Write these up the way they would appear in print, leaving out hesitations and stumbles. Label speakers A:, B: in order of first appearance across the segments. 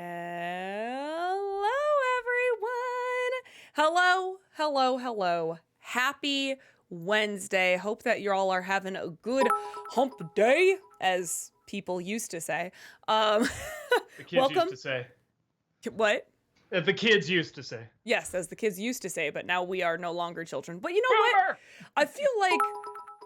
A: Hello, everyone. Hello. Happy Wednesday. Hope that you all are having a good hump day, as people used to say.
B: The kids
A: Welcome.
B: used to say.
A: What?
B: The kids used to say.
A: Yes, as the kids used to say, but now we are no longer children. But you know
B: Boomer!
A: what? I feel like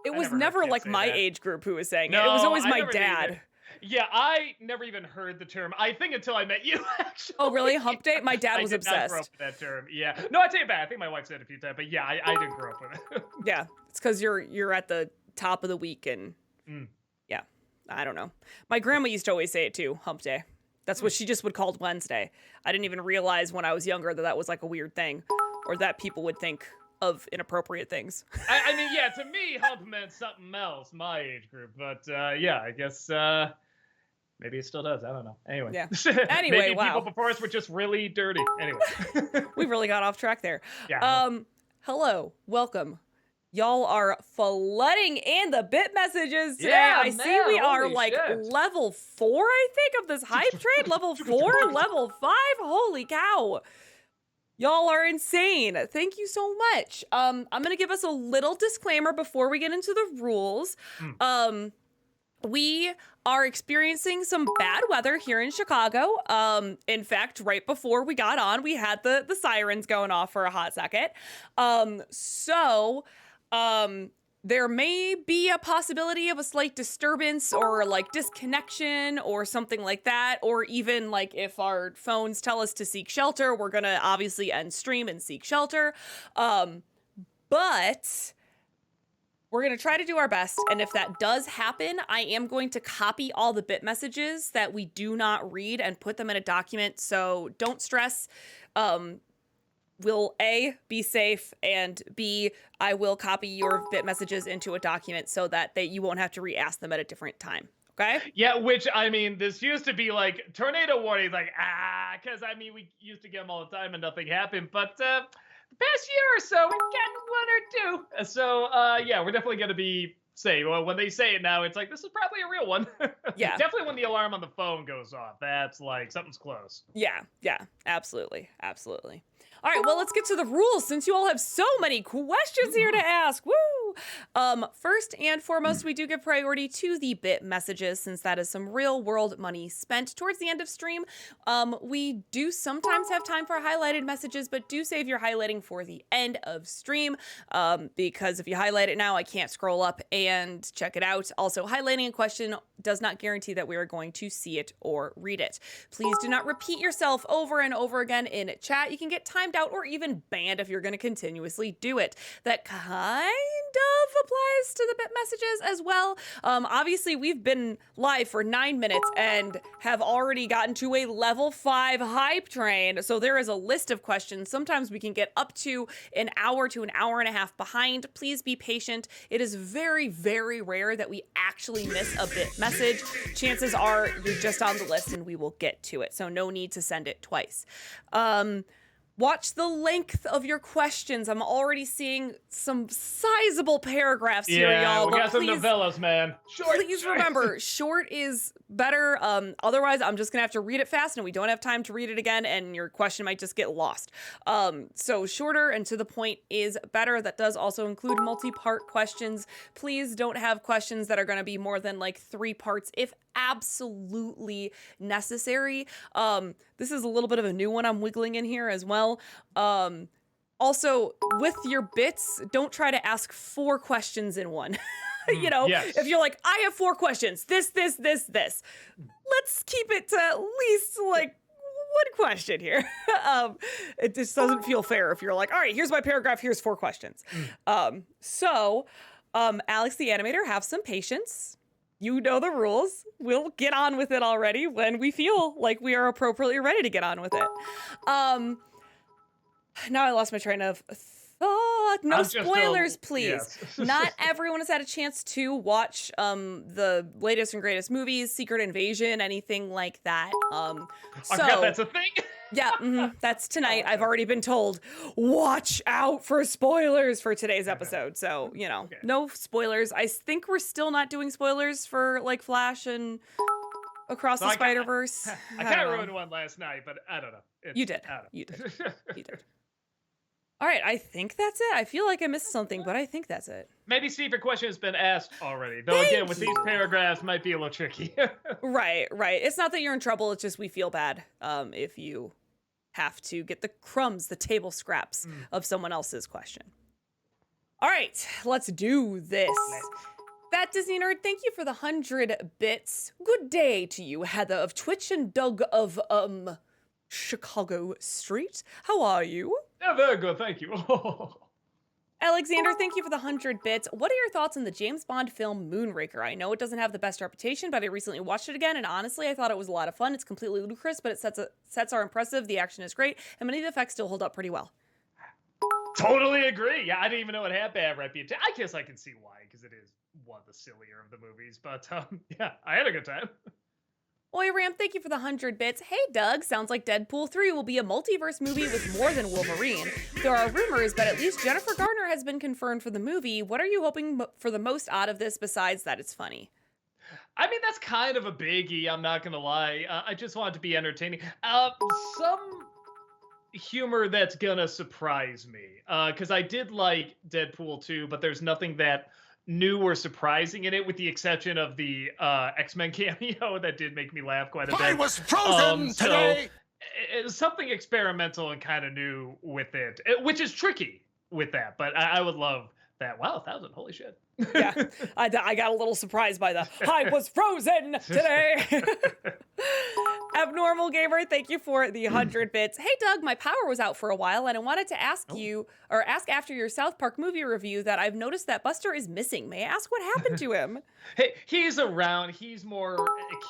A: it was
B: never heard
A: never
B: kids
A: like
B: say
A: my
B: that.
A: age group who was saying it. It was always
B: I
A: my
B: never did
A: dad.
B: either. Yeah, I never even heard the term. I think until I met you, actually.
A: Oh, really? Hump day? My dad was
B: I did not grow
A: obsessed.
B: up with that term. Yeah. No, I take it back. I think my wife said it a few times, but yeah, I did grow up with it.
A: Yeah, it's because you're at the top of the week, and
B: Mm.
A: yeah, I don't know. My grandma used to always say it too, hump day. That's what she just would call Wednesday. I didn't even realize when I was younger that that was like a weird thing, or that people would think of inappropriate things.
B: I mean, yeah, to me, hump meant something else, my age group. But yeah, I guess maybe it still does. I don't know. Anyway.
A: Yeah. Anyway,
B: maybe
A: wow.
B: people before us were just really dirty. Anyway.
A: We really got off track there.
B: Yeah.
A: Hello, welcome. Y'all are flooding in the bit messages today.
B: Yeah,
A: I see we
B: man,
A: are
B: holy
A: like
B: shit.
A: level 4, I think, of this hype train. Level 4, level 5. Holy cow. Y'all are insane. Thank you so much. I'm gonna give us a little disclaimer before we get into the rules. We are experiencing some bad weather here in Chicago. In fact, right before we got on, we had the sirens going off for a hot second. There may be a possibility of a slight disturbance or like disconnection or something like that. Or even like if our phones tell us to seek shelter, we're gonna obviously end stream and seek shelter. But we're going to try to do our best, and if that does happen, I am going to copy all the bit messages that we do not read and put them in a document, so don't stress. We'll A, be safe, and B, I will copy your bit messages into a document so that you won't have to re-ask them at a different time, okay?
B: Yeah, which, I mean, this used to be like tornado warnings, like, because, I mean, we used to get them all the time and nothing happened, but the past year or so, we've gotten one or two. So, yeah, we're definitely going to be safe. Well, when they say it now, it's like, this is probably a real one.
A: Yeah.
B: Definitely when the alarm on the phone goes off, that's like, something's close.
A: Yeah, absolutely. All right, well, let's get to the rules since you all have so many questions here to ask. Woo! First and foremost, we do give priority to the bit messages since that is some real world money spent towards the end of stream. We do sometimes have time for highlighted messages, but do save your highlighting for the end of stream because if you highlight it now, I can't scroll up and check it out. Also, highlighting a question does not guarantee that we are going to see it or read it. Please do not repeat yourself over and over again in chat. You can get timed out or even banned if you're going to continuously do it. That kind of applies to the bit messages as well. Obviously, we've been live for 9 minutes and have already gotten to a level 5 hype train. So there is a list of questions. Sometimes we can get up to an hour to an hour and a half behind. Please be patient. It is very, very rare that we actually miss a bit message. Chances are you're just on the list and we will get to it. So no need to send it twice. Watch the length of your questions. I'm already seeing some sizable paragraphs here, y'all.
B: We got some novellas, man. Short.
A: Please remember, short is better. Otherwise, I'm just gonna have to read it fast, and we don't have time to read it again, and your question might just get lost. So shorter and to the point is better. That does also include multi-part questions. Please don't have questions that are gonna be more than like 3 parts, if absolutely necessary. This is a little bit of a new one I'm wiggling in here as well. Also, with your bits, don't try to ask 4 questions in one. You know,
B: yes.
A: If you're like, I have 4 questions, this. Let's keep it to at least like 1 question here. It just doesn't feel fair if you're like, all right, here's my paragraph, here's 4 questions. Alex the animator, have some patience. You know the rules. We'll get on with it already when we feel like we are appropriately ready to get on with it. Now I lost my train of thought. No spoilers, please.
B: Yes.
A: Not everyone has had a chance to watch the latest and greatest movies, Secret Invasion, anything like that.
B: I forgot that's a thing.
A: Yeah, that's tonight. I've already been told, watch out for spoilers for today's episode. So, you know, no spoilers. I think we're still not doing spoilers for like Flash and Across
B: So
A: the
B: I kind
A: Spider-Verse.
B: I
A: I
B: kind
A: don't
B: of
A: know.
B: ruined one last night, but I don't know.
A: You did.
B: I don't
A: You did.
B: know.
A: You did. All right, I think that's it. I feel like I missed something, but I think that's it.
B: Maybe see if your question has been asked already. Though again,
A: Thank
B: with these
A: you.
B: paragraphs, might be a little tricky.
A: Right, right. It's not that you're in trouble. It's just we feel bad if you have to get the crumbs, the table scraps of someone else's question. All right, let's do this. Fat Disney Nerd, thank you for the 100 bits. Good day to you, Heather of Twitch and Doug of Chicago Street. How are you?
B: Yeah, very good, thank you.
A: Alexander, thank you for the 100 bits. What are your thoughts on the James Bond film Moonraker? I know it doesn't have the best reputation, but I recently watched it again, and honestly, I thought it was a lot of fun. It's completely ludicrous, but sets are impressive, the action is great, and many of the effects still hold up pretty well.
B: Totally agree. Yeah, I didn't even know it had bad reputation. I guess I can see why, because it is one of the sillier of the movies. But yeah, I had a good time.
A: Oi Ram, thank you for the 100 bits. Hey Doug, sounds like Deadpool 3 will be a multiverse movie with more than Wolverine. There are rumors, but at least Jennifer Garner has been confirmed for the movie. What are you hoping for the most out of this besides that it's funny?
B: I mean, that's kind of a biggie, I'm not going to lie. I just want it to be entertaining. Some humor that's going to surprise me. Because I did like Deadpool 2, but there's nothing that new or surprising in it, with the exception of the X-Men cameo that did make me laugh quite a bit.
C: I was frozen today.
B: So something experimental and kind of new with it, which is tricky with that. But I would love that. Wow, 1,000! Holy shit!
A: Yeah, I got a little surprised by the I was frozen today. Abnormal Gamer, thank you for the 100 bits. Hey Doug, my power was out for a while and I wanted to ask ask after your South Park movie review that I've noticed that Buster is missing. May I ask what happened to him?
B: Hey, he's around. He's more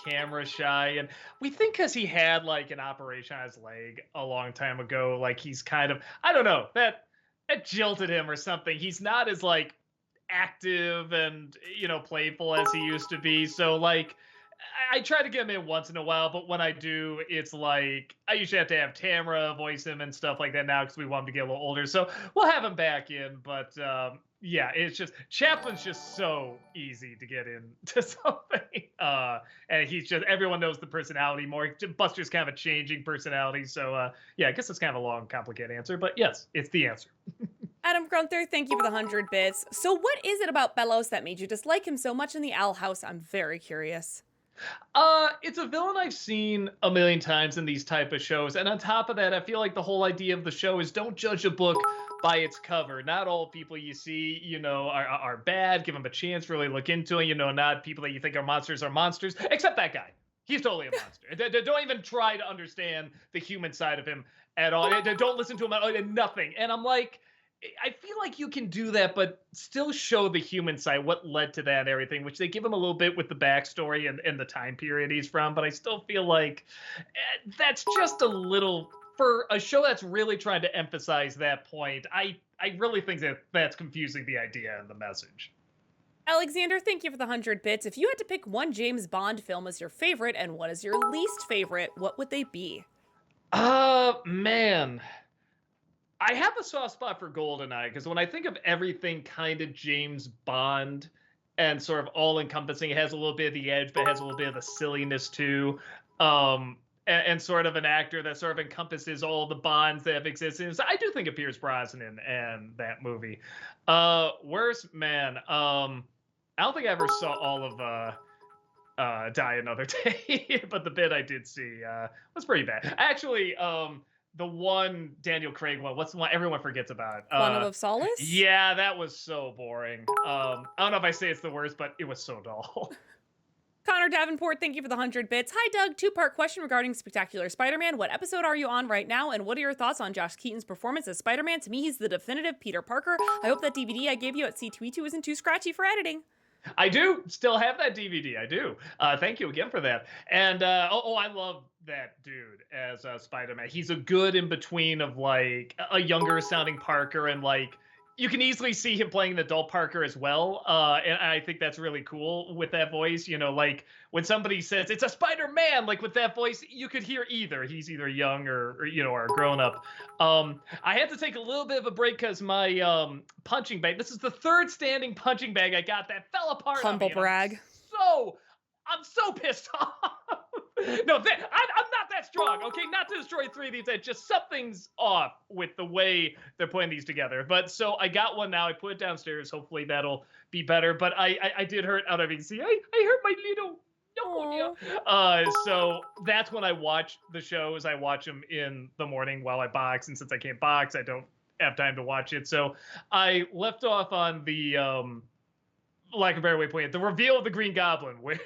B: camera shy, and we think because he had like an operation on his leg a long time ago, like he's kind of, I don't know, that jilted him or something. He's not as like active and playful as he used to be. So like I try to get him in once in a while, but when I do, it's like I usually have to have Tamara voice him and stuff like that now because we want him to get a little older. So we'll have him back in, but yeah, it's just Chaplin's just so easy to get into something, and he's just, everyone knows the personality more. Buster's kind of a changing personality, so yeah, I guess it's kind of a long, complicated answer, but yes, it's the answer.
A: Adam Grunther, thank you for the 100 bits. So what is it about Bellows that made you dislike him so much in the Owl House? I'm very curious.
B: It's a villain I've seen a million times in these type of shows, and on top of that, I feel like the whole idea of the show is don't judge a book by its cover. Not all people you see, are bad. Give them a chance, really look into it. Not people that you think are monsters, except that guy. He's totally a monster. Don't even try to understand the human side of him at all. Don't listen to him at all, nothing. And I'm like, I feel like you can do that, but still show the human side, what led to that and everything, which they give him a little bit with the backstory and the time period he's from. But I still feel like that's just a little, for a show that's really trying to emphasize that point, I really think that's confusing the idea and the message.
A: Alexander, thank you for the 100 bits. If you had to pick one James Bond film as your favorite and one as your least favorite, what would they be?
B: Man. I have a soft spot for GoldenEye because when I think of everything kind of James Bond and sort of all-encompassing, it has a little bit of the edge, but it has a little bit of the silliness too, and sort of an actor that sort of encompasses all the Bonds that have existed. So I do think of Pierce Brosnan and that movie. Worst, man, I don't think I ever saw all of Die Another Day, but the bit I did see was pretty bad. Actually, the one Daniel Craig one, what's the one everyone forgets about?
A: Quantum of Solace?
B: Yeah, that was so boring. I don't know if I say it's the worst, but it was so dull.
A: Connor Davenport, thank you for the 100 bits. Hi, Doug. Two-part question regarding Spectacular Spider-Man. What episode are you on right now, and what are your thoughts on Josh Keaton's performance as Spider-Man? To me, he's the definitive Peter Parker. I hope that DVD I gave you at C2E2 isn't too scratchy for editing.
B: I do still have that DVD. I do. Thank you again for that. And I love that dude as Spider-Man. He's a good in between of like a younger sounding Parker and like you can easily see him playing the adult Parker as well. And I think that's really cool with that voice. Like when somebody says it's a Spider-Man, like with that voice, you could hear either. He's either young or a grown up. I had to take a little bit of a break because my punching bag, this is the third standing punching bag I got that fell apart.
A: Humble brag.
B: I'm so pissed off. No, I'm not that strong. Okay, not to destroy 3 of these. Just something's off with the way they're putting these together. But so I got one now. I put it downstairs. Hopefully that'll be better. But I did hurt out of it. See, I hurt my little. So that's when I watch the shows. I watch them in the morning while I box, and since I can't box, I don't have time to watch it. So I left off on the lack of a better way of putting it, the reveal of the Green Goblin, which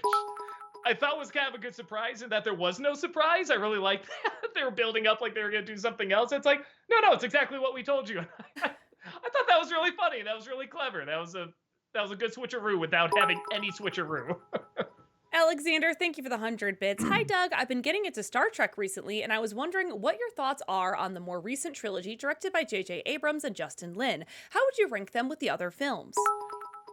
B: I thought was kind of a good surprise, in that there was no surprise. I really liked that. They were building up like they were going to do something else. It's like, no, it's exactly what we told you. I thought that was really funny. That was really clever. That was a good switcheroo without having any switcheroo.
A: Alexander, thank you for the 100 bits. Hi, Doug. I've been getting into Star Trek recently, and I was wondering what your thoughts are on the more recent trilogy directed by J.J. Abrams and Justin Lin. How would you rank them with the other films?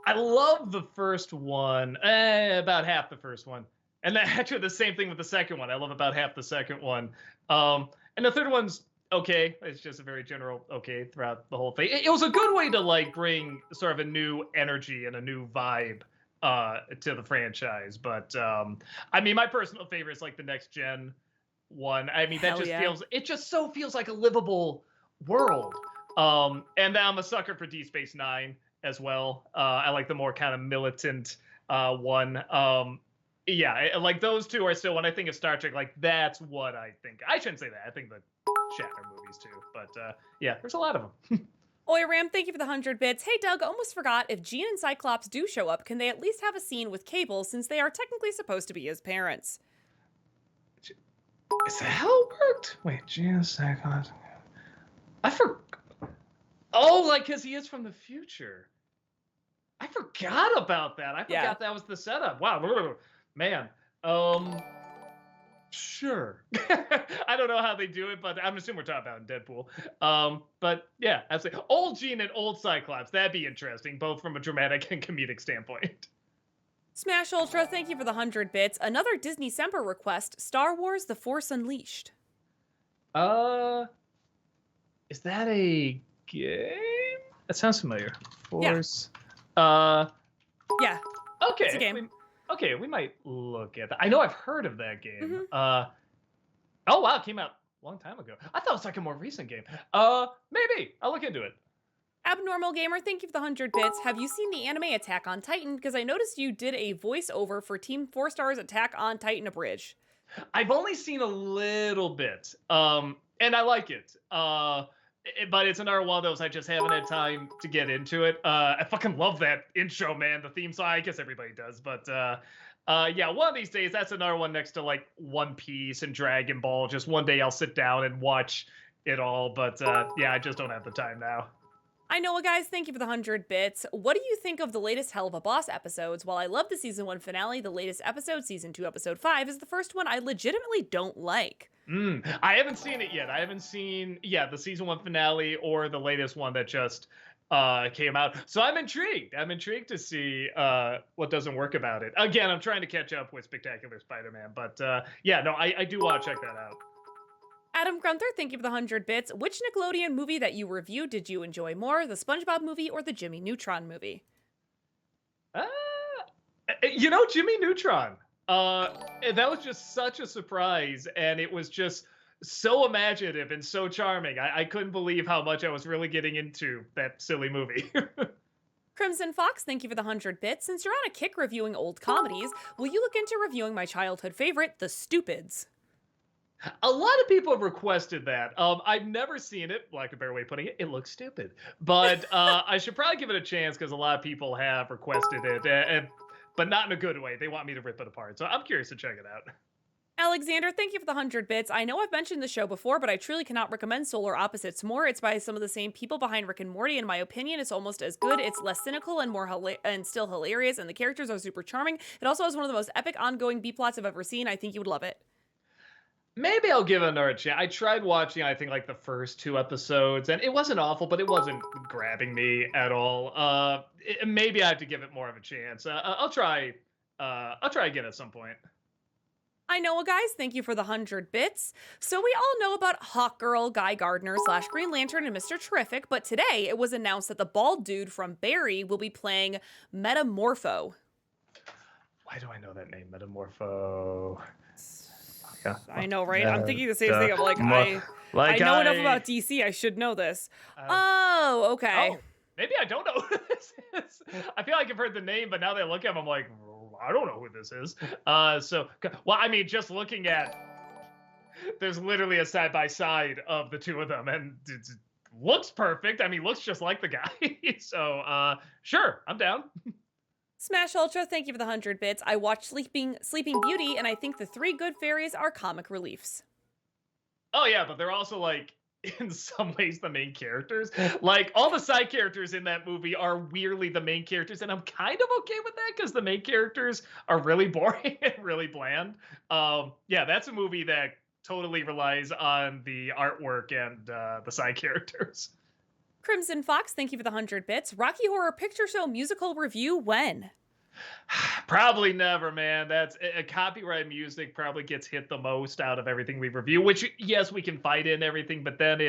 B: I love the first one, about half the first one. And actually the same thing with the second one. I love about half the second one. And the third one's okay. It's just a very general okay throughout the whole thing. It was a good way to like bring sort of a new energy and a new vibe to the franchise. But I mean, my personal favorite is like the next gen one. I mean, that just feels like a livable world. And then I'm a sucker for Deep Space Nine as well. I like the more kind of militant one. Yeah, like those two are still, when I think of Star Trek, like that's what I think. I shouldn't say that. I think the Shatner movies too. But yeah, there's a lot of them.
A: Oi Ram, thank you for the 100 bits. Hey Doug, almost forgot, if Jean and Cyclops do show up, can they at least have a scene with Cable, since they are technically supposed to be his parents?
B: Is that how it worked? Wait, Jean and Cyclops. I forgot. Oh, like, because he is from the future. I forgot about that. I forgot that was the setup. Wow, man. Sure. I don't know how they do it, but I'm assuming we're talking about in Deadpool. But yeah, absolutely. Old Jean and old Cyclops. That'd be interesting, both from a dramatic and comedic standpoint.
A: Smash Ultra, thank you for the 100 bits. Another Disney Semper request, Star Wars The Force Unleashed.
B: Is that a game? That sounds familiar. Force.
A: Yeah.
B: Okay.
A: It's a game.
B: We might look at that. I know I've heard of that game. Oh wow, it came out a long time ago. I thought it was like a more recent game. Maybe. I'll look into it.
A: Abnormal Gamer, thank you for the 100 bits. Have you seen the anime Attack on Titan? Because I noticed you did a voiceover for Team 4 Star's Attack on Titan Abridged.
B: I've only seen a little bit. And I like it. But it's another one of those I just haven't had time to get into it. I fucking love that intro, man. The theme song, I guess everybody does. But yeah, one of these days, that's another one next to like One Piece and Dragon Ball. Just one day I'll sit down and watch it all. But yeah, I just don't have the time now.
A: I know, guys, thank you for the 100 bits. What do you think of the latest Hell of a Boss episodes? While I love the season 1 finale, the latest episode, season 2, episode 5, is the first one I legitimately don't like.
B: I haven't seen it yet. I haven't seen, the season 1 finale or the latest one that just came out. So I'm intrigued. I'm intrigued to see what doesn't work about it. Again, I'm trying to catch up with Spectacular Spider-Man. But yeah, no, I do want to check that out.
A: Adam Grunther, thank you for the 100 bits. Which Nickelodeon movie that you reviewed did you enjoy more, the SpongeBob movie or the Jimmy Neutron movie?
B: Jimmy Neutron. That was just such a surprise, and it was just so imaginative and so charming. I couldn't believe how much I was really getting into that silly movie.
A: Crimson Fox, thank you for the 100 bits. Since you're on a kick reviewing old comedies, will you look into reviewing my childhood favorite, The Stupids?
B: A lot of people have requested that. I've never seen it, like a better way of putting it. It looks stupid. But I should probably give it a chance because a lot of people have requested it, but not in a good way. They want me to rip it apart. So I'm curious to check it out.
A: Alexander, thank you for the 100 bits. I know I've mentioned the show before, but I truly cannot recommend Solar Opposites more. It's by some of the same people behind Rick and Morty. In my opinion, it's almost as good. It's less cynical and more and still hilarious, and the characters are super charming. It also has one of the most epic ongoing B-plots I've ever seen. I think you would love it.
B: Maybe I'll give it another chance. I tried watching, I think, like the first 2 episodes, and it wasn't awful, but it wasn't grabbing me at all. Maybe I have to give it more of a chance. I'll try again at some point.
A: I know, guys. Thank you for the 100 bits. So we all know about Hawkgirl, Guy Gardner / Green Lantern, and Mr. Terrific, but today it was announced that the bald dude from Barry will be playing Metamorpho.
B: Why do I know that name, Metamorpho?
A: I know, right? I'm thinking the same thing. I'm like, I know enough about DC. I should know this. Oh, okay.
B: Oh, maybe I don't know who this is. I feel like I've heard the name, but now that I look at him, I'm like, I don't know who this is. Well, I mean, just looking at, there's literally a side by side of the two of them, and it looks perfect. I mean, looks just like the guy. So, sure, I'm down.
A: Smash Ultra, thank you for the 100 bits. I watched Sleeping Beauty, and I think the 3 good fairies are comic reliefs.
B: Oh yeah, but they're also like, in some ways, the main characters. Like, all the side characters in that movie are weirdly the main characters, and I'm kind of okay with that because the main characters are really boring and really bland. Yeah, that's a movie that totally relies on the artwork and the side characters.
A: Crimson Fox, thank you for the 100 bits. Rocky Horror Picture Show musical review when?
B: Probably never, man. That's a copyright music probably gets hit the most out of everything we review, which yes, we can fight in everything, but then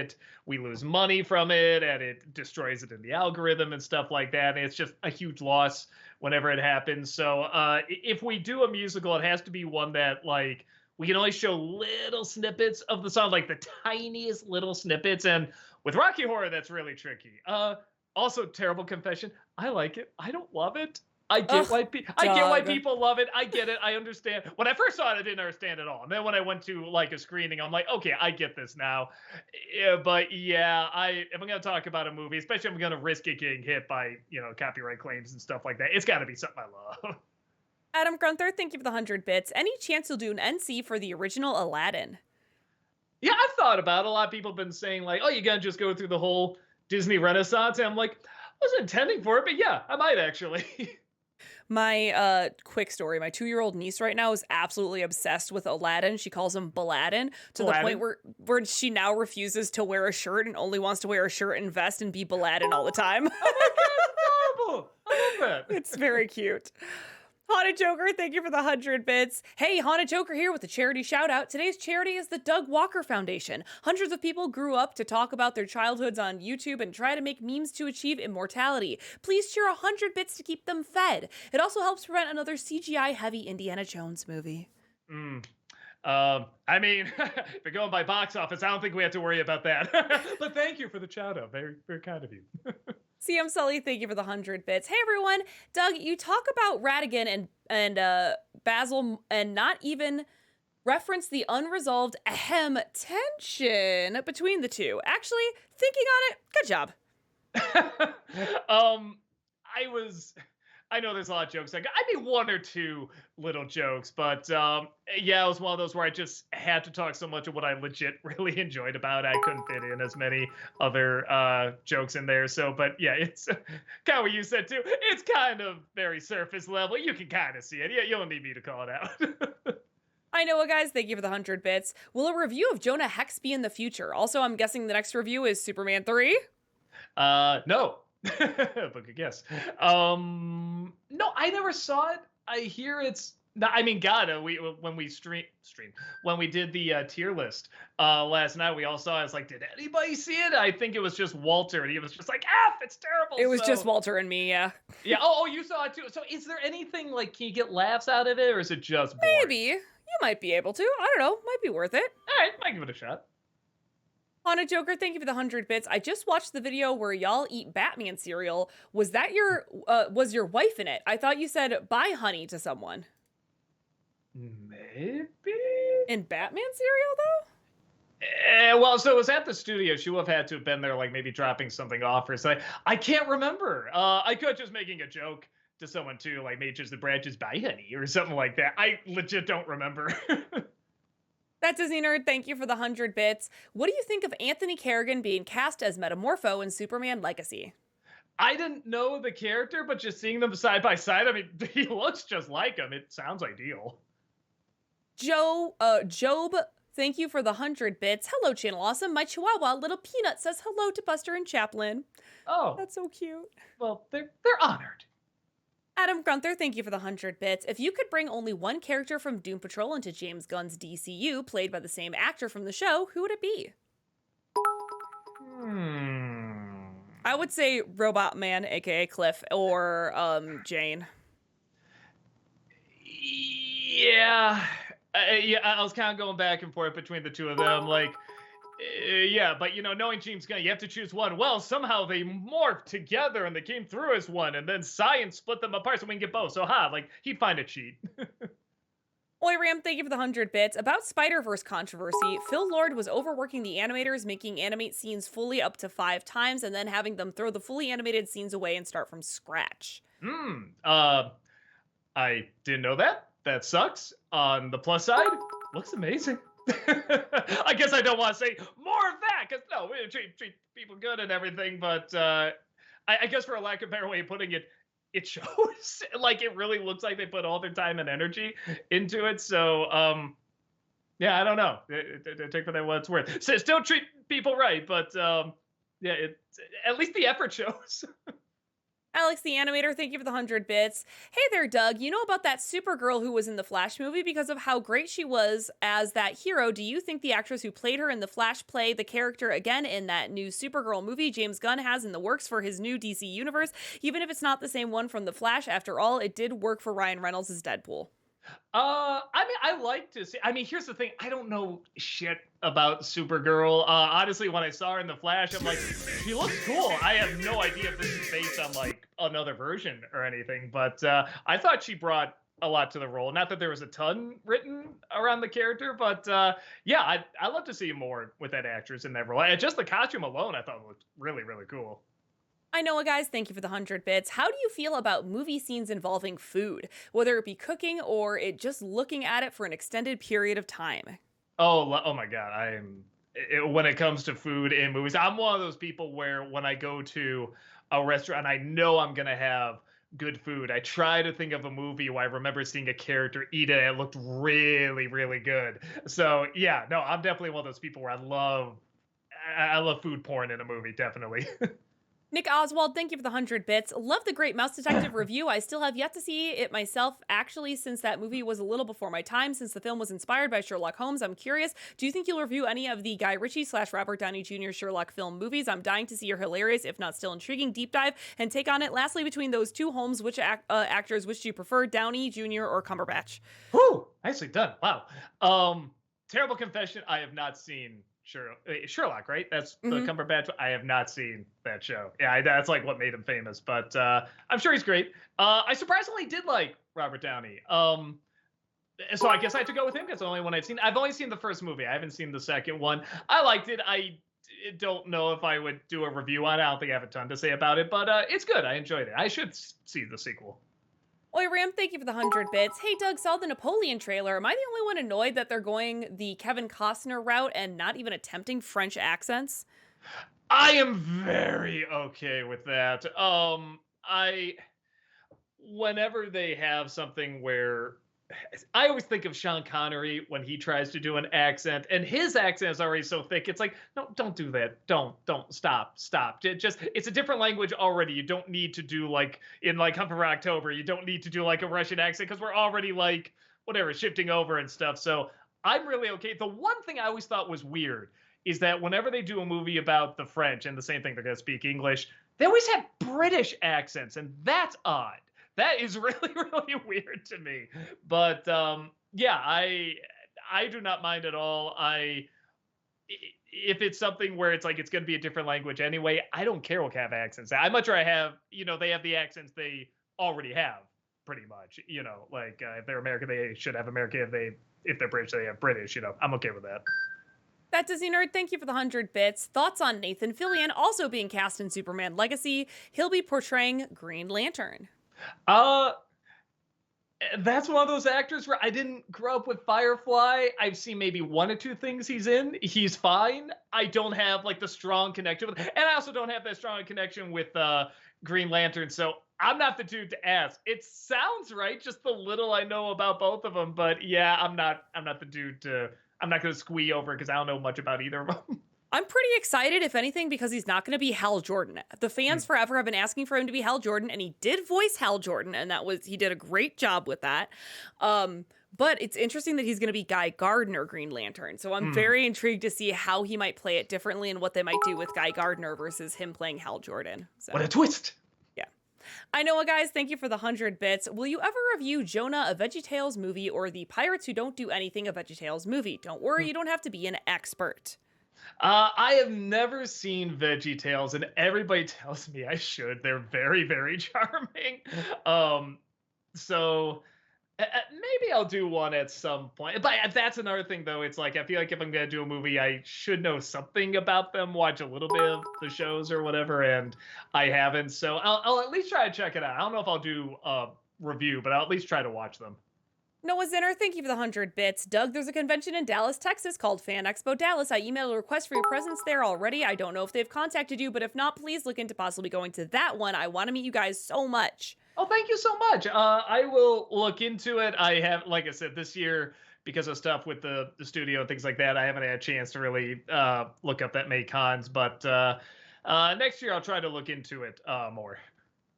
B: we lose money from it and it destroys it in the algorithm and stuff like that. And it's just a huge loss whenever it happens. So if we do a musical, it has to be one that like we can only show little snippets of the song, like the tiniest little snippets. And with Rocky Horror, that's really tricky. Also, terrible confession. I like it. I don't love it. I get why people love it. I get it. I understand. When I first saw it, I didn't understand at all. And then when I went to like a screening, I'm like, okay, I get this now. Yeah, but yeah, if I'm gonna talk about a movie, especially if I'm gonna risk it getting hit by copyright claims and stuff like that, it's got to be something I love.
A: Adam Grunther, thank you for the 100 bits. Any chance you'll do an NC for the original Aladdin?
B: Yeah, I've thought about it. A lot of people have been saying like, oh, you gotta just go through the whole Disney Renaissance. And I'm like, I wasn't intending for it, but yeah, I might actually.
A: My quick story, my 2-year-old niece right now is absolutely obsessed with Aladdin. She calls him Baladin to the point where she now refuses to wear a shirt and only wants to wear a shirt and vest and be Baladin all the time.
B: Oh my God, adorable. I love that.
A: It's very cute. Haunted Joker, thank you for the 100 bits. Hey, Haunted Joker here with a charity shout out. Today's charity is the Doug Walker Foundation. Hundreds of people grew up to talk about their childhoods on YouTube and try to make memes to achieve immortality. Please cheer 100 bits to keep them fed. It also helps prevent another CGI-heavy Indiana Jones movie.
B: I mean, if you're going by box office, I don't think we have to worry about that. But thank you for the shout out. Very, very kind of you.
A: CM Sully, thank you for the 100 bits. Hey everyone, Doug, you talk about Ratigan and Basil and not even reference the unresolved tension between the two. Actually, thinking on it, good job.
B: I know there's a lot of jokes. I mean, 1 or 2 little jokes, but yeah, it was one of those where I just had to talk so much of what I legit really enjoyed about it. I couldn't fit in as many other jokes in there. So, but yeah, it's kind of what you said too. It's kind of very surface level. You can kind of see it. Yeah, you don't need me to call it out.
A: I know it, guys. Thank you for the 100 bits. Will a review of Jonah Hex be in the future? Also, I'm guessing the next review is Superman 3?
B: No. But good guess. No, I never saw it. I hear it's. I mean, God, when we did the tier list last night, we all saw it. It's like, did anybody see it? I think it was just Walter, and he was just like, "F, it's terrible."
A: It was just Walter and me, yeah.
B: Yeah. Oh, you saw it too. So, is there anything like, can you get laughs out of it, or is it just boring?
A: Maybe you might be able to. I don't know. Might be worth it.
B: All right, might give it a shot.
A: Haunted Joker, thank you for the 100 bits. I just watched the video where y'all eat Batman cereal. Was that was your wife in it? I thought you said bye honey to someone.
B: Maybe?
A: In Batman cereal, though?
B: Well, so it was at the studio. She would have had to have been there, like maybe dropping something off or something. I can't remember. I could just making a joke to someone too, like maybe just the branches bye honey or something like that. I legit don't remember.
A: That Disney Nerd, thank you for the 100 bits. What do you think of Anthony Carrigan being cast as Metamorpho in Superman Legacy?
B: I didn't know the character, but just seeing them side by side, I mean, he looks just like him. It sounds ideal.
A: Job, thank you for the 100 bits. Hello, Channel Awesome. My Chihuahua, Little Peanut, says hello to Buster and Chaplin.
B: Oh.
A: That's so cute.
B: Well, they're honored.
A: Adam Grunther, thank you for the 100 bits. If you could bring only one character from Doom Patrol into James Gunn's DCU, played by the same actor from the show, who would it be? I would say Robot Man, aka Cliff, or Jane.
B: Yeah. Yeah, I was kind of going back and forth between the two of them. Like, yeah, but knowing Jean's gonna, you have to choose one. Well, somehow they morphed together and they came through as one, and then science split them apart so we can get both. So, like he'd find a cheat.
A: Oi Ram, thank you for the 100 bits. About Spider-Verse controversy, Phil Lord was overworking the animators, making animate scenes fully up to 5 times, and then having them throw the fully animated scenes away and start from scratch.
B: I didn't know that. That sucks. On the plus side, looks amazing. I guess I don't want to say more of that, because no, we treat people good and everything, but I guess for a lack of a better way of putting it, it shows. Like, it really looks like they put all their time and energy into it. So, yeah, I don't know. Take for that what it's worth. So still treat people right, but yeah, at least the effort shows.
A: Alex the Animator, thank you for the 100 bits. Hey there, Doug. You know about that Supergirl who was in the Flash movie because of how great she was as that hero. Do you think the actress who played her in the Flash play the character again in that new Supergirl movie James Gunn has in the works for his new DC universe? Even if it's not the same one from the Flash, after all, it did work for Ryan Reynolds as Deadpool.
B: I mean, I like to see. I mean, here's the thing. I don't know shit about Supergirl. Honestly, when I saw her in the Flash, I'm like, she looks cool. I have no idea if this is based on like another version or anything, but I thought she brought a lot to the role. Not that there was a ton written around the character, but yeah, I love to see more with that actress in that role. And just the costume alone, I thought looked really, really cool.
A: I know, guys, thank you for the 100 bits. How do you feel about movie scenes involving food, whether it be cooking or it just looking at it for an extended period of time?
B: Oh my God. When it comes to food in movies, I'm one of those people where when I go to a restaurant, I know I'm going to have good food. I try to think of a movie where I remember seeing a character eat it and it looked really, really good. So yeah, no, I'm definitely one of those people where I love food porn in a movie, definitely.
A: Nick Oswald, thank you for the 100 bits. Love the Great Mouse Detective review. I still have yet to see it myself, actually, since that movie was a little before my time, since the film was inspired by Sherlock Holmes. I'm curious, do you think you'll review any of the Guy Ritchie / Robert Downey Jr. Sherlock film movies? I'm dying to see your hilarious, if not still intriguing, deep dive and take on it. Lastly, between those two Holmes, which actors, which do you prefer, Downey Jr. or Cumberbatch?
B: Whew, nicely done. Wow. Terrible confession, I have not seen Sherlock, right? That's the Cumberbatch. I have not seen that show. Yeah, that's like what made him famous. But I'm sure he's great. I surprisingly did like Robert Downey. So I guess I have to go with him. That's the only one I've seen. I've only seen the first movie. I haven't seen the second one. I liked it. I don't know if I would do a review on it. I don't think I have a ton to say about it, but it's good. I enjoyed it. I should see the sequel.
A: Oi Ram, thank you for the 100 bits. Hey Doug, saw the Napoleon trailer. Am I the only one annoyed that they're going the Kevin Costner route and not even attempting French accents?
B: I am very okay with that. Whenever they have something where I always think of Sean Connery when he tries to do an accent, and his accent is already so thick. It's like, no, don't do that. Don't stop. It's a different language already. You don't need to do like in like Hunt for October. You don't need to do like a Russian accent because we're already like whatever shifting over and stuff. So I'm really okay. The one thing I always thought was weird is that whenever they do a movie about the French and the same thing, they're going to speak English, they always have British accents, and that's odd. That is really, really weird to me. But yeah, I do not mind at all. If it's something where it's like it's going to be a different language anyway, I don't care what kind of accents. I'd much rather have, they have the accents they already have, pretty much. Like if they're American, they should have American. If they're British, they have British. I'm okay with that.
A: That Disney Nerd, thank you for the 100 bits. Thoughts on Nathan Fillion also being cast in Superman Legacy? He'll be portraying Green Lantern.
B: That's one of those actors where I didn't grow up with Firefly. I've seen maybe one or two things he's in. He's fine. I don't have like the strong connection with, and I also don't have that strong connection with Green Lantern. So I'm not the dude to ask. It sounds right, just the little I know about both of them. But yeah, I'm not the dude to. I'm not going to squee over because I don't know much about either of them.
A: I'm pretty excited, if anything, because he's not going to be Hal Jordan. The fans forever have been asking for him to be Hal Jordan, and he did voice Hal Jordan, and he did a great job with that. But it's interesting that he's going to be Guy Gardner Green Lantern. So I'm very intrigued to see how he might play it differently and what they might do with Guy Gardner versus him playing Hal Jordan. So,
B: what a twist!
A: Yeah. I know, guys. Thank you for the 100 bits. Will you ever review Jonah, a VeggieTales movie, or the Pirates Who Don't Do Anything, a VeggieTales movie? Don't worry, you don't have to be an expert.
B: I have never seen VeggieTales, and everybody tells me I should. They're very, very charming. So maybe I'll do one at some point. But that's another thing, though. It's like I feel like if I'm gonna do a movie, I should know something about them, watch a little bit of the shows or whatever, and I haven't. So I'll at least try to check it out. I don't know if I'll do a review, but I'll at least try to watch them.
A: Noah Zinner, thank you for the 100 bits. Doug, there's a convention in Dallas, Texas called Fan Expo Dallas. I emailed a request for your presence there already. I don't know if they've contacted you, but if not, please look into possibly going to that one. I want to meet you guys so much.
B: Oh, thank you so much. I will look into it. I have, like I said, this year, because of stuff with the studio and things like that, I haven't had a chance to really look up that many cons. But next year, I'll try to look into it more.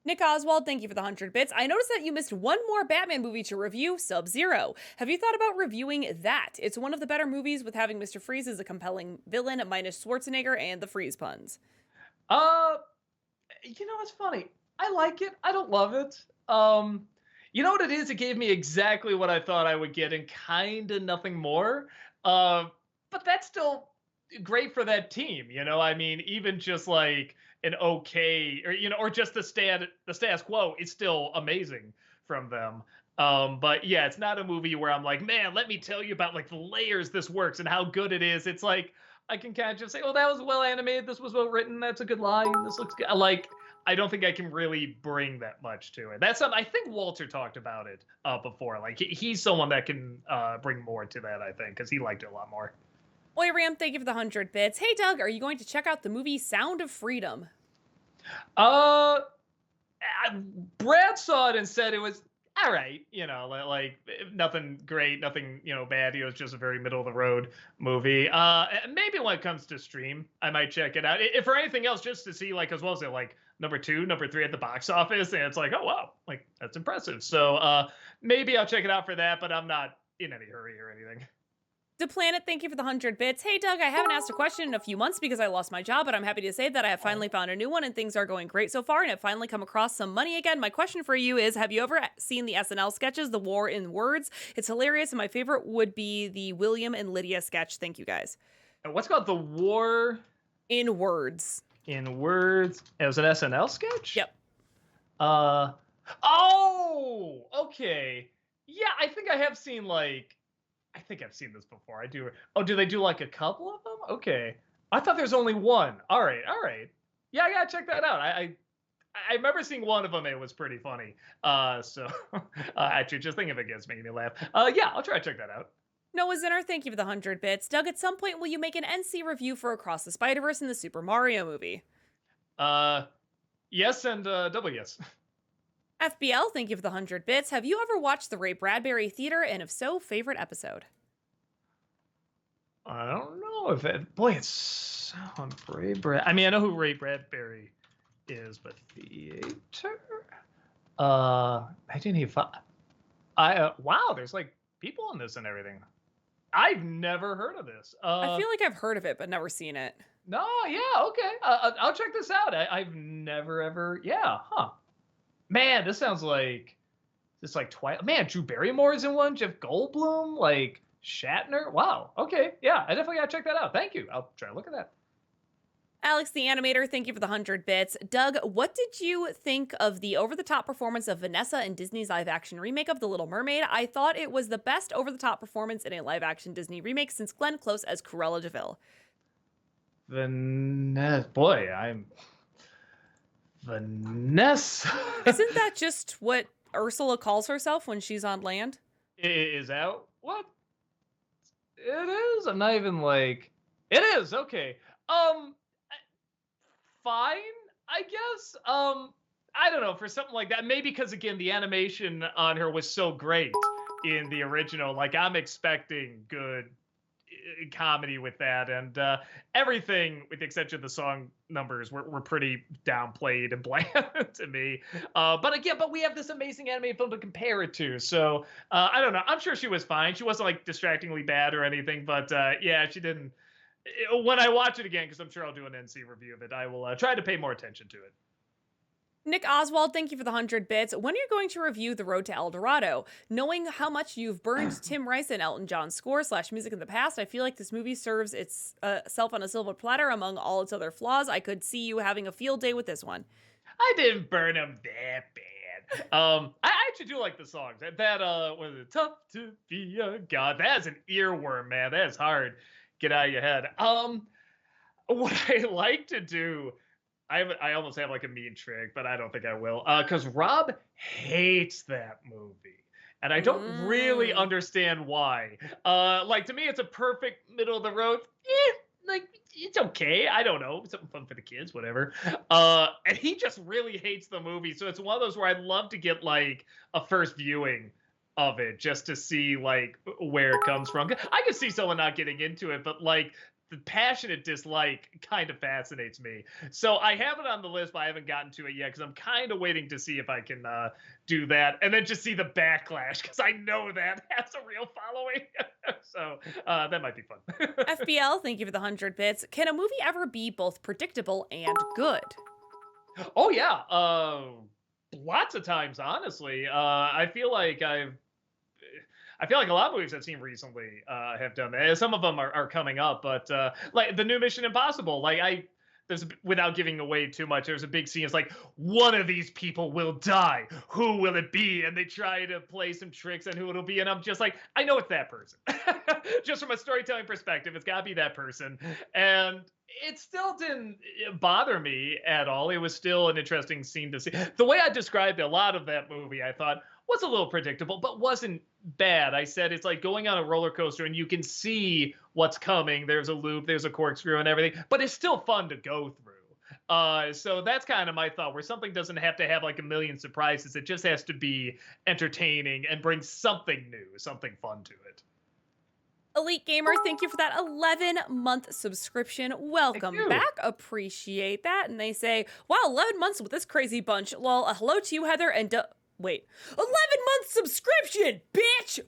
A: Nick Oswald, thank you for the 100 bits. I noticed that you missed one more Batman movie to review, Sub-Zero. Have you thought about reviewing that? It's one of the better movies with having Mr. Freeze as a compelling villain, minus Schwarzenegger and the Freeze puns.
B: It's funny. I like it. I don't love it. You know what it is? It gave me exactly what I thought I would get and kind of nothing more. But that's still great for that team. I mean, even just like an okay, or just the status quo is still amazing from them. But yeah, it's not a movie where I'm like, man, let me tell you about like the layers this works and how good it is. It's like I can kind of just say, oh, that was well animated. This was well written. That's a good line. This looks good. Like, I don't think I can really bring that much to it. That's something I think Walter talked about it before. Like he's someone that can bring more to that, I think, because he liked it a lot more.
A: Oi, Ram, thank you for the 100 bits. Hey, Doug, are you going to check out the movie Sound of Freedom?
B: Brad saw it and said it was all right. Like nothing great, nothing bad. It was just a very middle of the road movie. Maybe when it comes to stream, I might check it out. If for anything else, just to see like as well as it like number 2, number 3 at the box office, and it's like, oh wow, like that's impressive. So maybe I'll check it out for that, but I'm not in any hurry or anything.
A: The Planet, thank you for the 100 bits. Hey, Doug, I haven't asked a question in a few months because I lost my job, but I'm happy to say that I have finally found a new one and things are going great so far, and I've finally come across some money again. My question for you is, have you ever seen the SNL sketches, The War in Words? It's hilarious, and my favorite would be the William and Lydia sketch. Thank you, guys.
B: What's called The War
A: in Words?
B: In Words. It was an SNL sketch?
A: Yep.
B: Oh, okay. Yeah, I think I have seen I think I've seen this before. I do. Oh, do they do like a couple of them? Okay. I thought there's only one. All right. Yeah, I gotta check that out. I remember seeing one of them. It was pretty funny. So actually, just thinking of it gets making me laugh. Yeah, I'll try to check that out.
A: Noah Zinner, thank you for the 100 bits. Doug, at some point, will you make an NC review for Across the Spider-Verse and the Super Mario movie?
B: Yes and double yes.
A: FBL, thank you for the 100 bits. Have you ever watched the Ray Bradbury Theater, and if so, favorite episode?
B: I don't know if it's on Ray Brad. I mean, I know who Ray Bradbury is, but theater. 1985. Wow, there's like people in this and everything. I've never heard of this.
A: I feel like I've heard of it, but never seen it.
B: No, yeah, okay. I'll check this out. I've never ever. Yeah, huh. Man, this sounds like it's like Twilight. Man, Drew Barrymore is in one. Jeff Goldblum, like Shatner. Wow. Okay. Yeah, I definitely gotta check that out. Thank you. I'll try to look at that.
A: Alex the Animator, thank you for the 100 bits. Doug, what did you think of the over-the-top performance of Vanessa in Disney's live-action remake of The Little Mermaid? I thought it was the best over-the-top performance in a live-action Disney remake since Glenn Close as Cruella de Vil.
B: Vanessa. Boy, I'm... Vanessa.
A: Isn't that just what Ursula calls herself when she's on land?
B: Is that what it is? I'm not even like... It is, okay. Fine, I guess. I don't know, for something like that. Maybe because, again, the animation on her was so great in the original. Like, I'm expecting good comedy with that. And everything, with the exception of the song numbers, were pretty downplayed and bland to me. But we have this amazing animated film to compare it to. So, I don't know. I'm sure she was fine. She wasn't, like, distractingly bad or anything. But, yeah, she didn't... When I watch it again, because I'm sure I'll do an NC review of it, I will try to pay more attention to it.
A: Nick Oswald, thank you for the 100 bits. When are you going to review The Road to El Dorado? Knowing how much you've burned Tim Rice and Elton John's score / music in the past, I feel like this movie serves itself on a silver platter among all its other flaws. I could see you having a field day with this one.
B: I didn't burn him that bad. I actually do like the songs. That was it tough to be a god? That is an earworm, man. That is hard. Get out of your head. What I like to do, I almost have like a mean trick, but I don't think I will. Because Rob hates that movie. And I don't really understand why. Like to me, it's a perfect middle of the road. Like it's okay. I don't know. Something fun for the kids, whatever. And he just really hates the movie. So it's one of those where I'd love to get like a first viewing of it just to see like where it comes from. I can see someone not getting into it, but like the passionate dislike kind of fascinates me. So I have it on the list, but I haven't gotten to it yet because I'm kind of waiting to see if I can do that and then just see the backlash because I know that has a real following. So that might be fun.
A: FBL, thank you for the 100 bits. Can a movie ever be both predictable and good?
B: Oh, yeah. Lots of times, honestly. I feel like a lot of movies I've seen recently have done that. Some of them are coming up, but like the new Mission Impossible, without giving away too much, there's a big scene. It's like, one of these people will die. Who will it be? And they try to play some tricks on who it'll be. And I'm just like, I know it's that person. Just from a storytelling perspective, it's got to be that person. And it still didn't bother me at all. It was still an interesting scene to see. The way I described a lot of that movie, I thought, was a little predictable, but wasn't bad. I said it's like going on a roller coaster and you can see what's coming. There's a loop, there's a corkscrew and everything, but it's still fun to go through. So that's kind of my thought, where something doesn't have to have like a million surprises. It just has to be entertaining and bring something new, something fun to it.
A: Elite Gamer, thank you for that 11-month subscription. Welcome back. Appreciate that. And they say, wow, 11 months with this crazy bunch. Well, hello to you, Heather, and wait, 11-month subscription, bitch!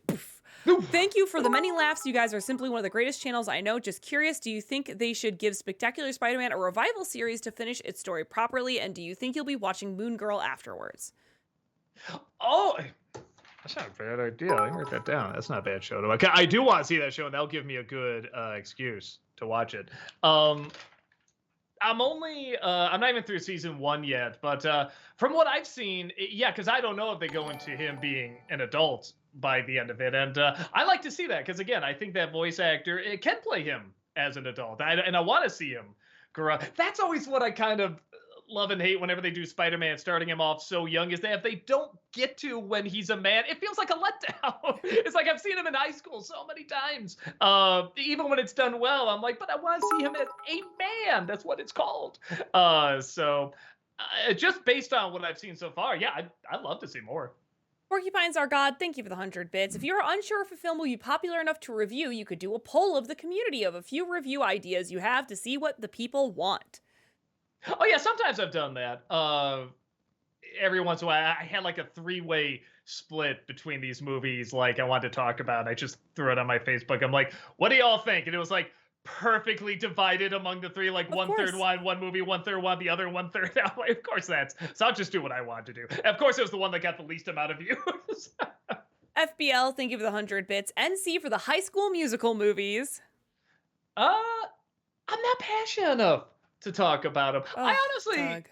A: Thank you for the many laughs. You guys are simply one of the greatest channels I know. Just curious, do you think they should give Spectacular Spider-Man a revival series to finish its story properly? And do you think you'll be watching Moon Girl afterwards?
B: Oh, that's not a bad idea. I can write that down. That's not a bad show. I do want to see that show, and that'll give me a good excuse to watch it. I'm not even through season 1 yet, but from what I've seen, yeah, because I don't know if they go into him being an adult by the end of it. And I like to see that because, again, I think that voice actor can play him as an adult. And I want to see him grow up. That's always what I kind of love and hate whenever they do Spider-Man, starting him off so young, is that if they don't get to when he's a man, it feels like a letdown. It's like I've seen him in high school so many times. Even when it's done well, I'm like, but I want to see him as a man. That's what it's called. So just based on what I've seen so far, yeah, I'd love to see more.
A: Porcupines Are God, thank you for the 100 bits. If you're unsure if a film will be popular enough to review, you could do a poll of the community of a few review ideas you have to see what the people want.
B: Oh, yeah, sometimes I've done that. Every once in a while, I had like a 3-way split between these movies like I wanted to talk about. I just threw it on my Facebook. I'm like, what do y'all think? And it was like perfectly divided among the 3, like 1/3 one movie, 1/3 one, the other 1/3 out. Like, of course so I'll just do what I want to do. And of course, it was the one that got the least amount of views.
A: FBL, thank you for the 100 bits. NC for the High School Musical movies.
B: I'm not passionate enough to talk about them.
A: Oh,
B: I honestly,
A: Doug.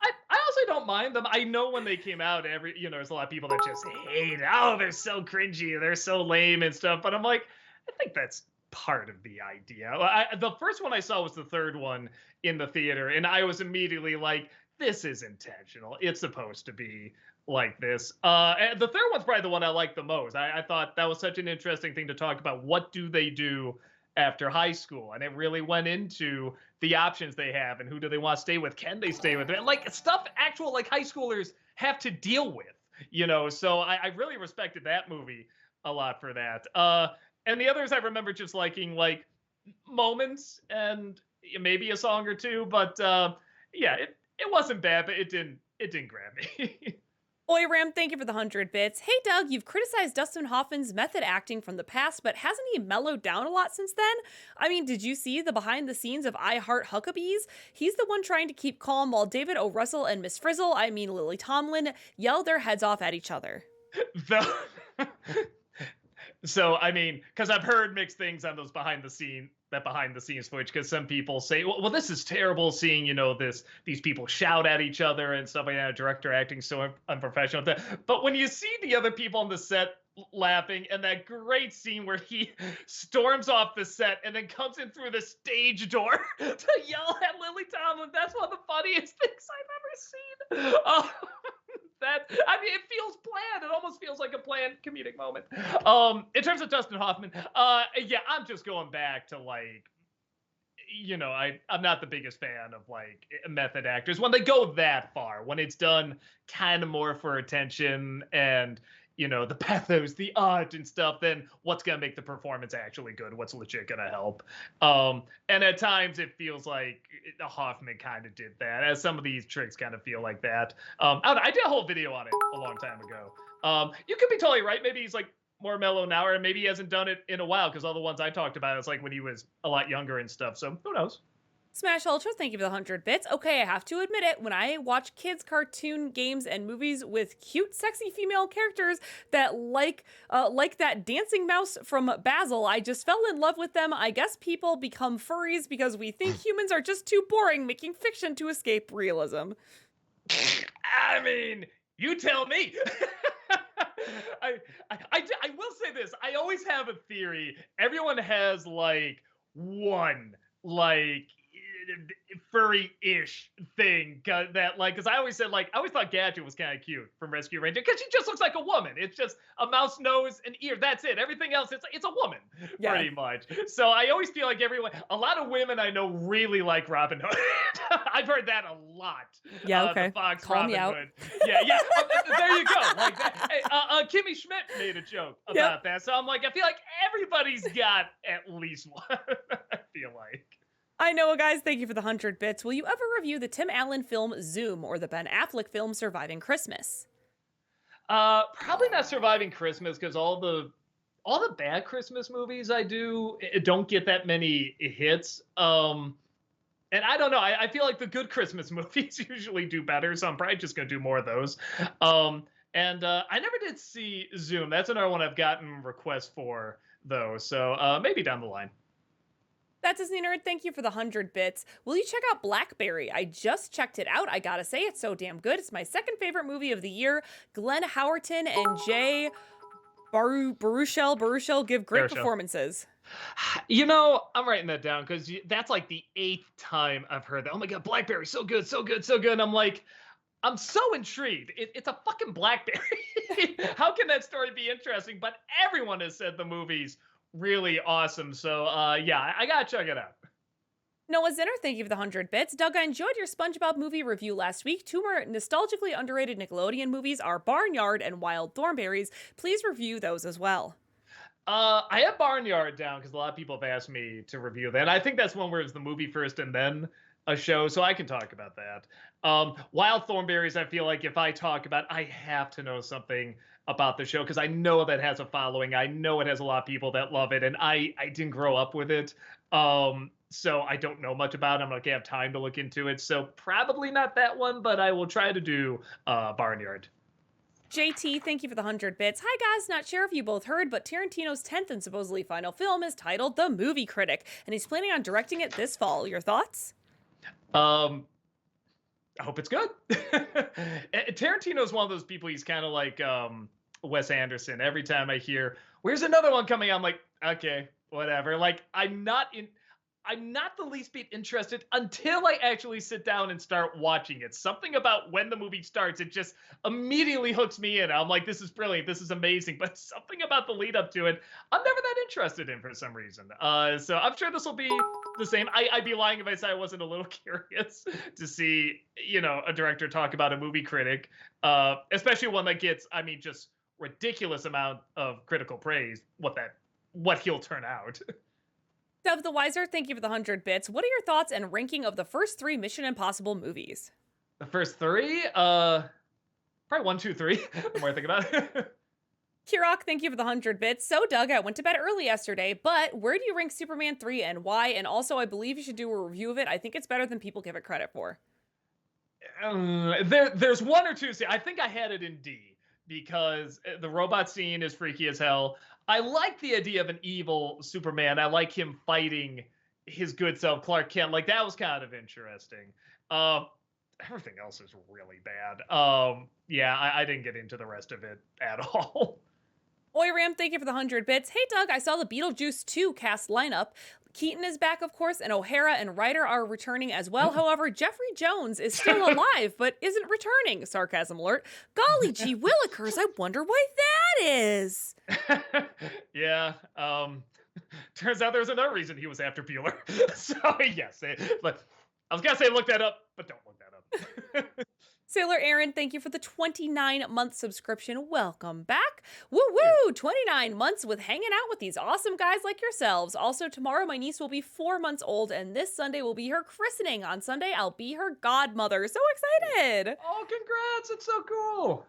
B: I honestly don't mind them. I know when they came out, there's a lot of people that just hate. Oh, they're so cringy, they're so lame and stuff. But I'm like, I think that's part of the idea. The first one I saw was the third one in the theater, and I was immediately like, this is intentional. It's supposed to be like this. And the third one's probably the one I like the most. I thought that was such an interesting thing to talk about. What do they do after high school? And it really went into the options they have and who do they want to stay with? Can they stay with it? Like stuff actual like high schoolers have to deal with, so I really respected that movie a lot for that. And the others I remember just liking like moments and maybe a song or two, but yeah, it wasn't bad, but it didn't grab me.
A: Oiram, thank you for the 100 bits. Hey, Doug, you've criticized Dustin Hoffman's method acting from the past, but hasn't he mellowed down a lot since then? I mean, did you see the behind the scenes of I Heart Huckabees? He's the one trying to keep calm while David O. Russell and Miss Frizzle, I mean Lily Tomlin, yell their heads off at each other.
B: So, I mean, because I've heard mixed things on those behind the scenes footage, because some people say, well, this is terrible seeing, these people shout at each other and stuff like that, director acting so unprofessional. But when you see the other people on the set laughing, and that great scene where he storms off the set and then comes in through the stage door to yell at Lily Tomlin, that's one of the funniest things I've ever seen. It feels planned. It almost feels like a planned comedic moment. In terms of Dustin Hoffman, yeah, I'm just going back to I'm not the biggest fan of method actors when they go that far, when it's done kind of more for attention and the pathos, the art and stuff, then what's going to make the performance actually good? What's legit going to help? And at times it feels like Hoffman kind of did that, as some of these tricks kind of feel like that. I did a whole video on it a long time ago. You could be totally right. Maybe he's more mellow now, or maybe he hasn't done it in a while, because all the ones I talked about, it's when he was a lot younger and stuff. So who knows?
A: Smash Ultra, thank you for the 100 bits. Okay, I have to admit it, when I watch kids' cartoon games and movies with cute, sexy female characters that like that dancing mouse from Basil, I just fell in love with them. I guess people become furries because we think humans are just too boring, making fiction to escape realism.
B: I mean, you tell me. I will say this. I always have a theory. Everyone has one furry-ish thing that because I always said I always thought Gadget was kind of cute from Rescue Ranger, because she just looks like a woman. It's just a mouse nose and ear. That's it. Everything else, it's a woman, pretty much. So I always feel like a lot of women I know really like Robin Hood. I've heard that a lot.
A: Yeah, okay.
B: The Fox
A: Call
B: Robin
A: me out.
B: Hood. Yeah. There you go. Hey, Kimmy Schmidt made a joke about that. So I'm I feel like everybody's got at least one. I feel like.
A: I know, guys. Thank you for the 100 bits. Will you ever review the Tim Allen film Zoom or the Ben Affleck film Surviving Christmas?
B: Probably not Surviving Christmas, because all the bad Christmas movies I do don't get that many hits. And I don't know. I feel like the good Christmas movies usually do better, so I'm probably just gonna do more of those. And I never did see Zoom. That's another one I've gotten requests for, though. So maybe down the line.
A: That Disney Nerd, thank you for the 100 bits. Will you check out Blackberry? I just checked it out. I gotta say, it's so damn good. It's my second favorite movie of the year. Glenn Howerton and Jay Baruchel give great performances.
B: I'm writing that down, because that's the 8th time I've heard that. Oh my God, Blackberry, so good, so good, so good. And I'm so intrigued. It's a fucking Blackberry. How can that story be interesting? But everyone has said the movie's really awesome. So yeah, I gotta check it out.
A: Noah Zinner, thank you for the 100 bits. Doug, I enjoyed your SpongeBob movie review last week. Two more nostalgically underrated Nickelodeon movies are Barnyard and Wild Thornberrys. Please review those as well.
B: I have Barnyard down because a lot of people have asked me to review that. And I think that's one where it's the movie first and then a show, so I can talk about that. Wild Thornberrys, I feel like if I talk about, I have to know something about the show, because I know that has a following. I know it has a lot of people that love it, and I didn't grow up with it. So I don't know much about it. I'm not gonna have time to look into it. So probably not that one, but I will try to do Barnyard.
A: JT, thank you for the 100 bits. Hi guys, not sure if you both heard, but Tarantino's 10th and supposedly final film is titled The Movie Critic, and he's planning on directing it this fall. Your thoughts?
B: I hope it's good. Tarantino's one of those people, he's kind of like Wes Anderson. Every time I hear, where's another one coming out, I'm like, okay, whatever. I'm not the least bit interested until I actually sit down and start watching it. Something about when the movie starts, it just immediately hooks me in. I'm like, this is brilliant. This is amazing. But something about the lead up to it, I'm never that interested in for some reason. So I'm sure this will be the same. I'd be lying if I said I wasn't a little curious to see, a director talk about a movie critic, especially one that gets, just ridiculous amount of critical praise, what he'll turn out.
A: Dove the Wiser, thank you for the 100 bits. What are your thoughts and ranking of the first 3 Mission Impossible movies?
B: The first 3? Probably 1, 2, 3. The more I think about it.
A: Kirok, thank you for the 100 bits. So, Doug, I went to bed early yesterday, but where do you rank Superman 3 and why? And also, I believe you should do a review of it. I think it's better than people give it credit for.
B: There's 1 or 2. See, I think I had it in D because the robot scene is freaky as hell. I like the idea of an evil Superman. I like him fighting his good self, Clark Kent. Like, that was kind of interesting. Everything else is really bad. Yeah, I didn't get into the rest of it at all.
A: Oiram, thank you for the 100 bits. Hey, Doug, I saw the Beetlejuice 2 cast lineup. Keaton is back, of course, and O'Hara and Ryder are returning as well. However, Jeffrey Jones is still alive, but isn't returning. Sarcasm alert. Golly gee willikers, I wonder why that is.
B: Yeah, turns out there's another reason he was after Bueller. So, yes, but I was going to say look that up, but don't look that up.
A: Sailor Aaron, thank you for the 29-month subscription. Welcome back. Woo-woo! 29 months with hanging out with these awesome guys like yourselves. Also, tomorrow my niece will be 4 months old, and this Sunday will be her christening. On Sunday, I'll be her godmother. So excited!
B: Oh, congrats! It's so cool.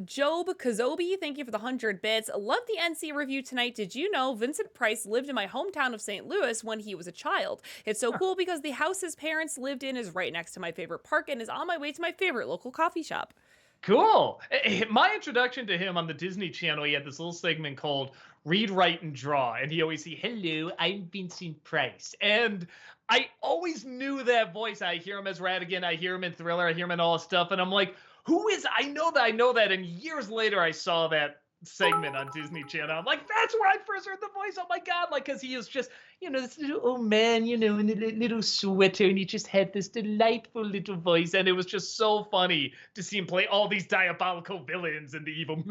A: Job Kazobi, thank you for the 100 bits. Love the NC review tonight. Did you know Vincent Price lived in my hometown of St. Louis when he was a child? It's so cool because the house his parents lived in is right next to my favorite park and is on my way to my favorite local coffee shop.
B: Cool. My introduction to him on the Disney Channel, he had this little segment called Read, Write, and Draw. And he always say, hello, I'm Vincent Price. And I always knew that voice. I hear him as Ratigan. I hear him in Thriller. I hear him in all this stuff. And I'm like, who is, I know that. And years later, I saw that segment on Disney Channel. I'm like, that's where I first heard the voice. Oh my God. Like, cause he is just, this little old man, in a little sweater. And he just had this delightful little voice. And it was just so funny to see him play all these diabolical villains and the evil,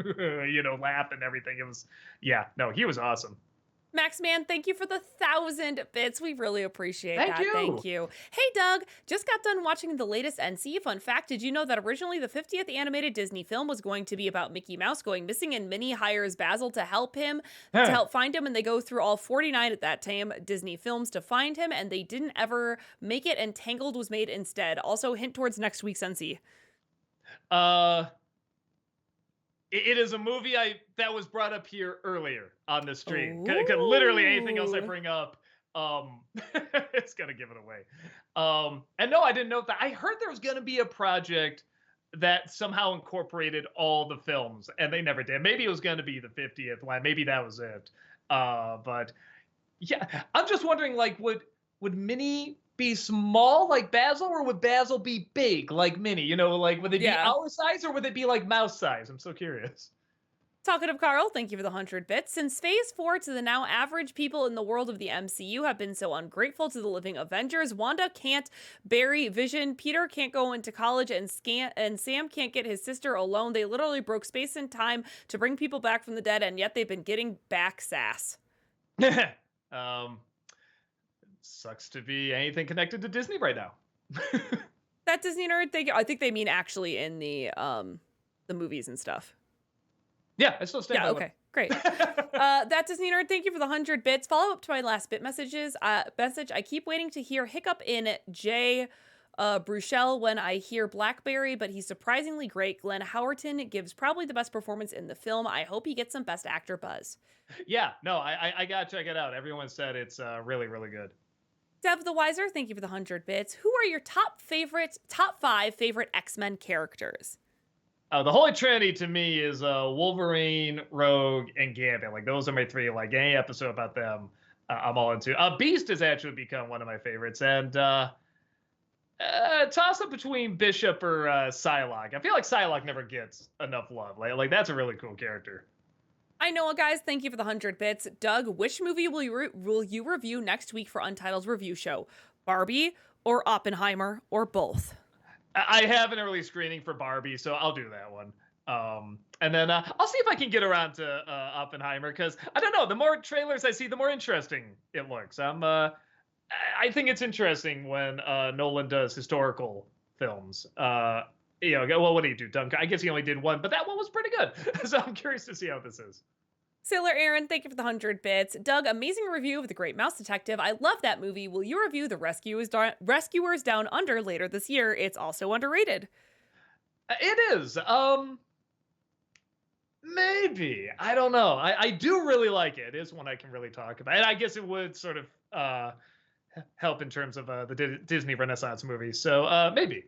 B: laugh and everything. It was, he was awesome.
A: Maxman, thank you for the 1,000 bits. We really appreciate that.
B: You.
A: Thank you. Hey, Doug, just got done watching the latest NC. Fun fact, did you know that originally the 50th animated Disney film was going to be about Mickey Mouse going missing, and Minnie hires Basil to help find him, and they go through all 49 at that time Disney films to find him, and they didn't ever make it, and Tangled was made instead. Also, hint towards next week's NC.
B: It is a movie that was brought up here earlier on the stream. Because literally anything else I bring up, it's gonna give it away. And no, I didn't know that. I heard there was gonna be a project that somehow incorporated all the films, and they never did. Maybe it was gonna be the 50th one. Maybe that was it. But yeah, I'm just wondering, like, would Minnie be small like Basil, or would Basil be big like Minnie? Like, would it be our size, or would it be like mouse size? I'm so curious.
A: Talkative Carl, thank you for the 100 bits. Since Phase 4 to the now average people in the world of the MCU have been so ungrateful to the living Avengers, Wanda can't bury Vision, Peter can't go into college, and Sam can't get his sister alone. They literally broke space and time to bring people back from the dead, and yet they've been getting back sass.
B: Sucks to be anything connected to Disney right now.
A: That Disney nerd thing, I think they mean actually in the movies and stuff.
B: Yeah, I still stand by
A: okay, great. That Disney nerd, thank you for the 100 bits. Follow up to my last bit message. I keep waiting to hear hiccup in Jay Bruchel when I hear Blackberry, but he's surprisingly great. Glenn Howerton gives probably the best performance in the film. I hope he gets some Best Actor buzz.
B: Yeah, no, I gotta check it out. Everyone said it's really, really good.
A: Dev the Wiser, thank you for the 100 bits. Who are your top 5 favorite X-Men characters?
B: The Holy Trinity to me is Wolverine, Rogue, and Gambit. Like, those are my 3. Like, any episode about them, I'm all into. Beast has actually become one of my favorites, and toss up between Bishop or Psylocke. I feel like Psylocke never gets enough love. Like that's a really cool character.
A: I know, guys. Thank you for the 100 bits. Doug, which movie will you review next week for Untitled's review show? Barbie or Oppenheimer or both?
B: I have an early screening for Barbie, so I'll do that one. And then I'll see if I can get around to Oppenheimer, because I don't know. The more trailers I see, the more interesting it looks. I think it's interesting when Nolan does historical films. Well, what did he do? Dunkirk? I guess he only did one, but that one was pretty good. So I'm curious to see how this is.
A: Sailor Aaron, thank you for the 100 bits. Doug, amazing review of The Great Mouse Detective. I love that movie. Will you review The Rescuers Down Under later this year? It's also underrated.
B: It is. Maybe. I don't know. I do really like it. It is one I can really talk about. And I guess it would sort of help in terms of the Disney Renaissance movies. So maybe.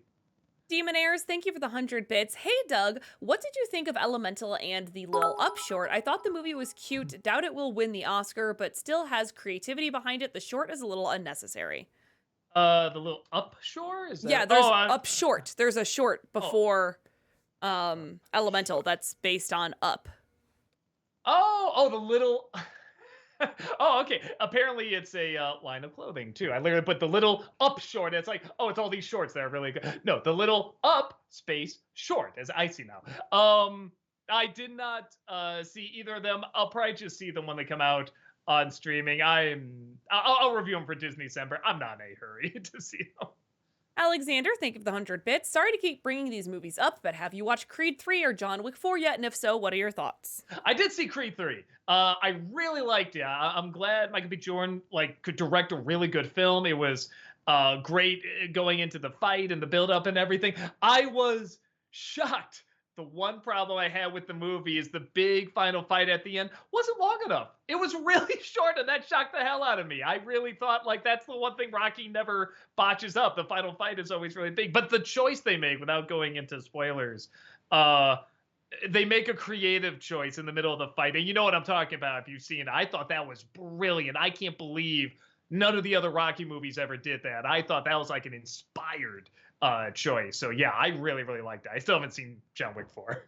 A: Demonaires, thank you for the 100 bits. Hey, Doug, what did you think of Elemental and the Lil Up short? I thought the movie was cute. Doubt it will win the Oscar, but still has creativity behind it. The short is a little unnecessary.
B: The little Upshore is that?
A: Yeah, there's Up short. There's a short before Elemental that's based on Up.
B: Oh, the little. Oh, okay. Apparently, it's a line of clothing too. I literally put the little up short. It's like, oh, it's all these shorts that are really good. No, the little up space short, as I see now. I did not see either of them. I'll probably just see them when they come out on streaming. I'll review them for Disney December. I'm not in a hurry to see them.
A: Alexander, thank you for the 100 bits. Sorry to keep bringing these movies up, but have you watched Creed 3 or John Wick 4 yet? And if so, what are your thoughts?
B: I did see Creed 3. I really liked it. I'm glad Michael B. Jordan could direct a really good film. It was great going into the fight and the build-up and everything. I was shocked. The one problem I had with the movie is the big final fight at the end wasn't long enough. It was really short, and that shocked the hell out of me. I really thought, that's the one thing Rocky never botches up. The final fight is always really big. But the choice they make, without going into spoilers, they make a creative choice in the middle of the fight. And you know what I'm talking about if you've seen it. I thought that was brilliant. I can't believe none of the other Rocky movies ever did that. I thought that was like an inspired choice. So yeah, I really, really liked it. I still haven't seen John Wick 4.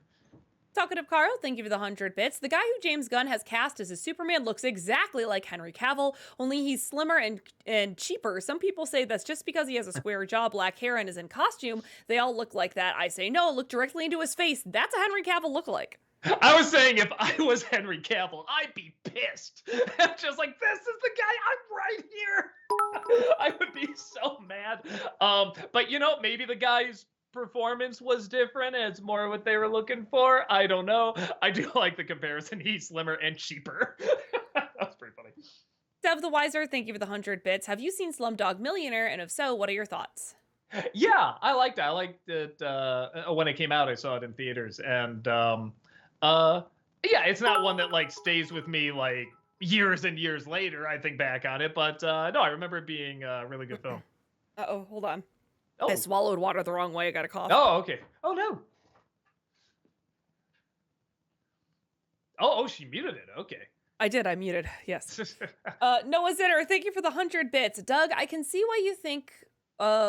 A: Talkative Carl, thank you for the 100 bits. The guy who James Gunn has cast as his Superman looks exactly like Henry Cavill, only he's slimmer and cheaper. Some people say that's just because he has a square jaw, black hair, and is in costume. They all look like that. I say no, look directly into his face. That's a Henry Cavill lookalike.
B: I was saying if I was Henry Cavill, I'd be pissed. Just like, this is the guy, I'm right here. I would be so mad. But maybe the guy's performance was different and it's more what they were looking for. I don't know. I do like the comparison. He's slimmer and cheaper. That's pretty funny.
A: Dev the Wiser, thank you for the 100 bits. Have you seen Slumdog Millionaire? And if so, what are your thoughts?
B: Yeah, I liked it. I liked it when it came out. I saw it in theaters, and yeah, it's not one that stays with me years and years later. I think back on it, but no, I remember it being a really good film.
A: Uh-oh, hold on.
B: Oh.
A: I swallowed water the wrong way. I got a cough.
B: Oh, okay. Oh no. Oh, she muted it. Okay.
A: I did. I muted. Yes. Noah Zitter, thank you for the 100 bits. Doug, I can see why you think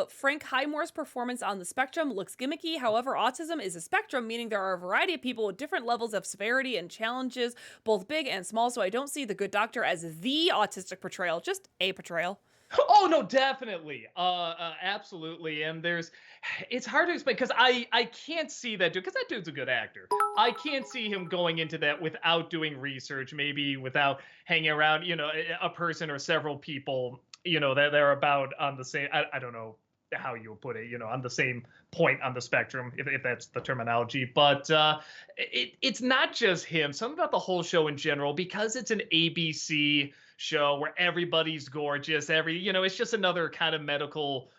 A: Frank Highmore's performance on the spectrum looks gimmicky. However, autism is a spectrum, meaning there are a variety of people with different levels of severity and challenges, both big and small. So I don't see The Good Doctor as the autistic portrayal, just a portrayal.
B: Oh no, definitely, absolutely. And it's hard to explain because I can't see that dude because that dude's a good actor. I can't see him going into that without doing research, maybe without hanging around, a person or several people, that they're about on the same. I don't know how you would put it, on the same point on the spectrum, if that's the terminology. But it's not just him. Something about the whole show in general, because it's an ABC show where everybody's gorgeous. It's just another kind of medical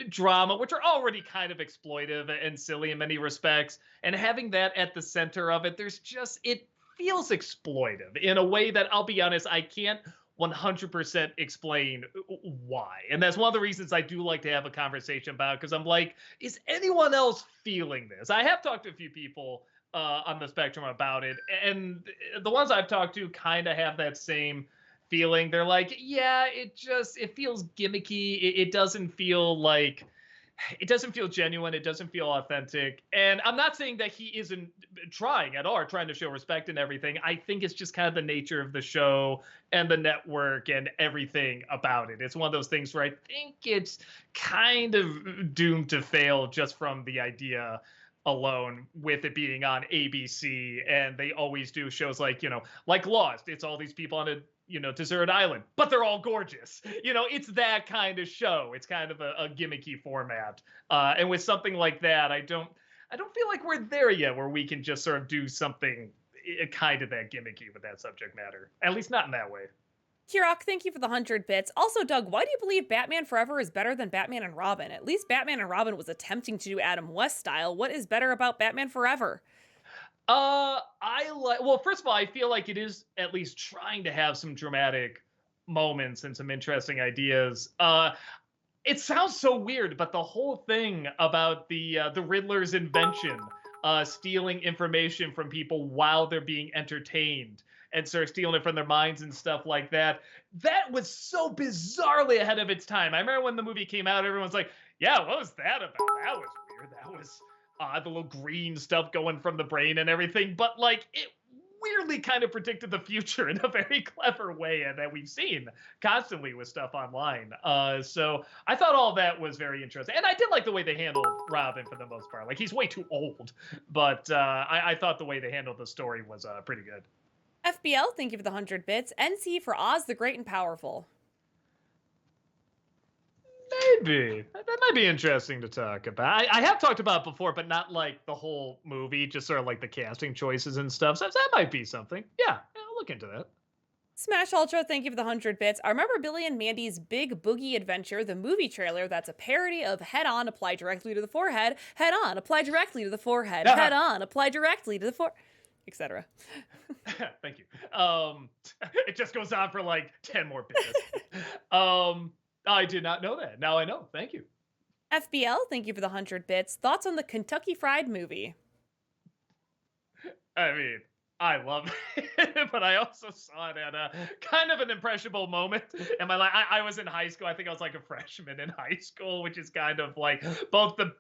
B: drama, which are already kind of exploitive and silly in many respects. And having that at the center of it, it feels exploitive in a way that, I'll be honest, I can't 100% explain why. And that's one of the reasons I do like to have a conversation about, because I'm like, is anyone else feeling this? I have talked to a few people on the spectrum about it, and the ones I've talked to kind of have that same feeling. They're like, yeah, it feels gimmicky. It doesn't feel genuine. It doesn't feel authentic. And I'm not saying that he isn't trying at all, or trying to show respect and everything. I think it's just kind of the nature of the show and the network and everything about it. It's one of those things where I think it's kind of doomed to fail just from the idea alone, with it being on ABC. And they always do shows like Lost. It's all these people on a desert island, but they're all gorgeous. It's that kind of show. It's kind of a gimmicky format. And with something like that, I don't feel like we're there yet where we can just sort of do something kind of that gimmicky with that subject matter. At least not in that way.
A: Kirok, thank you for the 100 bits. Also, Doug, why do you believe Batman Forever is better than Batman and Robin? At least Batman and Robin was attempting to do Adam West style. What is better about Batman Forever?
B: Well, first of all, I feel like it is at least trying to have some dramatic moments and some interesting ideas. It sounds so weird, but the whole thing about the Riddler's invention, stealing information from people while they're being entertained and sort of stealing it from their minds and stuff like that, that was so bizarrely ahead of its time. I remember when the movie came out, everyone's like, yeah, what was that about? That was weird. That was the little green stuff going from the brain and everything. But like, it weirdly kind of predicted the future in a very clever way that we've seen constantly with stuff online. So I thought all that was very interesting. And I did like the way they handled Robin for the most part. Like, he's way too old, but I thought the way they handled the story was pretty good.
A: FBL, thank you for the 100 bits. NC for Oz the Great and Powerful.
B: Maybe. That might be interesting to talk about. I have talked about it before, but not like the whole movie, just sort of like the casting choices and stuff. So that might be something. Yeah, I'll look into that.
A: Smash Ultra, thank you for the 100 bits. I remember Billy and Mandy's Big Boogie Adventure, the movie trailer that's a parody of Head On, Apply Directly to the Forehead, Head On, Apply Directly to the Forehead, Head On, Apply Directly to the Forehead, etc.
B: Thank you. It just goes on for like 10 more minutes. I did not know that. Now I know. Thank you.
A: FBL, thank you for the 100 bits. Thoughts on the Kentucky Fried Movie?
B: I mean, I love it, but I also saw it at a kind of an impressionable moment in my life. I was in high school. I think I was like a freshman in high school, which is kind of like both the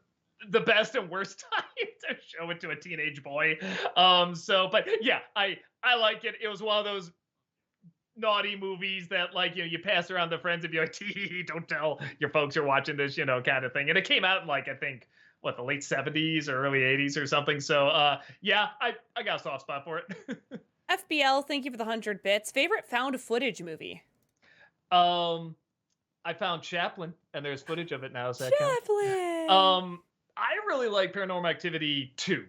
B: best and worst time to show it to a teenage boy. But yeah, I like it. It was one of those naughty movies that, like, you know, you pass around to friends and be like, don't tell your folks you're watching this, you know, kind of thing. And it came out in like, I think, the late 70s or early 80s or something. So yeah, I got a soft spot for it.
A: FBL, thank you for the 100 bits. Favorite found footage movie?
B: I found Chaplin, and there's footage of it now. Is that
A: Chaplin.
B: I really like Paranormal Activity 2.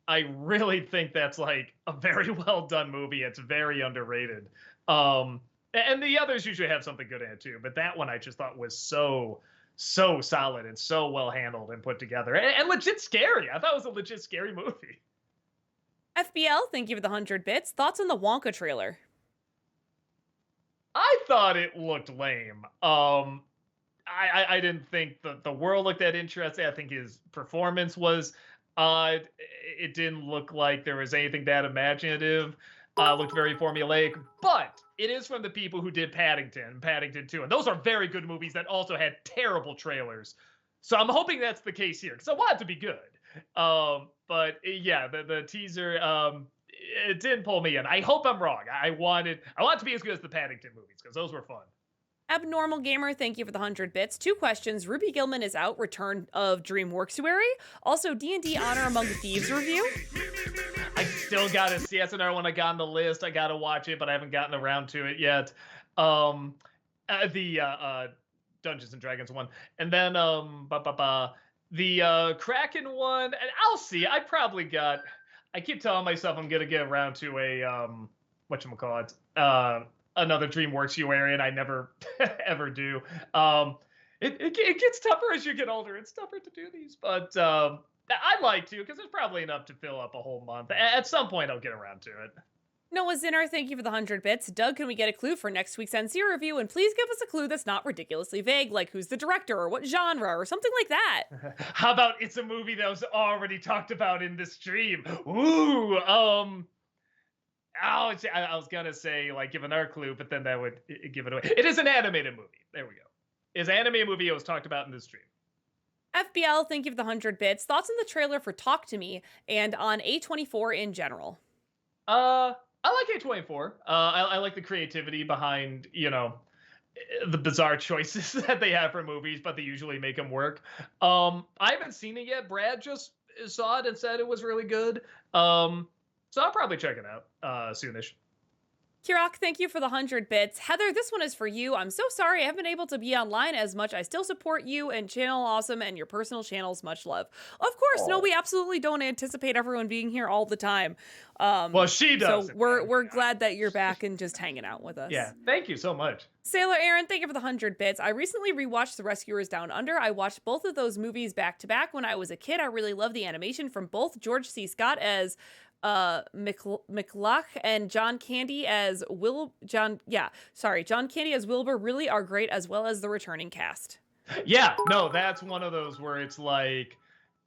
B: I really think that's like a very well done movie. It's very underrated. And the others usually have something good in it too, but that one I just thought was so solid and so well handled and put together, and legit scary. I thought it was a legit scary movie.
A: FBL, thank you for the 100 bits. Thoughts on the Wonka trailer?
B: I thought it looked lame. I didn't think the world looked that interesting. I think his performance was odd. It didn't look like there was anything that imaginative. Looked very formulaic, but it is from the people who did Paddington 2, and those are very good movies that also had terrible trailers. So I'm hoping that's the case here, because I want it to be good. But yeah, the teaser, it didn't pull me in. I hope I'm wrong. I want it to be as good as the Paddington movies, because those were fun.
A: Abnormal Gamer, thank you for the 100 bits. 2 questions. Ruby Gilman is out. Return of DreamWorksuary. Also, D&D Honor Among Thieves review.
B: I still gotta see. That's another one I got on the list. I gotta watch it, but I haven't gotten around to it yet. The Dungeons and Dragons one, and then the Kraken one. And I'll see. I keep telling myself I'm gonna get around to a whatchamacallit, another DreamWorksuary, and I never ever do. It gets tougher as you get older. It's tougher to do these, but I'd like to, because there's probably enough to fill up a whole month. At some point, I'll get around to it.
A: Noah Zinner, thank you for the 100 bits. Doug, can we get a clue for next week's NC review? And please give us a clue that's not ridiculously vague, like who's the director or what genre or something like that.
B: How about it's a movie that was already talked about in the stream? Ooh, I was gonna say, like, give another clue, but then that would give it away. It is an animated movie. There we go. It's an animated movie that was talked about in the stream.
A: FBL, thank you for the 100 bits. Thoughts on the trailer for Talk to Me and on A24 in general?
B: I like A24. I like the creativity behind, you know, the bizarre choices that they have for movies, but they usually make them work. I haven't seen it yet. Brad just saw it and said it was really good. So I'll probably check it out soonish.
A: Kirok, thank you for the 100 bits. Heather, this one is for you. I'm so sorry I haven't been able to be online as much. I still support you and Channel Awesome and your personal channels. Much love. Of course, no, we absolutely don't anticipate everyone being here all the time.
B: Well, she does.
A: So we're glad that you're back and just hanging out with us.
B: Yeah, thank you so much.
A: Sailor Aaron, thank you for the 100 bits. I recently rewatched The Rescuers Down Under. I watched both of those movies back to back when I was a kid. I really love the animation from both George C. Scott as McLach and John Candy as John Candy as Wilbur really are great, as well as the returning cast.
B: Yeah, no, that's one of those where it's like,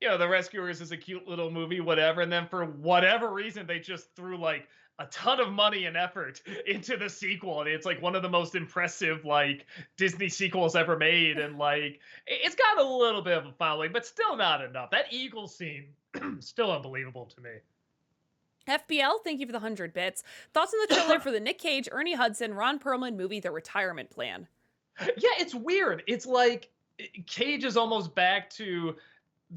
B: The Rescuers is a cute little movie, whatever, and then for whatever reason they just threw like a ton of money and effort into the sequel, and it's like one of the most impressive like Disney sequels ever made, and like it's got a little bit of a following, but still not enough. That eagle scene still unbelievable to me.
A: FBL, thank you for the 100 bits. Thoughts on the trailer for the Nick Cage, Ernie Hudson, Ron Perlman movie, The Retirement Plan?
B: Yeah, it's weird. It's like Cage is almost back to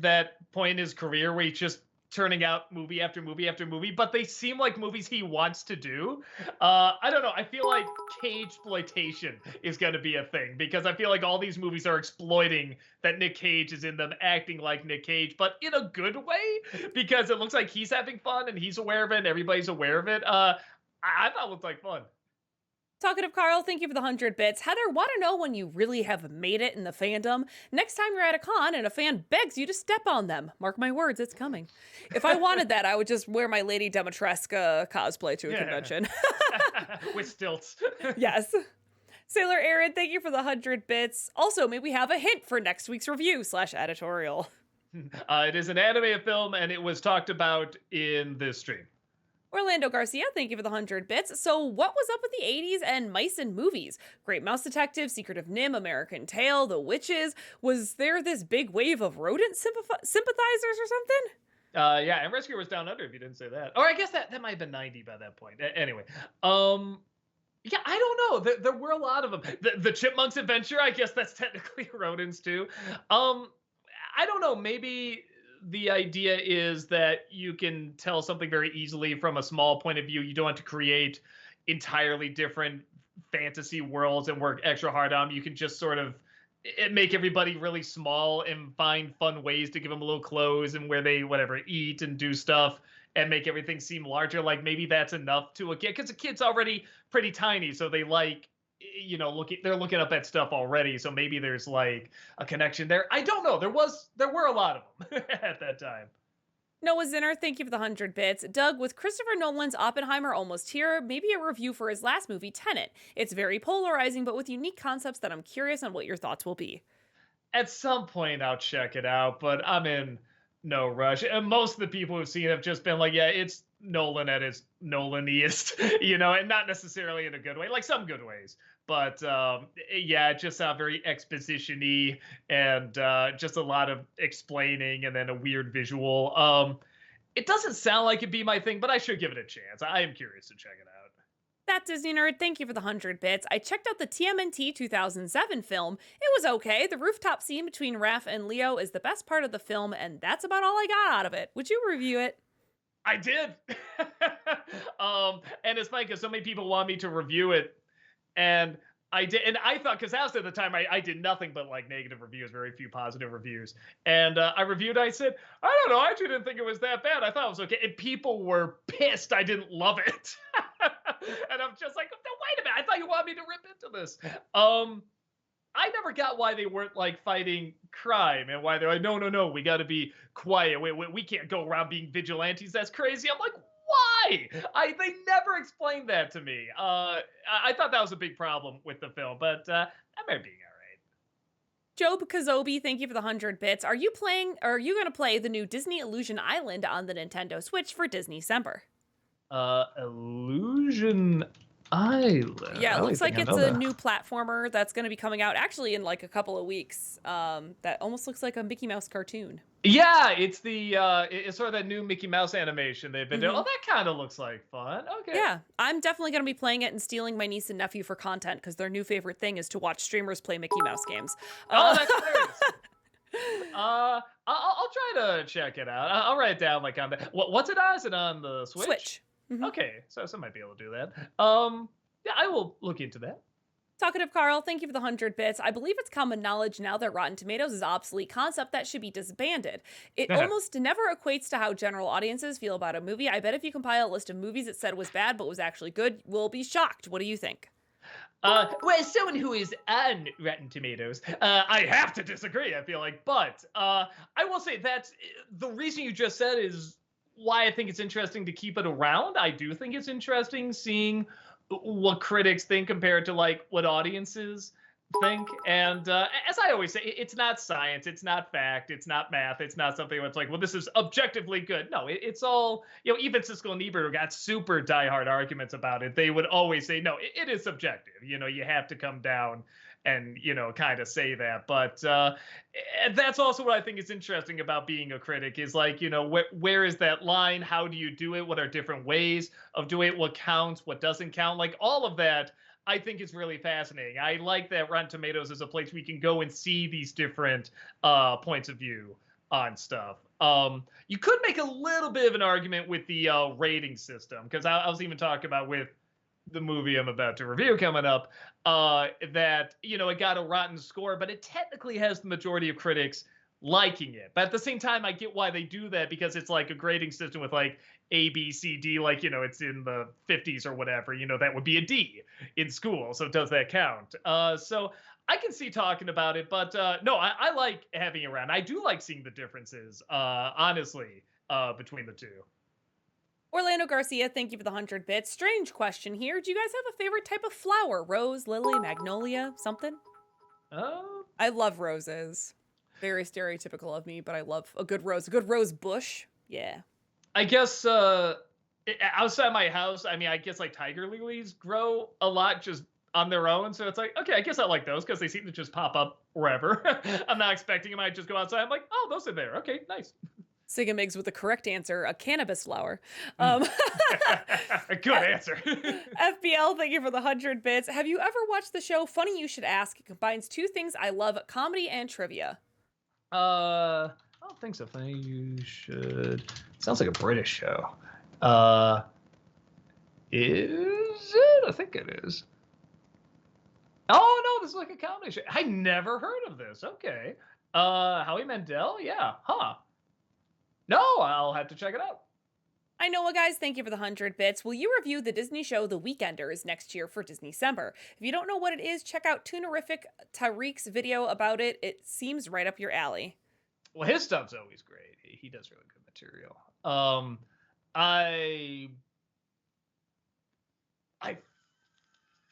B: that point in his career where he's just turning out movie after movie after movie, but they seem like movies he wants to do. I don't know. I feel like Cage-ploitation is going to be a thing, because I feel like all these movies are exploiting that Nick Cage is in them, acting like Nick Cage, but in a good way, because it looks like he's having fun and he's aware of it and everybody's aware of it. I thought it looked like fun.
A: Talkative Carl, thank you for the 100 bits. Heather, want to know when you really have made it in the fandom? Next time you're at a con and a fan begs you to step on them. Mark my words, it's coming. If I wanted that, I would just wear my Lady Dimitrescu cosplay to a convention.
B: With stilts.
A: Yes. Sailor Aaron, thank you for the 100 bits. Also, may we have a hint for next week's review/editorial?
B: It is an anime film, and it was talked about in this stream.
A: Orlando Garcia, thank you for the 100 bits. So what was up with the 80s and mice in movies? Great Mouse Detective, Secret of Nim, American Tail, The Witches. Was there this big wave of rodent sympathizers or something?
B: Yeah, and Rescuers Down Under, if you didn't say that. Or I guess that might have been 90 by that point. Anyway, yeah, I don't know. There were a lot of them. The Chipmunks Adventure, I guess that's technically rodents too. I don't know, maybe the idea is that you can tell something very easily from a small point of view. You don't have to create entirely different fantasy worlds and work extra hard on them. You can just sort of make everybody really small and find fun ways to give them a little clothes and where they eat and do stuff, and make everything seem larger. Like maybe that's enough to a kid, because a kid's already pretty tiny, so they like, they're looking up at stuff already, so maybe there's like a connection there. I don't know. There were a lot of them at that time.
A: Noah Zinner, thank you for the 100 bits. Doug, with Christopher Nolan's Oppenheimer almost here, maybe a review for his last movie, Tenet. It's very polarizing, but with unique concepts that I'm curious on what your thoughts will be.
B: At some point, I'll check it out, but I'm in no rush. And most of the people who've seen it have just been like, yeah, it's Nolan at his Nolaniest, and not necessarily in a good way, like some good ways. But yeah, it just sounds very exposition-y and just a lot of explaining and then a weird visual. It doesn't sound like it'd be my thing, but I should give it a chance. I am curious to check it out.
A: That Disney Nerd, thank you for the 100 bits. I checked out the TMNT 2007 film. It was okay. The rooftop scene between Raph and Leo is the best part of the film, and that's about all I got out of it. Would you review it?
B: I did. And it's funny because so many people want me to review it, and I did. And I thought, because at the time I did nothing but like negative reviews, very few positive reviews. And I reviewed, I said, I don't know, I actually didn't think it was that bad. I thought it was okay. And people were pissed I didn't love it. And I'm just like, no, wait a minute, I thought you wanted me to rip into this. I never got why they weren't like fighting crime, and why they're like, no, we got to be quiet. We can't go around being vigilantes. That's crazy. I'm like, why? They never explained that to me. I thought that was a big problem with the film, but that might be all right.
A: Job Kazobi, thank you for the 100 bits. Are you going to play the new Disney Illusion Island on the Nintendo Switch for Disneycember?
B: Illusion Island.
A: Yeah, it looks like it's a new platformer that's going to be coming out actually in like a couple of weeks. That almost looks like a Mickey Mouse cartoon.
B: Yeah, it's it's sort of that new Mickey Mouse animation they've been doing. Oh, that kind of looks like fun. Okay.
A: Yeah, I'm definitely going to be playing it and stealing my niece and nephew for content, because their new favorite thing is to watch streamers play Mickey Mouse games.
B: Oh, that's hilarious. I'll try to check it out. I'll write it down like on the. What's it on? Is it on the Switch?
A: Switch. Mhm.
B: Okay, so some might be able to do that. Yeah, I will look into that.
A: Talkative Carl, thank you for the 100 bits. I believe it's common knowledge now that Rotten Tomatoes is an obsolete concept that should be disbanded. It almost never equates to how general audiences feel about a movie. I bet if you compile a list of movies it said was bad but was actually good, we'll be shocked. What do you think?
B: Well, as someone who is on Rotten Tomatoes, I have to disagree, I feel like. But I will say that the reason you just said is why I think it's interesting to keep it around. I do think it's interesting seeing what critics think compared to like what audiences think. And as I always say, it's not science, it's not fact, it's not math, it's not something where it's like, well, this is objectively good. No, it's all, even Siskel and Ebert, who got super diehard arguments about it, they would always say, no, it is subjective. You have to come down and kind of say that. But that's also what I think is interesting about being a critic is like, where is that line? How do you do it? What are different ways of doing it? What counts? What doesn't count? Like all of that I think is really fascinating. I like that Rotten Tomatoes is a place we can go and see these different points of view on stuff. You could make a little bit of an argument with the rating system, because I was even talking about with the movie I'm about to review coming up, that, it got a rotten score, but it technically has the majority of critics liking it. But at the same time, I get why they do that, because it's like a grading system with like A, B, C, D, like, it's in the 50s or whatever, that would be a D in school. So does that count? So I can see talking about it, but no, I like having it around. I do like seeing the differences, honestly, between the two.
A: Orlando Garcia, thank you for the 100 bits. Strange question here. Do you guys have a favorite type of flower? Rose, lily, magnolia, something? I love roses. Very stereotypical of me, but I love a good rose bush. Yeah.
B: I guess outside my house, I guess like tiger lilies grow a lot just on their own. So it's like, okay, I guess I like those because they seem to just pop up wherever. I'm not expecting them. I just go outside. I'm like, oh, those are there. Okay, nice.
A: Sigamigs with the correct answer, a cannabis flower.
B: Good answer.
A: FBL, thank you for the 100 bits. Have you ever watched the show Funny You Should Ask? It combines two things I love, comedy and trivia.
B: I don't think so. Funny You Should. Sounds like a British show. Is it? I think it is. Oh no, this is like a comedy show. I never heard of this. Okay. Howie Mandel? Yeah. Huh. No, I'll have to check it out.
A: I know, guys, thank you for the 100 bits. Will you review the Disney show The Weekenders next year for Disney-cember? If you don't know what it is, check out Tunerific Tariq's video about it. It seems right up your alley.
B: Well, his stuff's always great. He does really good material. I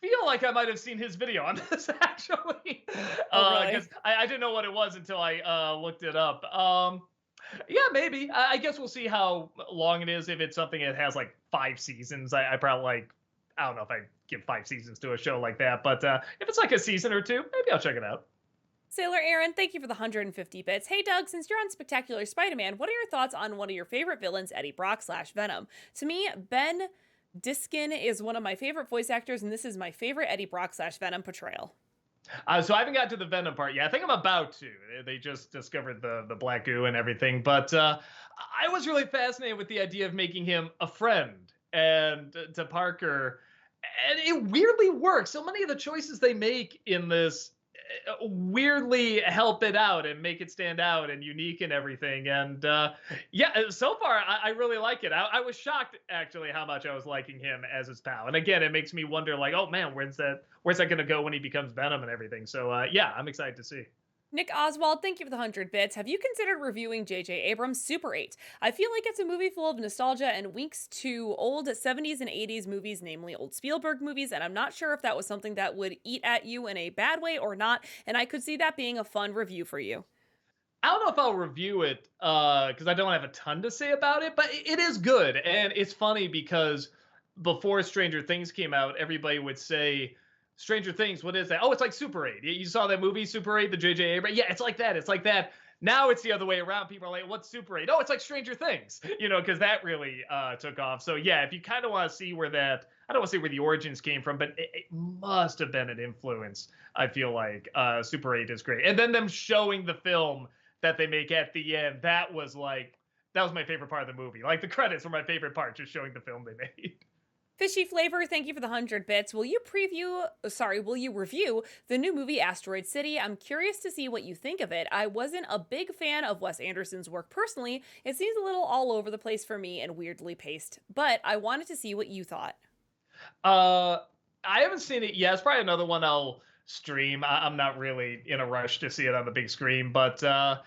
B: feel like I might have seen his video on this, actually. Because I didn't know what it was until I looked it up. Yeah, maybe. I guess we'll see how long it is. If it's something that has like 5 seasons, I probably I don't know if I give 5 seasons to a show like that. But if it's like a season or 2, maybe I'll check it out.
A: Sailor Aaron, thank you for the 150 bits. Hey, Doug, since you're on Spectacular Spider-Man, what are your thoughts on one of your favorite villains, Eddie Brock / Venom? To me, Ben Diskin is one of my favorite voice actors, and this is my favorite Eddie Brock / Venom portrayal.
B: So I haven't got to the Venom part yet. I think I'm about to. They just discovered the black goo and everything. But I was really fascinated with the idea of making him a friend and to Parker. And it weirdly works. So many of the choices they make in this weirdly help it out and make it stand out and unique and everything. And yeah, so far I really like it. I was shocked actually how much I was liking him as his pal. And again, it makes me wonder like, oh man, where's that going to go when he becomes Venom and everything? So yeah, I'm excited to see.
A: Nick Oswald, thank you for the 100 bits. Have you considered reviewing J.J. Abrams' Super 8? I feel like it's a movie full of nostalgia and winks to old 70s and 80s movies, namely old Spielberg movies, and I'm not sure if that was something that would eat at you in a bad way or not, and I could see that being a fun review for you.
B: I don't know if I'll review it because I don't have a ton to say about it, but it is good. And it's funny because before Stranger Things came out, everybody would say, Stranger Things, what is that? Oh, it's like Super 8. You saw that movie, Super 8, the J.J. Abrams? Yeah, it's like that. It's like that. Now it's the other way around. People are like, what's Super 8? Oh, it's like Stranger Things, because that really took off. So yeah, if you kind of want to see where that, I don't want to say where the origins came from, but it must have been an influence. I feel like Super 8 is great. And then them showing the film that they make at the end, that was like that was my favorite part of the movie. Like the credits were my favorite part, just showing the film they made.
A: Fishy Flavor, thank you for the 100 bits. Will you review the new movie Asteroid City? I'm curious to see what you think of it. I wasn't a big fan of Wes Anderson's work personally. It seems a little all over the place for me and weirdly paced, but I wanted to see what you thought.
B: I haven't seen it yet. It's probably another one I'll stream. I'm not really in a rush to see it on the big screen, but I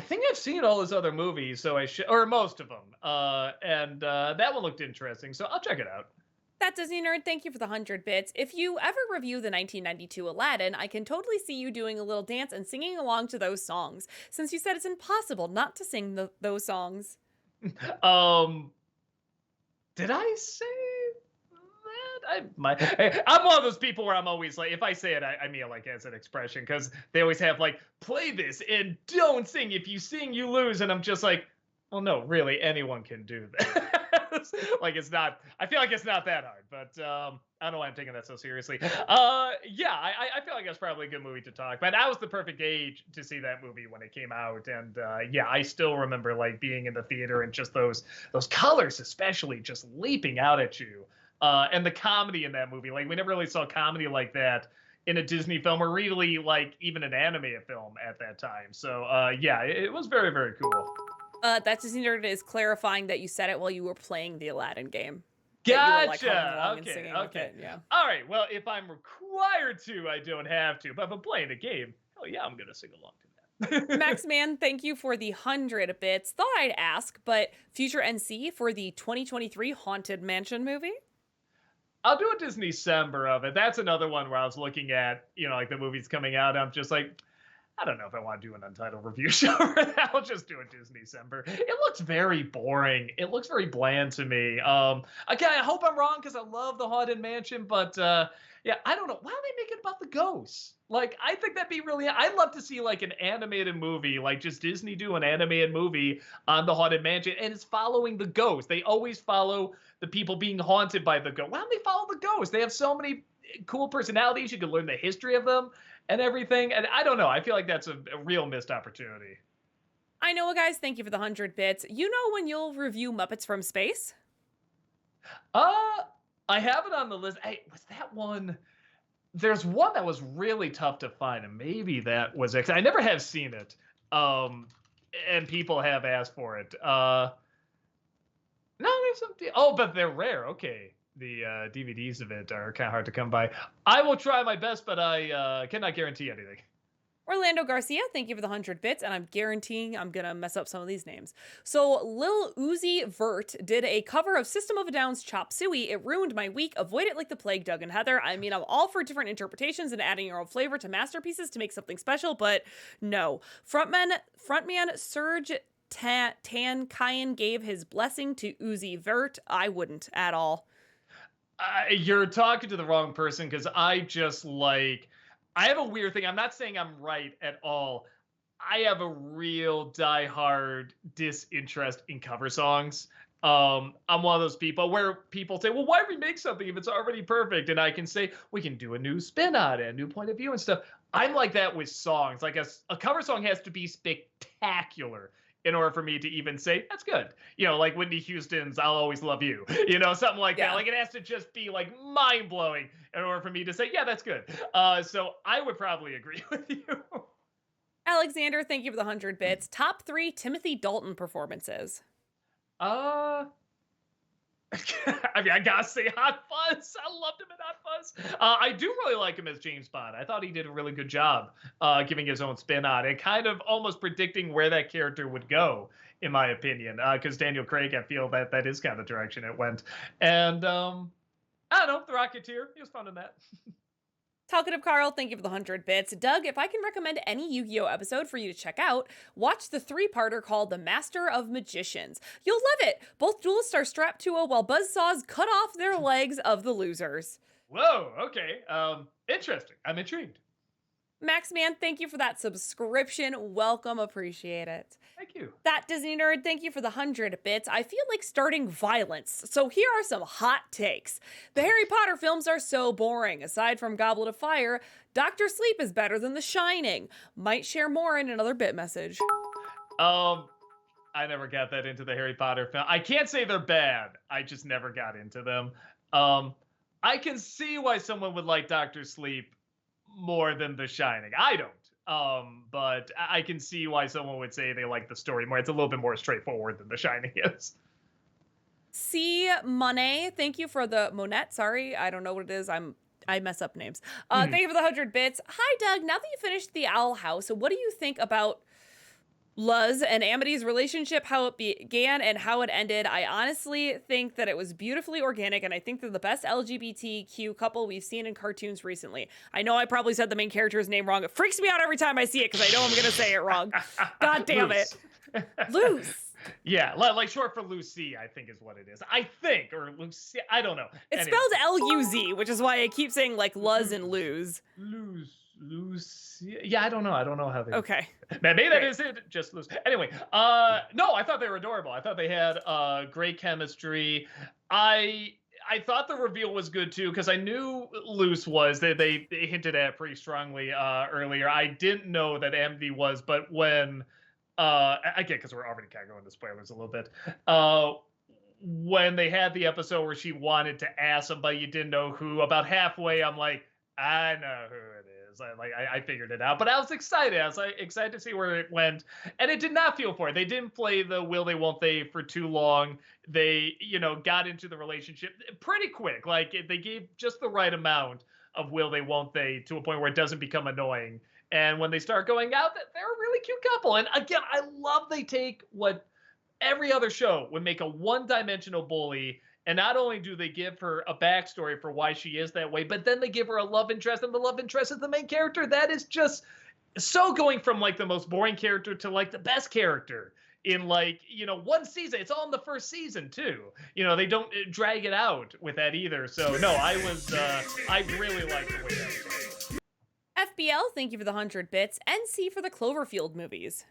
B: think I've seen all his other movies, so I should, or most of them. And that one looked interesting, so I'll check it out.
A: That Disney Nerd, thank you for the 100 bits. If you ever review the 1992 Aladdin, I can totally see you doing a little dance and singing along to those songs, since you said it's impossible not to sing those songs.
B: Did I say that? I'm one of those people where I'm always like, if I say it, I mean like as an expression, because they always have like, play this and don't sing. If you sing, you lose. And I'm just like, well, no, really, anyone can do that. Like it's not, I feel like it's not that hard, but I don't know why I'm taking that so seriously. Yeah, I feel like that's probably a good movie to talk about. That was the perfect age to see that movie when it came out, and yeah, I still remember like being in the theater and just those colors, especially, just leaping out at you, and the comedy in that movie. Like we never really saw comedy like that in a Disney film, or really like even an animated film at that time. So yeah, it was very, very cool.
A: That Disney Nerd is clarifying that you said it while you were playing the Aladdin game.
B: Gotcha. Okay.
A: Yeah.
B: All right. Well, if I'm required to, I don't have to. But if I'm playing a game, oh yeah, I'm gonna sing along to that.
A: Max Man, thank you for the 100 bits. Thought I'd ask, but future NC for the 2023 Haunted Mansion movie?
B: I'll do a Disney December of it. That's another one where I was looking at, like the movies coming out. I'm just like, I don't know if I want to do an Untitled review show for that. I'll just do a Disney December. It looks very boring. It looks very bland to me. Again, I hope I'm wrong because I love the Haunted Mansion, but yeah, I don't know. Why don't they make it about the ghosts? Like, I think that'd be really, I'd love to see like an animated movie, like just Disney do an animated movie on the Haunted Mansion, and it's following the ghosts. They always follow the people being haunted by the ghost. Why don't they follow the ghosts? They have so many cool personalities. You can learn the history of them and everything. And I don't know. I feel like that's a real missed opportunity.
A: I know, guys. Thank you for the 100 bits. You know when you'll review Muppets from Space?
B: I have it on the list. Hey, was that one? There's one that was really tough to find, and maybe that was it. I never have seen it, and people have asked for it. No, there's some. But they're rare. Okay. The DVDs of it are kind of hard to come by. I will try my best, but I cannot guarantee anything.
A: Orlando Garcia, thank you for the 100 bits, and I'm guaranteeing I'm going to mess up some of these names. So, Lil Uzi Vert did a cover of System of a Down's Chop Suey. It ruined my week. Avoid it like the plague, Doug and Heather. I mean, I'm all for different interpretations and adding your own flavor to masterpieces to make something special, but no. Frontman Serge Tankian gave his blessing to Uzi Vert. I wouldn't at all.
B: You're talking to the wrong person, because I have a weird thing. I'm not saying I'm right at all. I have a real diehard disinterest in cover songs. I'm one of those people where people say, well, why remake something if it's already perfect? And I can say, we can do a new spin on it, a new point of view and stuff. I'm like that with songs. Like a cover song has to be spectacular in order for me to even say, that's good. Like Whitney Houston's I'll Always Love You, something like that. Like it has to just be like mind blowing in order for me to say, yeah, that's good. So I would probably agree with you.
A: Alexander, thank you for the 100 bits. Top 3 Timothy Dalton performances.
B: I mean, I gotta say Hot Fuzz. I loved him in Hot Fuzz. I do really like him as James Bond. I thought he did a really good job giving his own spin on it, kind of almost predicting where that character would go, in my opinion. Because Daniel Craig, I feel that is kind of the direction it went. And I don't know, The Rocketeer, he was fun in that.
A: Talkative Carl, thank you for the 100 bits. Doug, if I can recommend any Yu-Gi-Oh episode for you to check out, watch the 3-parter called The Master of Magicians. You'll love it. Both duelists are strapped to a while buzzsaws cut off their legs of the losers.
B: Whoa, okay. Interesting. I'm intrigued.
A: Max Man, thank you for that subscription. Welcome, appreciate it.
B: Thank you.
A: That Disney Nerd, thank you for the 100 bits. I feel like starting violence, so here are some hot takes. The Harry Potter films are so boring. Aside from Goblet of Fire, Dr. Sleep is better than The Shining. Might share more in another bit message.
B: I never got that into the Harry Potter film. I can't say they're bad. I just never got into them. I can see why someone would like Doctor Sleep more than The Shining. I don't. But I can see why someone would say they like the story more. It's a little bit more straightforward than The Shining is.
A: C. Monet, thank you for the Monette. Sorry, I don't know what it is. I mess up names. Thank you for the 100 bits. Hi, Doug. Now that you finished the Owl House, what do you think about Luz and Amity's relationship, how it began and how it ended? I honestly think that it was beautifully organic, and I think they're the best LGBTQ couple we've seen in cartoons recently. I know I probably said the main character's name wrong. It freaks me out every time I see it because I know I'm going to say it wrong. God damn it. Luz.
B: Yeah, like short for Lucy, I think is what it is. I think, or Lucy, I don't know.
A: It's spelled L-U-Z, which is why I keep saying like Luz and Luz.
B: Lucy. Yeah, I don't know. I don't know how they.
A: Okay.
B: Maybe that is it. Just Lucy. Anyway, no, I thought they were adorable. I thought they had great chemistry. I thought the reveal was good too because I knew Luce was. They hinted at it pretty strongly earlier. I didn't know that Amity was, but when again, because we're already kind of going into spoilers a little bit. When they had the episode where she wanted to ask somebody you didn't know who, about halfway, I'm like, I know who it is. I figured it out, but I was excited. I was like excited to see where it went, and it did not feel for it. They didn't play the will they won't they for too long. They got into the relationship pretty quick. Like they gave just the right amount of will they won't they to a point where it doesn't become annoying. And when they start going out, they're a really cute couple. And again, I love they take what every other show would make a one-dimensional bully, and not only do they give her a backstory for why she is that way, but then they give her a love interest, and the love interest is the main character. That is just so going from like the most boring character to like the best character in like, one season. It's all in the first season too. They don't drag it out with that either. So no, I really liked the way that was going.
A: FBL, thank you for the 100 bits. NC for the Cloverfield movies.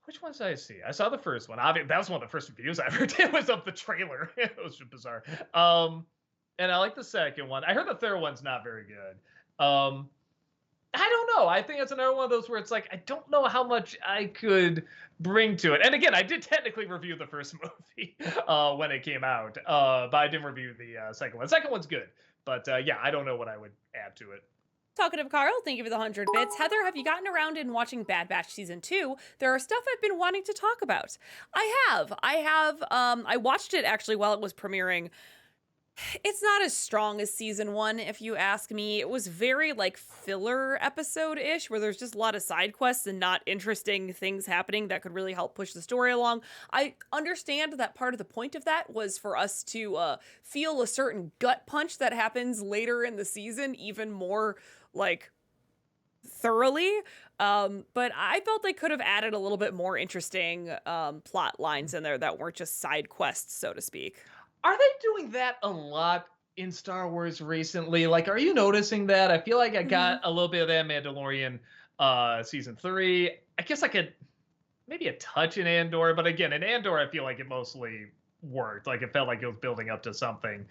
B: Which ones did I see? I saw the first one. That was one of the first reviews I ever did, was of the trailer. It was just bizarre. And I like the second one. I heard the third one's not very good. I don't know. I think it's another one of those where it's like, I don't know how much I could bring to it. And again, I did technically review the first movie when it came out, but I didn't review the second one. The second one's good, but yeah, I don't know what I would add to it.
A: Talkative Carl, thank you for the 100 bits. Heather, have you gotten around in watching Bad Batch Season 2? There are stuff I've been wanting to talk about. I have. I watched it actually while it was premiering. It's not as strong as Season 1, if you ask me. It was very, like, filler episode-ish, where there's just a lot of side quests and not interesting things happening that could really help push the story along. I understand that part of the point of that was for us to feel a certain gut punch that happens later in the season, even more like thoroughly, but I felt they could have added a little bit more interesting plot lines in there that weren't just side quests, so to speak.
B: Are they doing that a lot in Star Wars recently? Like, are you noticing that? I feel like I got a little bit of that Mandalorian season 3. I guess I could maybe a touch in Andor, but again, in Andor, I feel like it mostly worked. Like it felt like it was building up to something.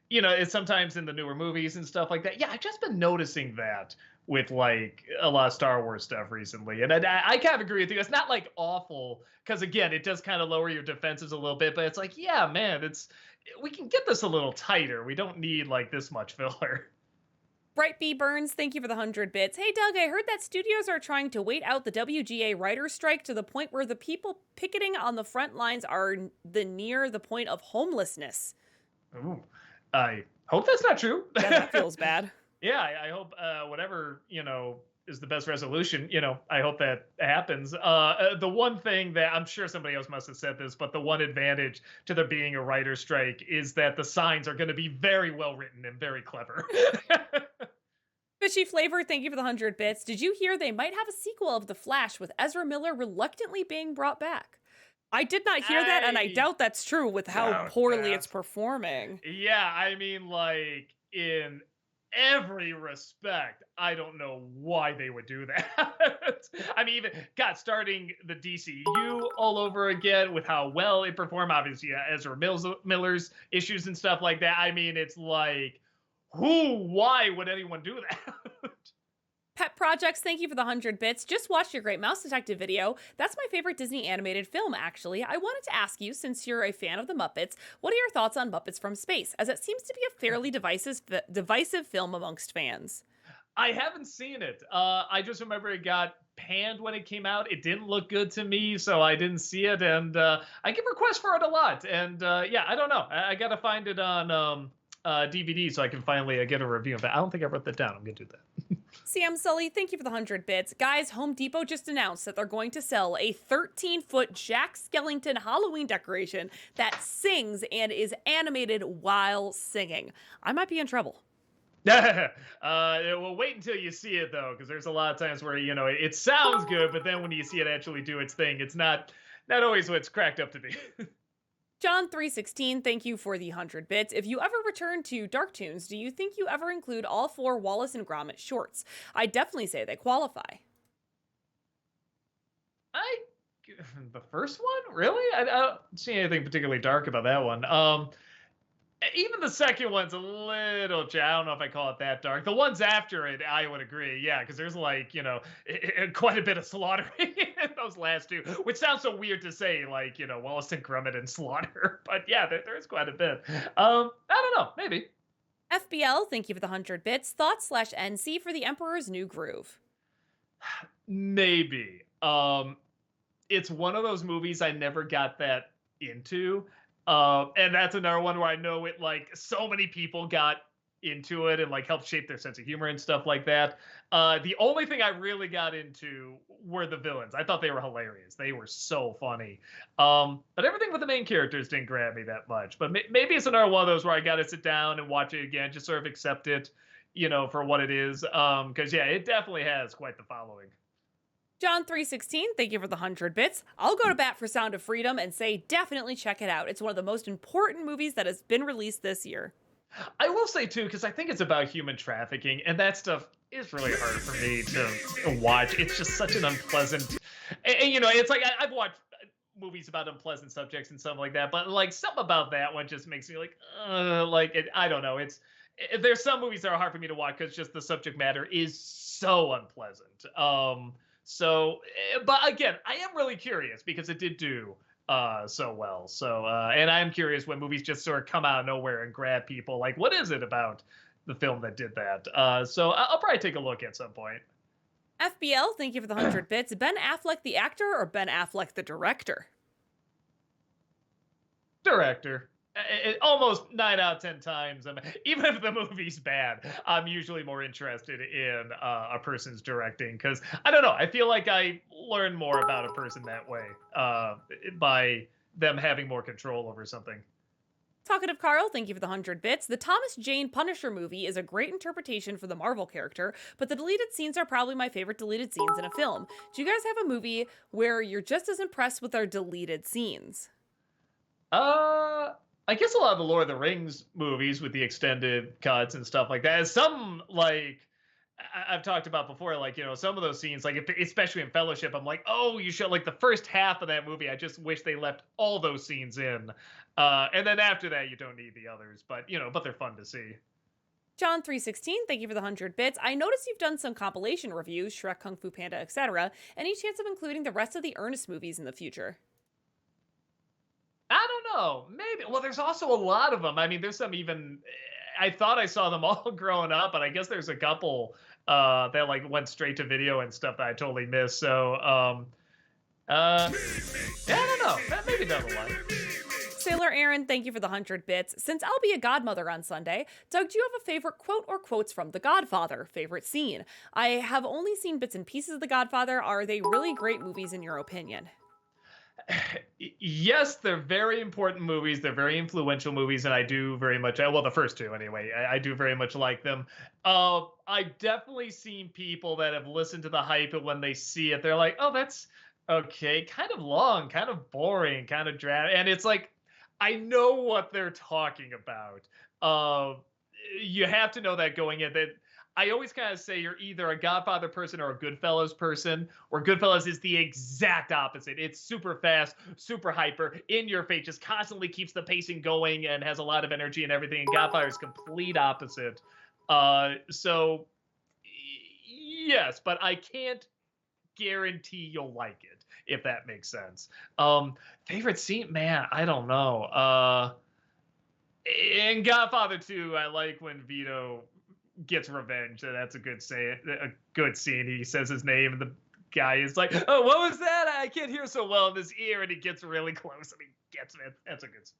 B: It's sometimes in the newer movies and stuff like that. Yeah, I've just been noticing that with like a lot of Star Wars stuff recently. And I kind of agree with you. It's not like awful because again, it does kind of lower your defenses a little bit, but it's like, yeah, man, we can get this a little tighter. We don't need like this much filler.
A: Bright B. Burns, thank you for the 100 bits. Hey, Doug, I heard that studios are trying to wait out the WGA writer's strike to the point where the people picketing on the front lines are near the point of homelessness.
B: Ooh. I hope that's not true.
A: Yeah, that feels bad.
B: Yeah, I hope whatever, is the best resolution, I hope that happens. The one thing that I'm sure somebody else must have said this, but the one advantage to there being a writer's strike is that the signs are going to be very well written and very clever.
A: Fishy Flavor, thank you for the 100 bits. Did you hear they might have a sequel of The Flash with Ezra Miller reluctantly being brought back? I did not hear that, and I doubt that's true with how poorly it's performing.
B: Yeah, I mean, like, in every respect, I don't know why they would do that. I mean, even, God, starting the DCU all over again with how well it performed, obviously, Ezra Miller's issues and stuff like that. I mean, it's like, why would anyone do that?
A: Pet Projects, thank you for the 100 bits. Just watched your Great Mouse Detective video. That's my favorite Disney animated film, actually. I wanted to ask you, since you're a fan of the Muppets, what are your thoughts on Muppets from Space, as it seems to be a fairly divisive film amongst fans?
B: I haven't seen it. I just remember it got panned when it came out. It didn't look good to me, so I didn't see it. And I get requests for it a lot. And yeah, I don't know. I got to find it on DVD so I can finally get a review of it. I don't think I wrote that down. I'm going to do that.
A: CM Sully, thank you for the 100 bits. Guys, Home Depot just announced that they're going to sell a 13-foot Jack Skellington Halloween decoration that sings and is animated while singing. I might be in trouble.
B: Well, wait until you see it, though, because there's a lot of times where, it sounds good, but then when you see it actually do its thing, it's not always what it's cracked up to be.
A: John316, thank you for the 100 bits. If you ever return to Dark Toons, do you think you ever include all 4 Wallace and Gromit shorts? I definitely say they qualify.
B: The first one? Really? I don't see anything particularly dark about that one. Even the second one's a little, I don't know if I call it that dark. The ones after it, I would agree, yeah, because there's like, quite a bit of slaughtering in those last two, which sounds so weird to say, like, Wallace and Gromit and slaughter, but yeah, there is quite a bit. I don't know, maybe.
A: FBL, thank you for the 100 bits. Thoughts/NC for The Emperor's New Groove.
B: Maybe. It's one of those movies I never got that into. And that's another one where I know it, like, so many people got into it and, like, helped shape their sense of humor and stuff like that. The only thing I really got into were the villains. I thought they were hilarious. They were so funny. But everything with the main characters didn't grab me that much. But maybe it's another one of those where I got to sit down and watch it again, just sort of accept it, for what it is. Because, yeah, it definitely has quite the following.
A: John316, thank you for the 100 bits. I'll go to bat for Sound of Freedom and say definitely check it out. It's one of the most important movies that has been released this year.
B: I will say, too, because I think it's about human trafficking, and that stuff is really hard for me to watch. It's just such an unpleasant... And it's like, I've watched movies about unpleasant subjects and stuff like that, but, like, something about that one just makes me like, I don't know. There's some movies that are hard for me to watch because just the subject matter is so unpleasant. So, but again, I am really curious because it did do so well. So, and I am curious when movies just sort of come out of nowhere and grab people. Like, what is it about the film that did that? So I'll probably take a look at some point.
A: FBL, thank you for the 100 bits. Ben Affleck the actor or Ben Affleck the director?
B: Director. Almost 9 out of 10 times, even if the movie's bad, I'm usually more interested in a person's directing because I don't know. I feel like I learn more about a person that way by them having more control over something.
A: Talkative Carl, thank you for the 100 bits. The Thomas Jane Punisher movie is a great interpretation for the Marvel character, but the deleted scenes are probably my favorite deleted scenes in a film. Do you guys have a movie where you're just as impressed with our deleted scenes?
B: I guess a lot of the Lord of the Rings movies with the extended cuts and stuff like that. Some, like, I've talked about before, like, some of those scenes, like, especially in Fellowship, I'm like, oh, you should, like, the first half of that movie, I just wish they left all those scenes in. And then after that, you don't need the others. But, but they're fun to see.
A: John316, thank you for the 100 bits. I noticed you've done some compilation reviews, Shrek, Kung Fu Panda, etc. Any chance of including the rest of the Ernest movies in the future?
B: I don't know. Maybe. Well, there's also a lot of them. I mean, there's some even... I thought I saw them all growing up, but I guess there's a couple that, like, went straight to video and stuff that I totally missed. So, yeah, I don't know. Maybe down the line.
A: Sailor Aaron, thank you for the 100 bits. Since I'll be a godmother on Sunday, Doug, do you have a favorite quote or quotes from The Godfather? Favorite scene? I have only seen bits and pieces of The Godfather. Are they really great movies in your opinion?
B: Yes, they're very important movies. They're very influential movies, and I do very much, well, the first two anyway, I do very much like them. I've definitely seen people that have listened to the hype, and when they see it, they're like, oh, that's okay, kind of long, kind of boring, kind of drab. And it's like, I know what they're talking about. You have to know that going in, that I always kind of say you're either a Godfather person or a Goodfellas person, or Goodfellas is the exact opposite. It's super fast, super hyper, in your face, just constantly keeps the pacing going and has a lot of energy and everything. And Godfather is complete opposite. So Yes, but I can't guarantee you'll like it, if that makes sense. Favorite scene, man, I don't know. In Godfather 2, I like when Vito gets revenge. And that's a good scene. He says his name, and the guy is like, "Oh, what was that? I can't hear so well in his ear." And he gets really close and he gets it. That's a good scene.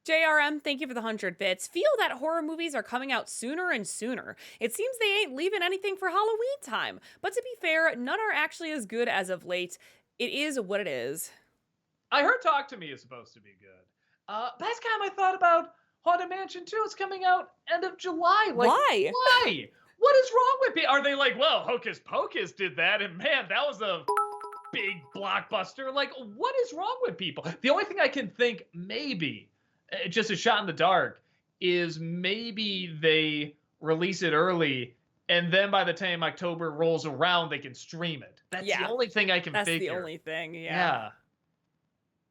A: JRM, thank you for the 100 bits. Feel that horror movies are coming out sooner and sooner. It seems they ain't leaving anything for Halloween time. But to be fair, none are actually as good as of late. It is what it is.
B: I heard Talk to Me is supposed to be good. Last time I thought about Haunted Mansion 2, it's coming out end of July. Like,
A: Why?
B: Why? What is wrong with me? Are they like, well, Hocus Pocus did that, and man, that was a big blockbuster. Like, what is wrong with people? The only thing I can think, maybe, just a shot in the dark, is maybe they release it early, and then by the time October rolls around, they can stream it. That's the only thing I can
A: That's
B: figure.
A: the only thing,
B: Yeah.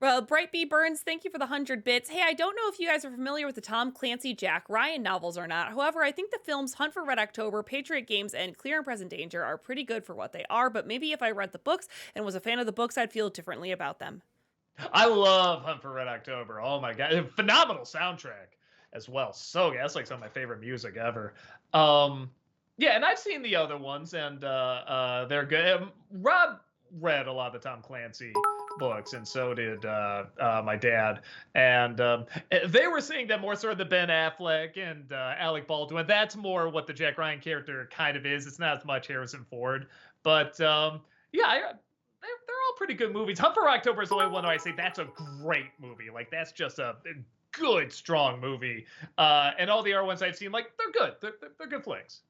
A: Well, Bright B Burns, thank you for the 100 bits. Hey, I don't know if you guys are familiar with the Tom Clancy Jack Ryan novels or not. However, I think the films Hunt for Red October, Patriot Games, and Clear and Present Danger are pretty good for what they are, but maybe if I read the books and was a fan of the books, I'd feel differently about them.
B: I love Hunt for Red October. Oh my god, phenomenal soundtrack as well. So yeah, that's like some of my favorite music ever. Yeah, and I've seen the other ones, and they're good. Rob read a lot of the Tom Clancy books, and so did my dad. And they were saying that more sort of the Ben Affleck and Alec Baldwin. That's more what the Jack Ryan character kind of is. It's not as much Harrison Ford, but yeah, they're all pretty good movies. Hunt for October is the only one where I say that's a great movie. Like, that's just a good, strong movie. And all the other ones I've seen, like, they're good. They're good flicks.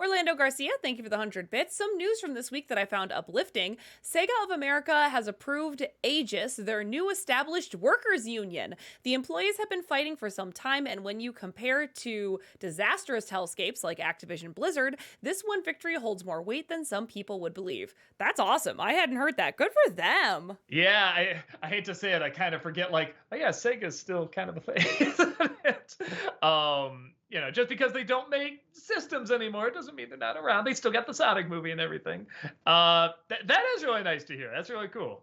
A: Orlando Garcia, thank you for the 100 bits. Some news from this week that I found uplifting. Sega of America has approved Aegis, their new established workers union. The employees have been fighting for some time, and when you compare to disastrous hellscapes like Activision Blizzard, this one victory holds more weight than some people would believe. That's awesome. I hadn't heard that. Good for them.
B: Yeah, I hate to say it. I kind of forget, like, oh yeah, Sega's still kind of a thing, isn't it? You know, just because they don't make systems anymore doesn't mean they're not around. They still got the Sonic movie and everything. That is really nice to hear. That's really cool.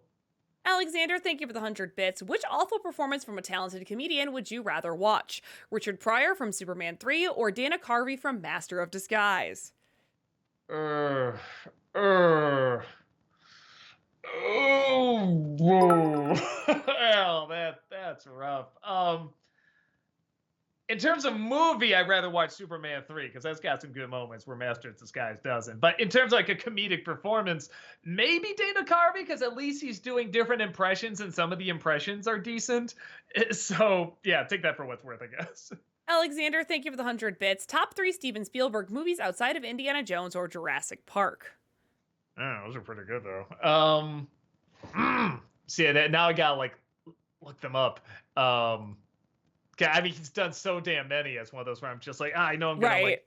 A: Alexander, thank you for the 100 bits. Which awful performance from a talented comedian would you rather watch? Richard Pryor from Superman 3 or Dana Carvey from Master of Disguise?
B: Oh, whoa. Well, that's rough. In terms of movie, I'd rather watch Superman 3 because that's got some good moments where Master of Disguise doesn't. But in terms of like a comedic performance, maybe Dana Carvey, because at least he's doing different impressions and some of the impressions are decent. So yeah, take that for what's worth, I guess.
A: Alexander, thank you for the 100 bits. Top 3 Steven Spielberg movies outside of Indiana Jones or Jurassic Park?
B: Oh, those are pretty good though. See, now I gotta like look them up. I mean, he's done so damn many as one of those where I'm just like, I know I'm gonna
A: Right.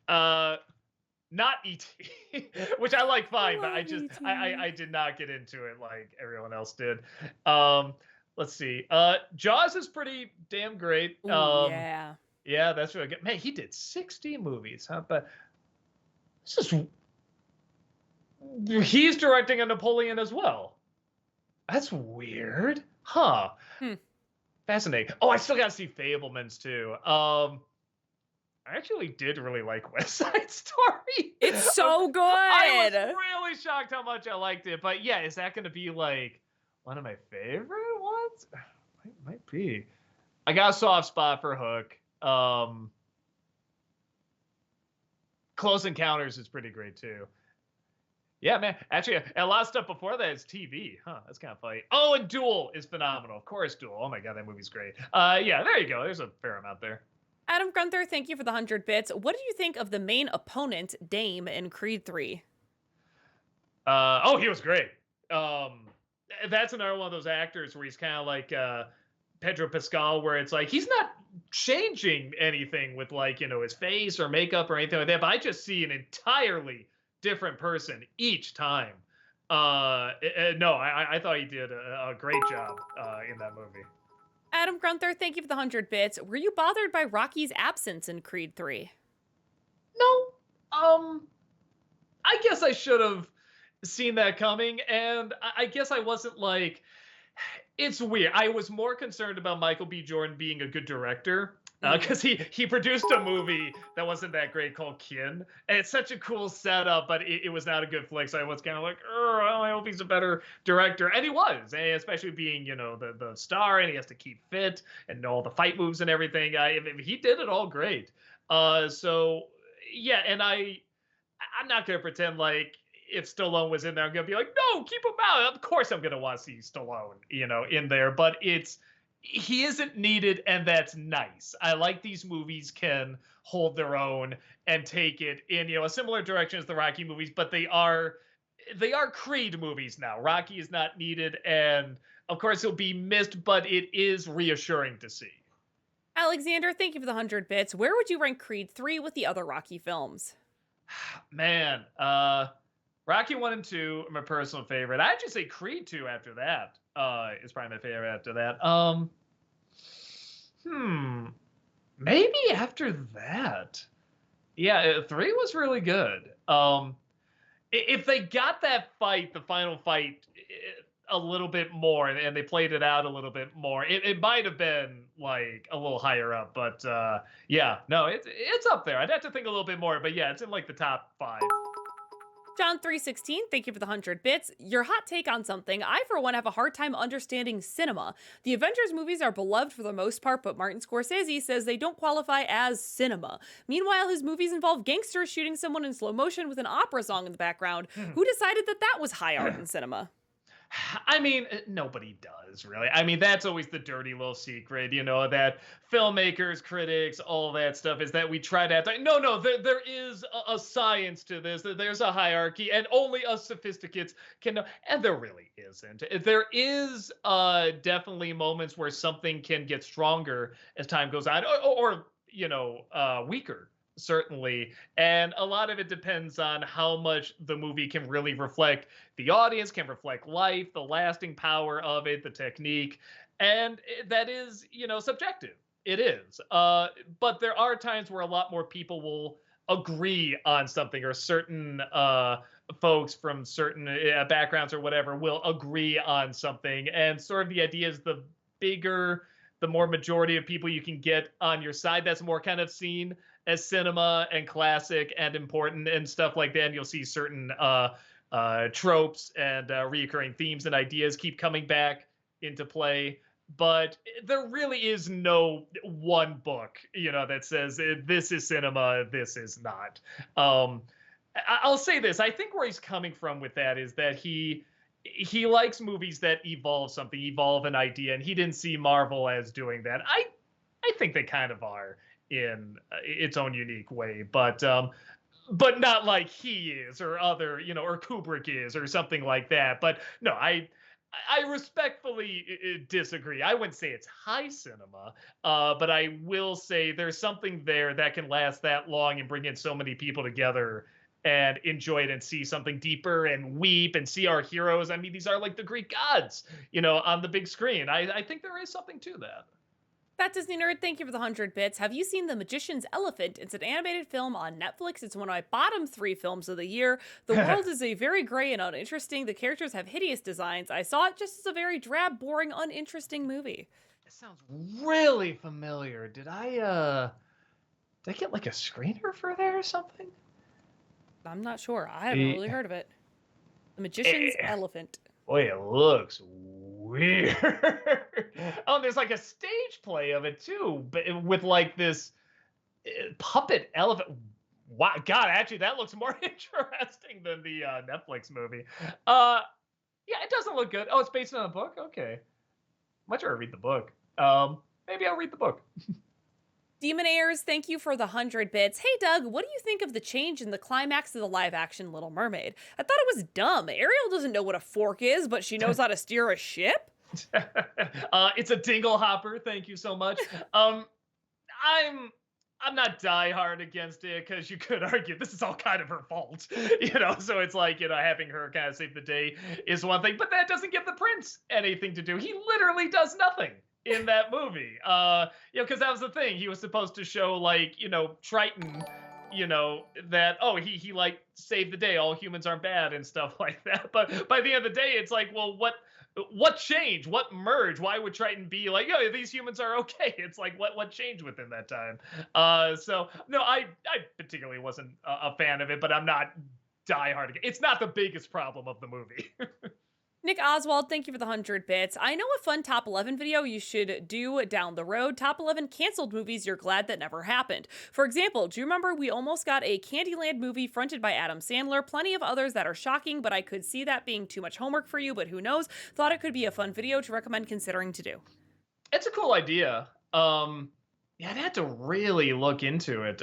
B: like, not E.T., which I like fine, but I just
A: E.T..
B: I did not get into it like everyone else did. Let's see. Jaws is pretty damn great.
A: Ooh, yeah.
B: Yeah, that's really good. Man, he did 60 movies, huh? But this is he's directing a Napoleon as well. That's weird, huh? Fascinating. Oh, I still gotta see Fablemans too. I actually did really like West Side Story.
A: It's so good.
B: I was really shocked how much I liked it. But yeah, is that gonna be like one of my favorite ones? Might be. I got a soft spot for Hook. Close Encounters is pretty great too. Yeah, man. Actually, a lot of stuff before that is TV. Huh, that's kind of funny. Oh, and Duel is phenomenal. Of course, Duel. Oh my god, that movie's great. Yeah, there you go. There's a fair amount there.
A: Adam Gunther, thank you for the 100 bits. What do you think of the main opponent, Dame, in Creed 3?
B: Oh, he was great. That's another one of those actors where he's kind of like Pedro Pascal, where it's like he's not changing anything with like, you know, his face or makeup or anything like that, but I just see an entirely different person each time. No, I thought he did a great job in that movie.
A: Adam Gunther, thank you for the 100 bits. Were you bothered by Rocky's absence in Creed 3?
B: No. I guess I should have seen that coming, and I guess I wasn't like. It's weird. I was more concerned about Michael B. Jordan being a good director because he produced a movie that wasn't that great called Kin, and it's such a cool setup, but it was not a good flick. So I was kind of like, oh, I hope he's a better director, and he was, and especially being the star, and he has to keep fit and know all the fight moves and everything. He did it all great. So yeah, and I'm not gonna pretend like if Stallone was in there, I'm gonna be like, no, keep him out. Of course, I'm gonna want to see Stallone, in there. But he isn't needed, and that's nice. I like these movies can hold their own and take it in a similar direction as the Rocky movies, but they are Creed movies now. Rocky is not needed, and of course he'll be missed, but it is reassuring to see.
A: Alexander, thank you for the 100 bits. Where would you rank Creed 3 with the other Rocky films?
B: Man, Rocky 1 and 2 are my personal favorite. I'd just say Creed 2 after that is probably my favorite after that. Maybe after that. Yeah, 3 was really good. If they got that fight, the final fight, a little bit more, and they played it out a little bit more, it might have been like a little higher up. But yeah, no, it's up there. I'd have to think a little bit more, but yeah, it's in like the top 5.
A: John 316, thank you for the 100 bits. Your hot take on something. I, for one, have a hard time understanding cinema. The Avengers movies are beloved for the most part, but Martin Scorsese says they don't qualify as cinema. Meanwhile, his movies involve gangsters shooting someone in slow motion with an opera song in the background. Who decided that was high art in cinema?
B: I mean, nobody does, really. I mean, that's always the dirty little secret, that filmmakers, critics, all that stuff is that we try to act like, no, there is a science to this. There's a hierarchy, and only us sophisticates can know. And there really isn't. There is definitely moments where something can get stronger as time goes on, or weaker. Certainly. And a lot of it depends on how much the movie can really reflect the audience, can reflect life, the lasting power of it, the technique. And that is, subjective. It is. But there are times where a lot more people will agree on something, or certain folks from certain backgrounds or whatever will agree on something. And sort of the idea is the bigger, the more majority of people you can get on your side, that's more kind of seen as cinema and classic and important and stuff like that. And you'll see certain tropes and reoccurring themes and ideas keep coming back into play. But there really is no one book, that says this is cinema, this is not. I'll say this. I think where he's coming from with that is that he likes movies that evolve an idea, and he didn't see Marvel as doing that. I think they kind of are in its own unique way, but not like he is, or other, or Kubrick is, or something like that. But no, I respectfully disagree. I wouldn't say it's high cinema, but I will say there's something there that can last that long and bring in so many people together and enjoy it and see something deeper and weep and see our heroes. I mean, these are like the Greek gods, on the big screen. I think there is something to that.
A: That Disney Nerd, thank you for the 100 bits. Have you seen The Magician's Elephant? It's an animated film on Netflix. It's one of my bottom 3 films of the year. The world is a very gray and uninteresting. The characters have hideous designs. I saw it just as a very drab, boring, uninteresting movie.
B: It sounds really familiar. Did I get like a screener for there or something?
A: I'm not sure. I haven't really heard of it. The Magician's Elephant.
B: Boy, it looks weird. Oh, there's like a stage play of it too, but with like this puppet elephant. Wow, God, actually, that looks more interesting than the Netflix movie. Yeah, it doesn't look good. Oh, it's based on a book? Okay. Much rather read the book. Maybe I'll read the book.
A: Demon Airs, thank you for the 100 bits. Hey, Doug, what do you think of the change in the climax of the live-action Little Mermaid? I thought it was dumb. Ariel doesn't know what a fork is, but she knows how to steer a ship?
B: It's a dingle hopper. Thank you so much. I'm not diehard against it, because you could argue this is all kind of her fault, so it's like, having her kind of save the day is one thing, but that doesn't give the prince anything to do. He literally does nothing in that movie, because that was the thing. He was supposed to show, like, Triton that, oh, he like saved the day, all humans aren't bad and stuff like that. But by the end of the day, it's like, well, what changed? What merged? Why would Triton be like, oh, these humans are okay? It's like, what changed within that time? So no, I particularly wasn't a fan of it, but I'm not diehard. It's not the biggest problem of the movie.
A: Nick Oswald, thank you for the 100 bits. I know a fun top 11 video you should do down the road. Top 11 canceled movies you're glad that never happened. For example, do you remember we almost got a Candyland movie fronted by Adam Sandler? Plenty of others that are shocking, but I could see that being too much homework for you, but who knows? Thought it could be a fun video to recommend considering to do.
B: It's a cool idea. Yeah, I'd have to really look into it.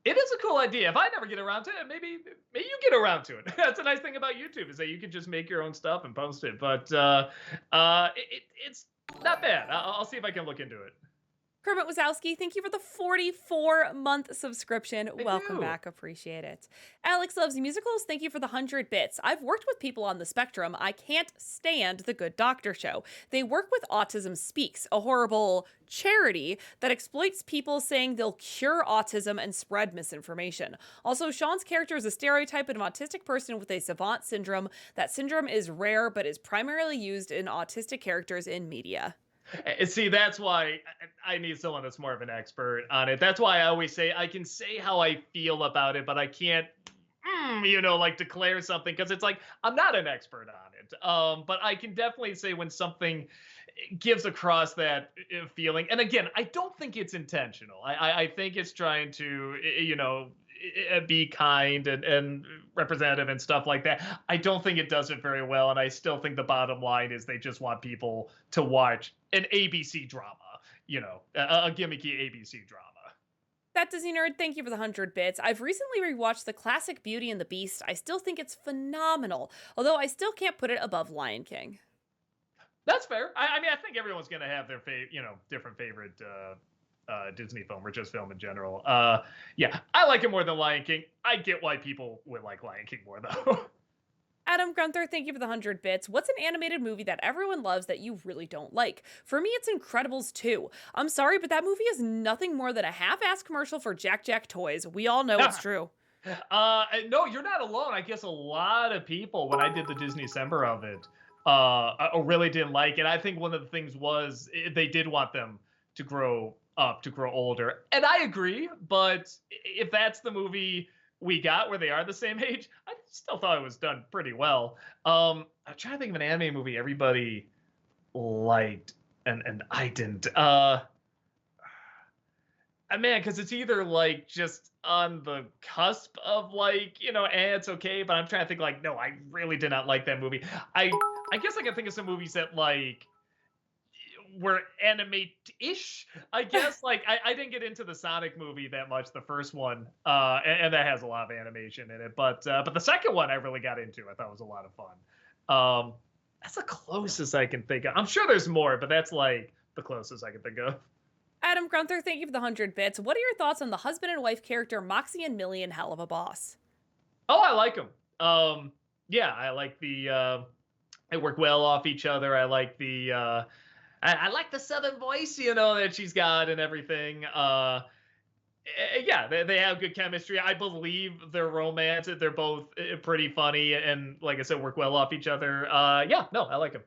B: It is a cool idea. If I never get around to it, maybe you get around to it. That's a nice thing about YouTube, is that you can just make your own stuff and post it. But it's not bad. I'll see if I can look into it.
A: Kermit Wazowski, thank you for the 44-month subscription. Welcome
B: you.
A: back. Appreciate it. Alex Loves Musicals, thank you for the 100 bits. I've worked with people on the spectrum. I can't stand The Good Doctor Show. They work with Autism Speaks, a horrible charity that exploits people saying they'll cure autism and spread misinformation. Also, Sean's character is a stereotype of an autistic person with a savant syndrome. That syndrome is rare, but is primarily used in autistic characters in media.
B: See, that's why I need someone that's more of an expert on it. That's why I always say I can say how I feel about it, but I can't, like declare something, because it's like I'm not an expert on it. But I can definitely say when something gives across that feeling. And again, I don't think it's intentional. I think it's trying to, be kind and representative and stuff like that. I don't think it does it very well, and I still think the bottom line is they just want people to watch an ABC drama, a gimmicky ABC drama.
A: That Disney Nerd, thank you for the 100 bits. I've recently rewatched the classic Beauty and the Beast. I still think it's phenomenal, although I still can't put it above Lion King.
B: That's fair. I mean, I think everyone's going to have their different favorite Disney film or just film in general. Yeah, I like it more than Lion King. I get why people would like Lion King more, though.
A: Adam Gunther, thank you for the 100 bits. What's an animated movie that everyone loves that you really don't like? For me, it's Incredibles 2. I'm sorry, but that movie is nothing more than a half-assed commercial for Jack Jack toys. We all know it's true.
B: No, you're not alone. I guess a lot of people, when I did the Disney December of it, really didn't like it. I think one of the things was they did want them to grow up, to grow older. And I agree, but if that's the movie we got where they are the same age, I still thought it was done pretty well. I'm trying to think of an anime movie everybody liked and I didn't. Man, because it's either like just on the cusp of like, it's okay, but I'm trying to think like, no, I really did not like that movie. I guess I can think of some movies that like were anime-ish, I guess. Like I didn't get into the Sonic movie that much, the first one, and that has a lot of animation in it. But the second one I really got into. I thought was a lot of fun. That's the closest I can think of. I'm sure there's more, but that's like the closest I can think of.
A: Adam Gunther, thank you for the 100 bits. What are your thoughts on the husband and wife character Moxie and Millie in Hell of a Boss?
B: Oh, I like them. Yeah, I like the. They work well off each other. I like the. I like the Southern voice, that she's got and everything. Yeah, they have good chemistry. I believe their romance. They're both pretty funny and, like I said, work well off each other. Yeah, no, I like them.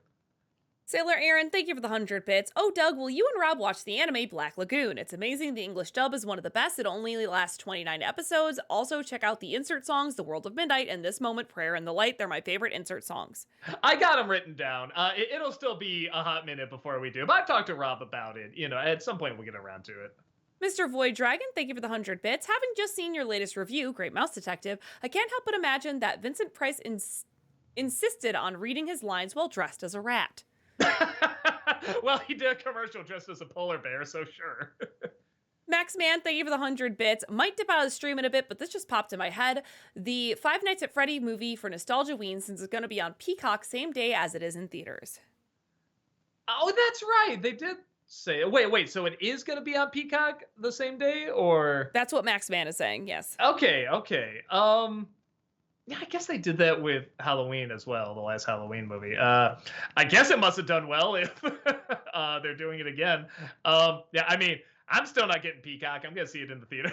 A: Sailor Aaron, thank you for the 100 bits. Oh, Doug, will you and Rob watch the anime Black Lagoon? It's amazing. The English dub is one of the best. It only lasts 29 episodes. Also, check out the insert songs, The World of Midnight, and This Moment, Prayer in the Light. They're my favorite insert songs.
B: I got them written down. It'll still be a hot minute before we do, but I've talked to Rob about it. At some point we'll get around to it.
A: Mr. Void Dragon, thank you for the 100 bits. Having just seen your latest review, Great Mouse Detective, I can't help but imagine that Vincent Price insisted on reading his lines while dressed as a rat.
B: Well, he did a commercial dressed as a polar bear, so sure.
A: Max Man, thank you for the 100 bits. Might dip out of the stream in a bit, but this just popped in my head. The Five Nights at Freddy movie for Nostalgia Ween, since it's going to be on Peacock same day as it is in theaters.
B: Oh, that's right. They did say, wait, so it is going to be on Peacock the same day, or?
A: That's what Max Man is saying, yes.
B: Okay. Yeah, I guess they did that with Halloween as well, the last Halloween movie. I guess it must have done well if they're doing it again. Yeah, I mean, I'm still not getting Peacock. I'm going to see it in the theater.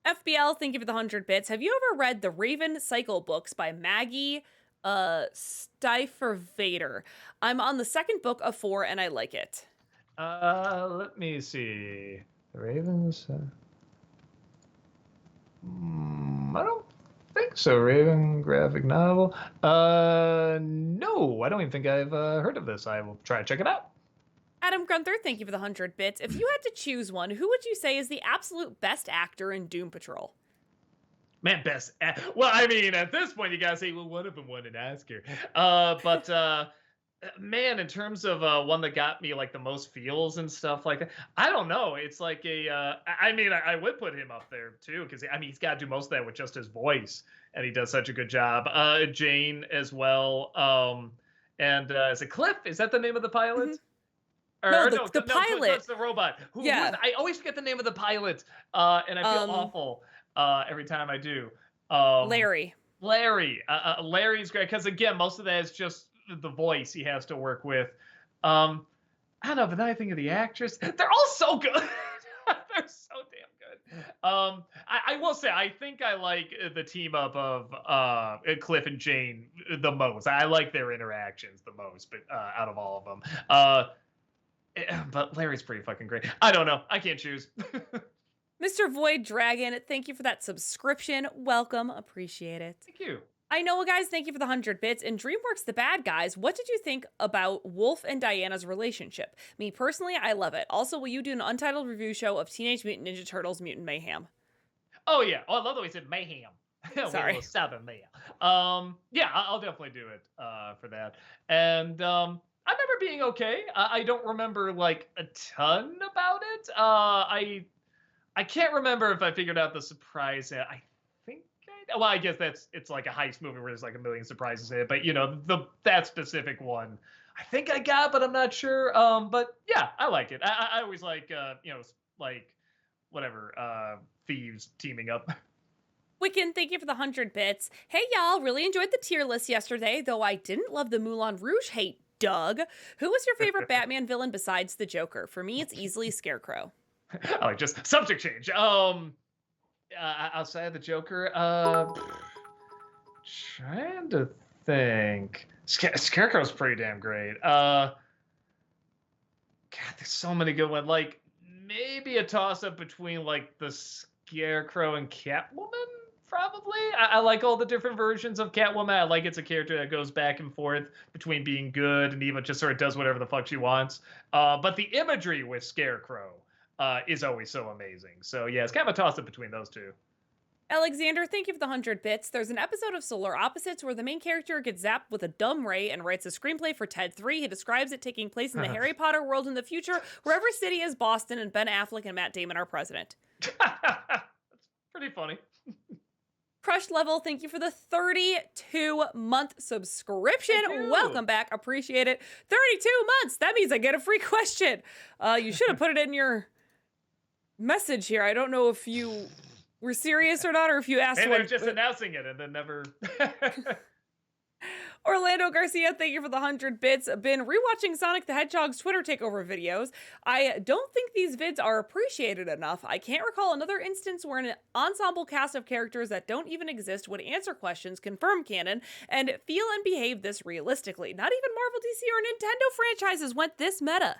A: FBL, thank you for the 100 bits. Have you ever read the Raven Cycle books by Maggie Stiefvater? I'm on the second book of 4 and I like it.
B: Let me see. The Ravens. I don't think so. Raven graphic novel. No, I don't even think I've heard of this. I will try to check it out.
A: Adam Gunther, thank you for the 100 bits. If you had to choose one, who would you say is the absolute best actor in Doom Patrol?
B: Man, well, I mean, at this point, you gotta say, well, one of them won an Oscar. Man, in terms of one that got me like the most feels and stuff like that, I don't know. It's like I would put him up there too, because I mean, he's got to do most of that with just his voice, and he does such a good job. Jane as well. And is it Cliff? Is that the name of the pilot?
A: Mm-hmm. The pilot.
B: That's the robot. I always forget the name of the pilot, and I feel awful every time I do.
A: Larry.
B: Larry's great because again, most of that is just the voice he has to work with. I don't know, but then I think of the actress. They're all so good. They're so damn good. I will say, I think I like the team up of Cliff and Jane the most. I like their interactions the most, but out of all of them. But Larry's pretty fucking great. I don't know. I can't choose.
A: Mr. Void Dragon, thank you for that subscription. Welcome. Appreciate it.
B: Thank you.
A: I know, guys, thank you for the 100 bits. In DreamWorks The Bad Guys, what did you think about Wolf and Diana's relationship? Me personally, I love it. Also, will you do an untitled review show of Teenage Mutant Ninja Turtles Mutant Mayhem?
B: Oh, yeah. Oh, I love the way he said mayhem.
A: Sorry.
B: With a southern there. Yeah, I'll definitely do it for that. And I remember being okay. I don't remember like a ton about it. I can't remember if I figured out the surprise. I guess it's like a heist movie where there's like a million surprises in it. But you know, that specific one, I think I got, but I'm not sure. But yeah, I like it. I always like thieves teaming up.
A: Wiccan, thank you for the 100 bits. Hey y'all, really enjoyed the tier list yesterday, though I didn't love the Moulin Rouge hate. Doug, who was your favorite Batman villain besides the Joker? For me, it's easily Scarecrow.
B: I like just subject change. Outside of the Joker, trying to think. Scarecrow's pretty damn great. God, there's so many good ones. Like maybe a toss up between like the Scarecrow and Catwoman. Probably. I like all the different versions of Catwoman. I like it's a character that goes back and forth between being good and even just sort of does whatever the fuck she wants. But the imagery with Scarecrow is always so amazing. So yeah, it's kind of a toss-up between those two.
A: Alexander, thank you for the 100 bits. There's an episode of Solar Opposites where the main character gets zapped with a dumb ray and writes a screenplay for Ted 3. He describes it taking place in the Harry Potter world in the future, where every city is Boston and Ben Affleck and Matt Damon are president.
B: That's pretty funny.
A: Crush Level, thank you for the 32-month subscription. Welcome back. Appreciate it. 32 months. That means I get a free question. You should have put it in your message here. I don't know if you were serious or not, or if you asked
B: one.
A: They're
B: just announcing it and then never...
A: Orlando Garcia, thank you for the 100 bits. Been rewatching Sonic the Hedgehog's Twitter takeover videos. I don't think these vids are appreciated enough. I can't recall another instance where an ensemble cast of characters that don't even exist would answer questions, confirm canon, and feel and behave this realistically. Not even Marvel, DC, or Nintendo franchises went this meta.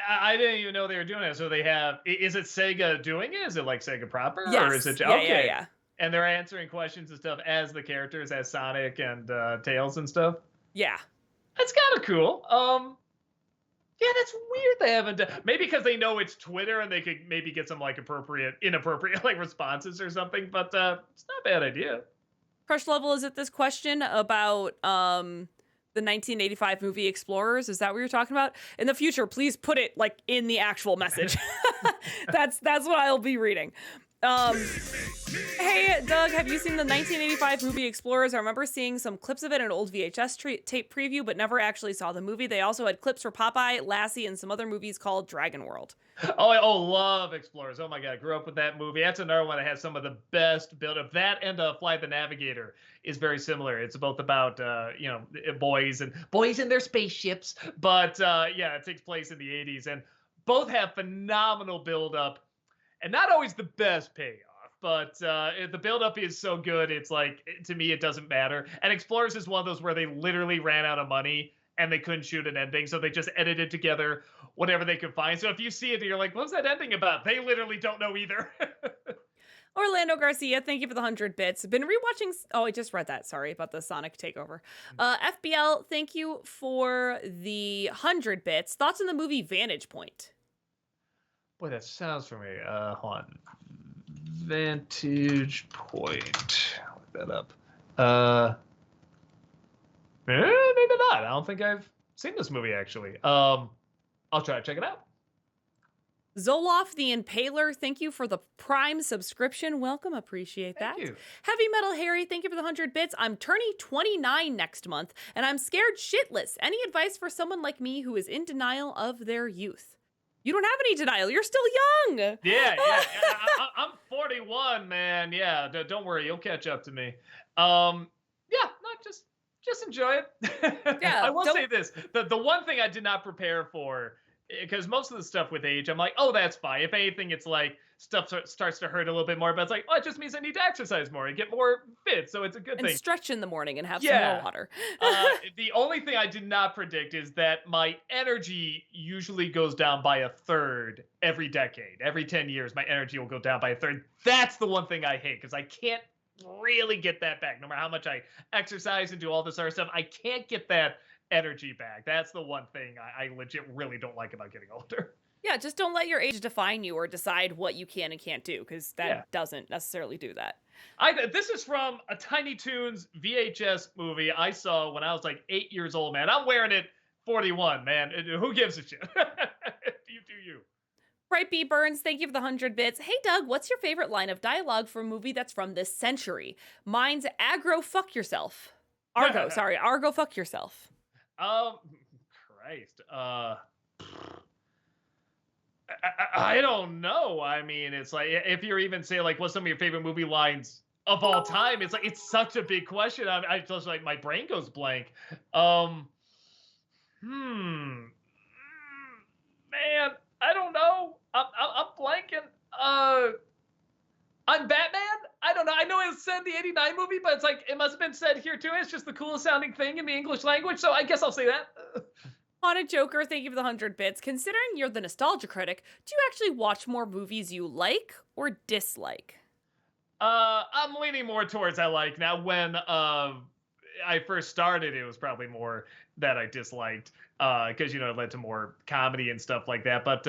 B: I didn't even know they were doing it. So they have... Is it Sega doing it? Is it like Sega proper?
A: Yes.
B: Or is it...
A: Okay. Yeah.
B: And they're answering questions and stuff as the characters, as Sonic and Tails and stuff.
A: Yeah,
B: that's kind of cool. Yeah, that's weird. They haven't done. Maybe because they know it's Twitter and they could maybe get some like inappropriate like responses or something. But it's not a bad idea.
A: Crush Level, is it this question about the 1985 movie Explorers? Is that what you're talking about? In the future, please put it like in the actual message. That's what I'll be reading. Hey, Doug, have you seen the 1985 movie Explorers? I remember seeing some clips of it in an old VHS tape preview, but never actually saw the movie. They also had clips for Popeye, Lassie, and some other movies called Dragon World.
B: Oh, love Explorers. Oh my God, grew up with that movie. That's another one that has some of the best build-up. That and Flight the Navigator is very similar. It's both about, boys and their spaceships. But yeah, it takes place in the 80s, and both have phenomenal build-up. And not always the best payoff, but the buildup is so good. It's like, to me, it doesn't matter. And Explorers is one of those where they literally ran out of money and they couldn't shoot an ending, so they just edited together whatever they could find. So if you see it, you're like, what's that ending about? They literally don't know either.
A: Orlando Garcia, thank you for the 100 bits. Been rewatching. Oh, I just read that. Sorry about the Sonic takeover. FBL, thank you for the 100 bits. Thoughts on the movie Vantage Point?
B: Boy, that sounds familiar. Hold on. Vantage Point. Look that up. Maybe not. I don't think I've seen this movie, actually. I'll try to check it out.
A: Zoloff the Impaler, thank you for the Prime subscription. Welcome, appreciate that.
B: Thank you.
A: Heavy Metal Harry, thank you for the 100 bits. I'm turning 29 next month, and I'm scared shitless. Any advice for someone like me who is in denial of their youth? You don't have any denial. You're still young.
B: Yeah. I'm 41, man. Yeah, don't worry. You'll catch up to me. Just enjoy it.
A: Yeah,
B: I will say this. The one thing I did not prepare for, because most of the stuff with age, I'm like, oh, that's fine. If anything, it's like stuff starts to hurt a little bit more, but it's like, oh, it just means I need to exercise more and get more fit, so it's a good thing.
A: And stretch in the morning and have some more water.
B: The only thing I did not predict is that my energy usually goes down by a third every decade. Every 10 years, my energy will go down by a third. That's the one thing I hate, because I can't really get that back. No matter how much I exercise and do all this other stuff, I can't get that energy back. That's the one thing I legit really don't like about getting older.
A: Yeah, just don't let your age define you or decide what you can and can't do, because that doesn't necessarily do that.
B: This is from a Tiny Toons VHS movie I saw when I was like 8 years old, man. I'm wearing it 41, man. Who gives a shit? You do you.
A: Bright B. Burns, thank you for the 100 bits. Hey, Doug, what's your favorite line of dialogue for a movie that's from this century? Mine's aggro fuck yourself. Argo, sorry. Argo fuck yourself.
B: Christ. I don't know. I mean, it's like, if you're even saying like, what's some of your favorite movie lines of all time? It's like, it's such a big question. I just like, my brain goes blank. Man, I don't know. I'm blanking. I'm Batman? I don't know. I know it was said in the 89 movie, but it's like, it must have been said here too. It's just the coolest sounding thing in the English language. So I guess I'll say that.
A: Haunted Joker, thank you for the 100 bits. Considering you're the nostalgia critic, do you actually watch more movies you like or dislike?
B: I'm leaning more towards I like. Now, when I first started, it was probably more that I disliked, because, it led to more comedy and stuff like that. But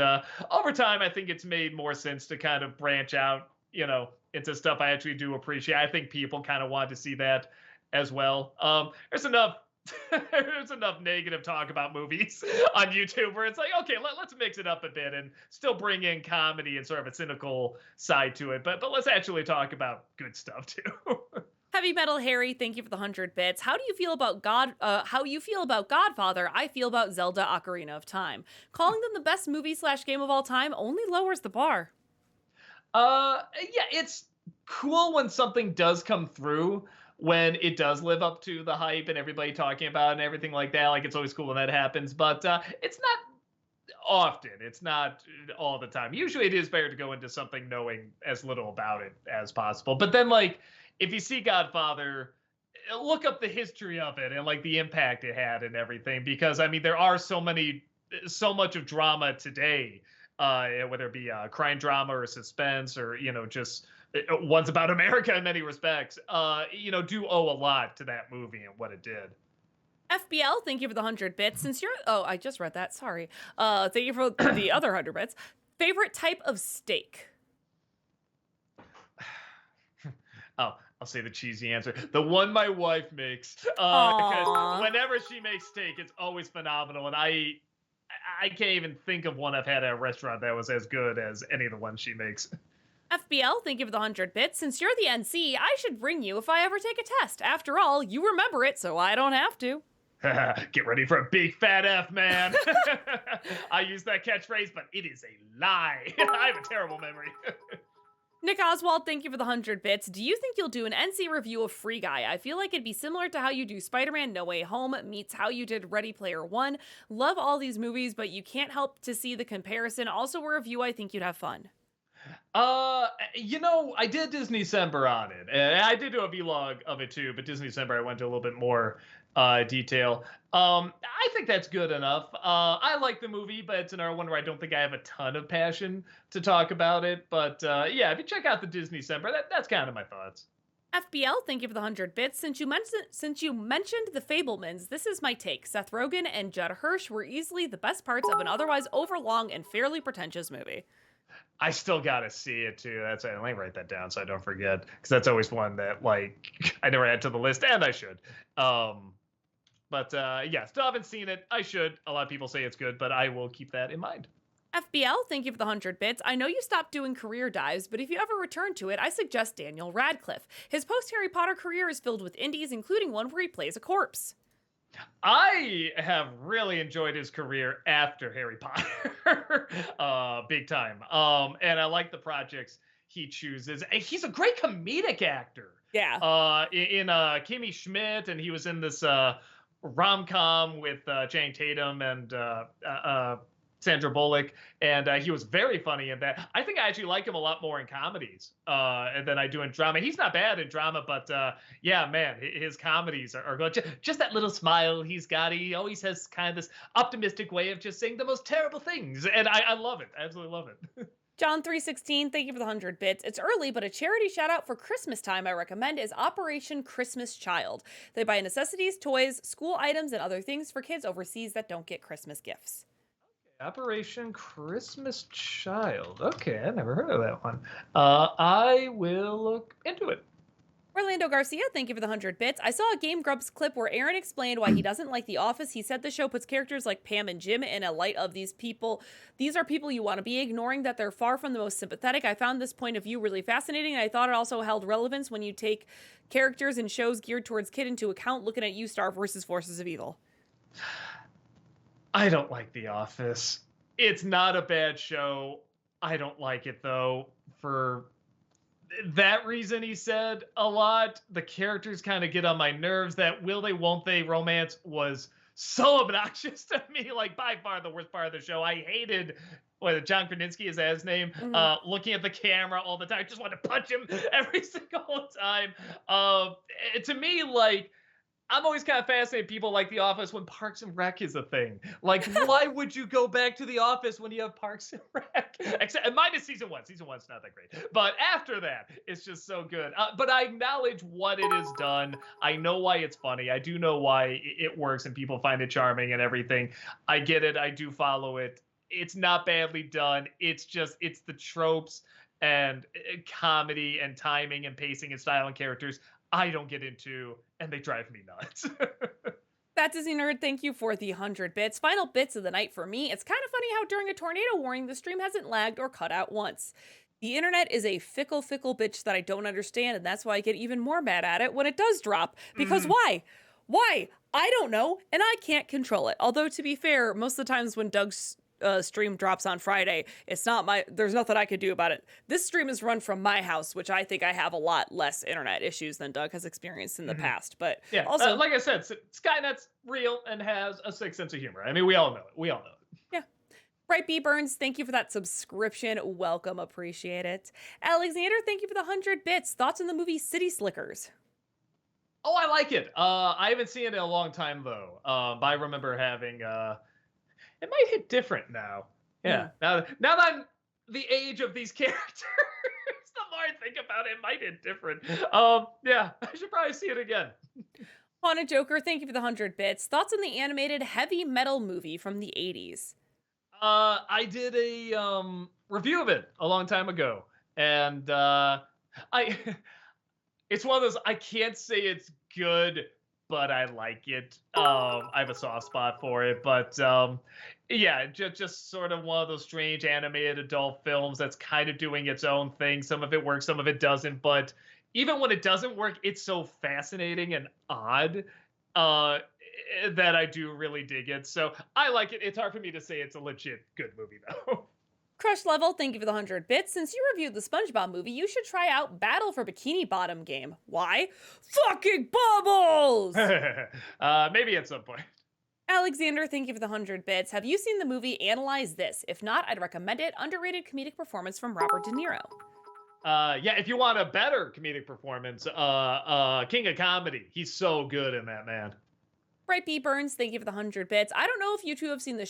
B: over time, I think it's made more sense to kind of branch out, into stuff I actually do appreciate. I think people kind of want to see that as well. There's enough negative talk about movies on YouTube where it's like, okay, let's mix it up a bit and still bring in comedy and sort of a cynical side to it. But let's actually talk about good stuff too.
A: Heavy Metal Harry, thank you for the 100 bits. How you feel about Godfather? I feel about Zelda Ocarina of Time. Calling them the best movie/game of all time only lowers the bar.
B: Yeah, it's cool when something does come through, when it does live up to the hype and everybody talking about it and everything like that. Like, it's always cool when that happens, but it's not often. It's not all the time. Usually it is better to go into something knowing as little about it as possible. But then, like, if you see Godfather, look up the history of it and like the impact it had and everything, because I mean, there are so much of drama today, whether it be crime drama or suspense or, just one's about America in many respects, do owe a lot to that movie and what it did.
A: FBL, thank you for the 100 bits. Since you're, I just read that. Sorry. Thank you for the other 100 bits. Favorite type of steak?
B: Oh, I'll say the cheesy answer. The one my wife makes. Because whenever she makes steak, it's always phenomenal. And I can't even think of one I've had at a restaurant that was as good as any of the ones she makes.
A: FBL, thank you for the 100 bits. Since you're the NC, I should ring you if I ever take a test. After all, you remember it, so I don't have to.
B: Get ready for a big fat F, man. I use that catchphrase, but it is a lie. I have a terrible memory.
A: Nick Oswald, thank you for the 100 bits. Do you think you'll do an NC review of Free Guy? I feel like it'd be similar to how you do Spider-Man No Way Home meets how you did Ready Player One. Love all these movies, but you can't help to see the comparison. Also a review, I think you'd have fun.
B: Uh, I did Disney December on it, and I did do a vlog of it too. But Disney December, I went to a little bit more detail. I think that's good enough. I like the movie, but it's another one where I don't think I have a ton of passion to talk about it. But yeah, if you check out the Disney December, that's kind of my thoughts.
A: FBL, thank you for the 100 bits. Since you mentioned the Fablemans, this is my take. Seth Rogen and Judd Hirsch were easily the best parts of an otherwise overlong and fairly pretentious movie.
B: I still gotta see it too. Let me write that down so I don't forget, because that's always one that I never add to the list, and I should. But yeah, still haven't seen it. I should. A lot of people say it's good, but I will keep that in mind.
A: FBL, thank you for the 100 bits. I know you stopped doing career dives, but if you ever return to it, I suggest Daniel Radcliffe. His post-Harry Potter career is filled with indies, including one where he plays a corpse.
B: I have really enjoyed his career after Harry Potter, big time. And I like the projects he chooses. And he's a great comedic actor.
A: Yeah.
B: In Kimmy Schmidt, and he was in this rom-com with Channing Tatum and Sandra Bullock, and he was very funny in that. I think I actually like him a lot more in comedies than I do in drama. He's not bad in drama, but yeah, man, his comedies are good. Just that little smile he's got. He always has kind of this optimistic way of just saying the most terrible things, and I love it. I absolutely love it.
A: John316, thank you for the 100 bits. It's early, but a charity shout out for Christmas time I recommend is Operation Christmas Child. They buy necessities, toys, school items, and other things for kids overseas that don't get Christmas gifts.
B: Operation Christmas Child. Okay, I never heard of that one. I will look into it.
A: Orlando Garcia, thank you for the 100 bits. I saw a Game Grumps clip where Aaron explained why he doesn't like The Office. He said the show puts characters like Pam and Jim in a light of these people. These are people you want to be, ignoring that they're far from the most sympathetic. I found this point of view really fascinating, and I thought it also held relevance when you take characters and shows geared towards kid into account, looking at U-Star versus Forces of Evil.
B: I don't like The Office. It's not a bad show. I don't like it, though, for that reason he said a lot. The characters kind of get on my nerves. That will they, won't they romance was so obnoxious to me. Like, by far the worst part of the show. I hated, John Krasinski is that his name?
A: Mm-hmm.
B: Looking at the camera all the time. I just wanted to punch him every single time. To me, like, I'm always kind of fascinated people like The Office when Parks and Rec is a thing. Like, why would you go back to The Office when you have Parks and Rec? Except, minus season one. Season one's not that great. But after that, it's just so good. But I acknowledge what it has done. I know why it's funny. I do know why it works and people find it charming and everything. I get it. I do follow it. It's not badly done. It's the tropes and comedy and timing and pacing and style and characters I don't get into, and they drive me nuts.
A: That Disney Nerd, thank you for the 100 bits. Final bits of the night for me. It's kind of funny how during a tornado warning, the stream hasn't lagged or cut out once. The internet is a fickle bitch that I don't understand, and that's why I get even more mad at it when it does drop. Because why? Why? I don't know, and I can't control it. Although, to be fair, most of the times when Doug's stream drops on Friday, there's nothing I could do about it. This stream is run from my house, which I think I have a lot less internet issues than Doug has experienced in the past. But
B: yeah, also, like I said, Skynet's real and has a sick sense of humor. I mean, we all know it.
A: Yeah. Bright B Burns, thank you for that subscription. Welcome, appreciate it. Alexander, thank you for the 100 bits. Thoughts on the movie City Slickers?
B: Oh, I like it. I haven't seen it in a long time though. But I remember having it might hit different now. Yeah. Now that I'm the age of these characters, the more I think about it, it might hit different. Yeah, I should probably see it again.
A: Haunted Joker, thank you for the 100 bits. Thoughts on the animated heavy metal movie from the 80s?
B: I did a review of it a long time ago, and it's one of those, I can't say it's good, but I like it. I have a soft spot for it, but yeah, just sort of one of those strange animated adult films that's kind of doing its own thing. Some of it works, some of it doesn't, but even when it doesn't work, it's so fascinating and odd that I do really dig it. So I like it. It's hard for me to say it's a legit good movie, though.
A: Crush Level, thank you for the 100 bits. Since you reviewed the SpongeBob movie, you should try out Battle for Bikini Bottom game. Why? Fucking bubbles!
B: Maybe at some point.
A: Alexander, thank you for the 100 bits. Have you seen the movie Analyze This? If not, I'd recommend it. Underrated comedic performance from Robert De Niro.
B: Yeah, if you want a better comedic performance, King of Comedy. He's so good in that, man.
A: Bright B. Burns, thank you for the 100 bits. I don't know if you two have seen the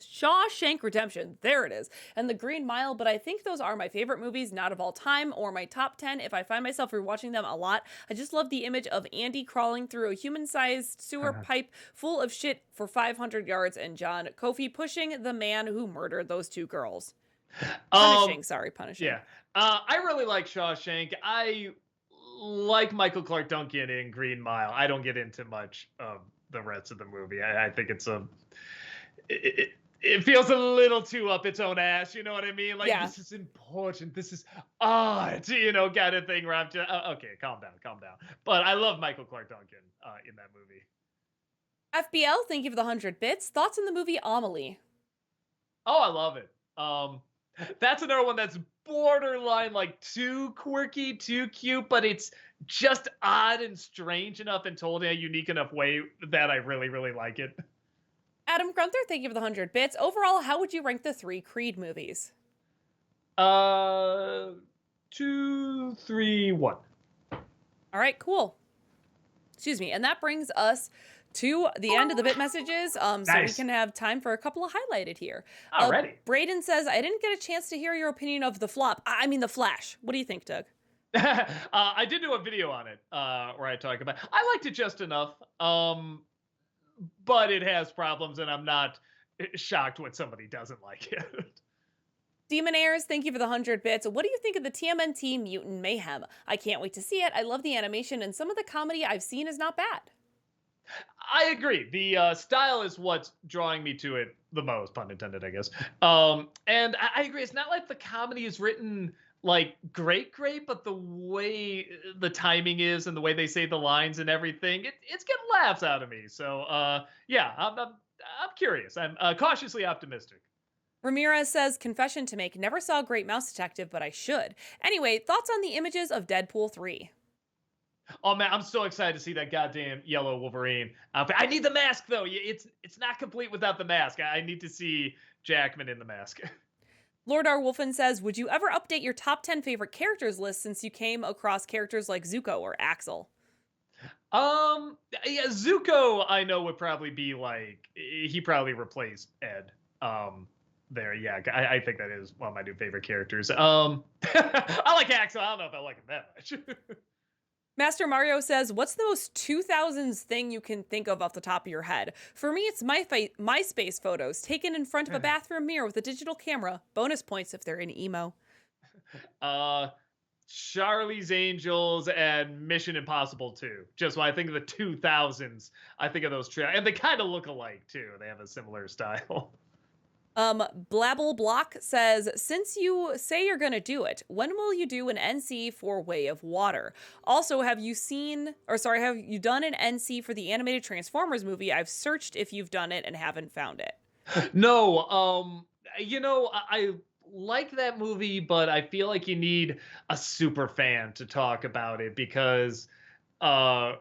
A: Shawshank Redemption, there it is, and The Green Mile, but I think those are my favorite movies, not of all time, or my top 10 if I find myself rewatching them a lot. I just love the image of Andy crawling through a human-sized sewer pipe full of shit for 500 yards, and John Kofi pushing the man who murdered those two girls. Punishing.
B: Yeah. I really like Shawshank. I like Michael Clark Duncan in Green Mile. I don't get into much of the rest of the movie. I think it's it feels a little too up its own ass. You know what I mean? Like, This is important. This is art, kind of thing where I'm just, okay, calm down. But I love Michael Clark Duncan in that movie.
A: FBL, thank you for the 100 bits. Thoughts on the movie Amelie?
B: Oh, I love it. That's another one that's borderline like too quirky, too cute, but it's just odd and strange enough and told in a unique enough way that I really, really like it.
A: Adam Grunther, thank you for the 100 bits. Overall, how would you rank the 3 Creed movies?
B: 2, 3, 1.
A: All right, cool. Excuse me. And that brings us to the end of the bit messages, so we can have time for a couple of highlighted here.
B: Alrighty.
A: Braden says, I didn't get a chance to hear your opinion of The Flash. What do you think, Doug?
B: I did do a video on it where I talk about I liked it just enough, but it has problems, and I'm not shocked when somebody doesn't like it.
A: Demon Airs, thank you for the 100 bits. What do you think of the TMNT Mutant Mayhem? I can't wait to see it. I love the animation, and some of the comedy I've seen is not bad.
B: I agree. The style is what's drawing me to it the most, pun intended, I guess. And I agree. It's not like the comedy is written like great, but the way the timing is and the way they say the lines and everything, it's getting laughs out of me. So yeah, I'm curious. I'm cautiously optimistic.
A: Ramirez says, confession to make. Never saw Great Mouse Detective, but I should. Anyway, thoughts on the images of Deadpool 3?
B: Oh man, I'm so excited to see that goddamn yellow Wolverine outfit. I need the mask though. It's not complete without the mask. I need to see Jackman in the mask.
A: Lord R. Wolfen says, would you ever update your top 10 favorite characters list since you came across characters like Zuko or Axel?
B: Yeah, Zuko I know would probably be like, he probably replaced Ed. There, yeah, I think that is one of my new favorite characters. I like Axel. I don't know if I like him that much.
A: Master Mario says, what's the most 2000s thing you can think of off the top of your head? For me, it's MySpace photos taken in front of a bathroom mirror with a digital camera. Bonus points if they're in emo.
B: Charlie's Angels and Mission Impossible 2. Just when I think of the 2000s, I think of those and they kind of look alike too. They have a similar style.
A: Blabble Block says, since you say you're gonna do it, when will you do an NC for Way of Water? Also, have you done an NC for the animated Transformers movie? I've searched if you've done it and haven't found it.
B: No, I like that movie, but I feel like you need a super fan to talk about it because, I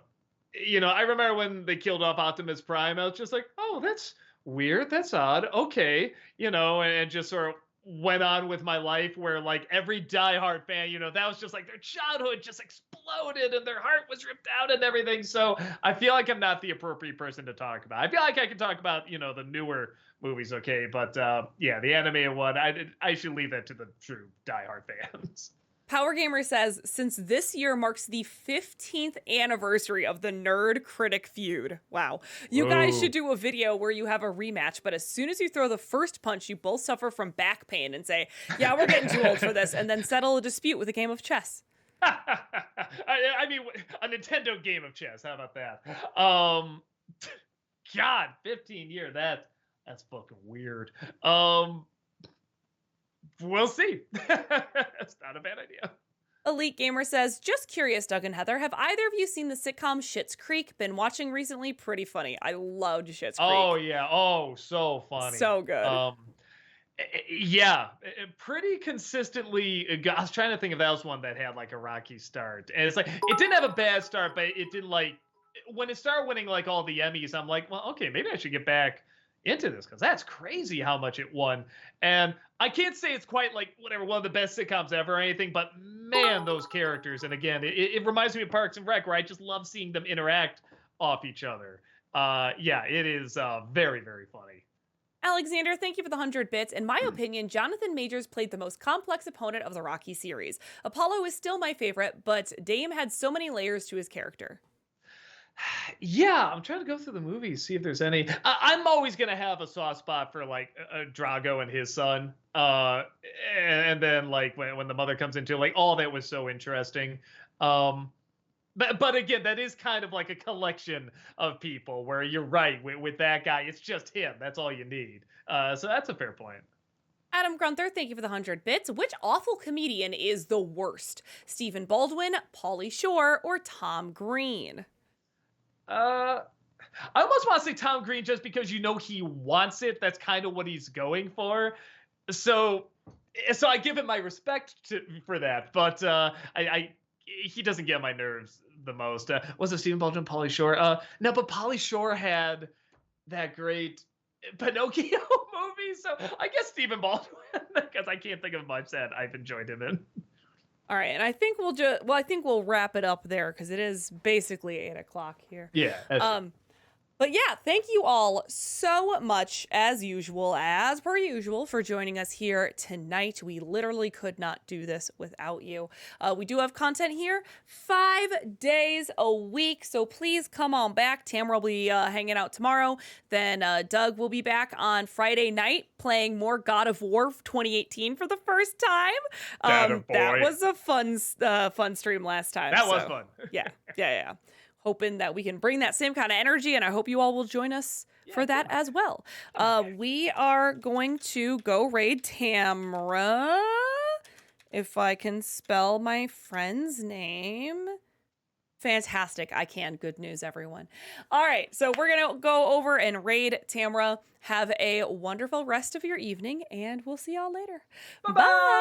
B: remember when they killed off Optimus Prime, I was just like, oh, that's weird, that's odd, okay, and just sort of went on with my life where like every diehard fan, that was just like their childhood just exploded and their heart was ripped out and everything. So I feel like I'm not the appropriate person to talk about. I feel like I can talk about, the newer movies, okay, but yeah, the animated one, I should leave that to the true diehard fans.
A: Power Gamer says, since this year marks the 15th anniversary of the Nerd Critic feud. Wow. You guys should do a video where you have a rematch, but as soon as you throw the first punch, you both suffer from back pain and say, yeah, we're getting too old for this, and then settle a dispute with a game of chess.
B: I mean, a Nintendo game of chess. How about that? God, 15 years. That's fucking weird. We'll see. That's not a bad idea.
A: Elite Gamer says, just curious, Doug and Heather, have either of you seen the sitcom Schitt's Creek? Been watching recently. Pretty funny. I loved Schitt's Creek.
B: Oh, yeah. Oh, so funny.
A: So good.
B: Yeah, pretty consistently. I was trying to think if that was one that had like a rocky start. And it's like, it didn't have a bad start, but it didn't like when it started winning like all the Emmys, I'm like, well, okay, maybe I should get back into this because that's crazy how much it won. And I can't say it's quite like whatever one of the best sitcoms ever or anything, but man, those characters. And again, it reminds me of Parks and Rec, where I just love seeing them interact off each other. Yeah, it is very, very funny.
A: Alexander, thank you for the 100 bits. In my opinion, Jonathan Majors played the most complex opponent of the Rocky series. Apollo is still my favorite, but Dame had so many layers to his character.
B: Yeah, I'm trying to go through the movies, see if there's any. I'm always gonna have a soft spot for like Drago and his son, and then like when the mother comes into it, like all that was so interesting. But again, that is kind of like a collection of people where you're right with that guy. It's just him. That's all you need. So that's a fair point.
A: Adam Grunther, thank you for the 100 bits. Which awful comedian is the worst? Stephen Baldwin, Pauly Shore, or Tom Green?
B: I almost want to say Tom Green just because you know he wants it. That's kind of what he's going for. So I give him my respect for that. But he doesn't get my nerves the most. Was it Stephen Baldwin, Pauly Shore? No, but Pauly Shore had that great Pinocchio movie. So I guess Stephen Baldwin, because I can't think of much that I've enjoyed him in.
A: All right, and I think we'll wrap it up there because it is basically 8 o'clock here.
B: Yeah.
A: But yeah, thank you all so much, as per usual, for joining us here tonight. We literally could not do this without you. We do have content here 5 days a week, so please come on back. Tamara will be hanging out tomorrow. Then Doug will be back on Friday night playing more God of War 2018 for the first time. That was a fun stream last time.
B: That was fun.
A: Yeah. Hoping that we can bring that same kind of energy, and I hope you all will join us for that as well. We are going to go raid Tamara, if I can spell my friend's name. Fantastic. I can. Good news, everyone. All right, so we're going to go over and raid Tamara. Have a wonderful rest of your evening, and we'll see y'all later. Bye-bye. Bye.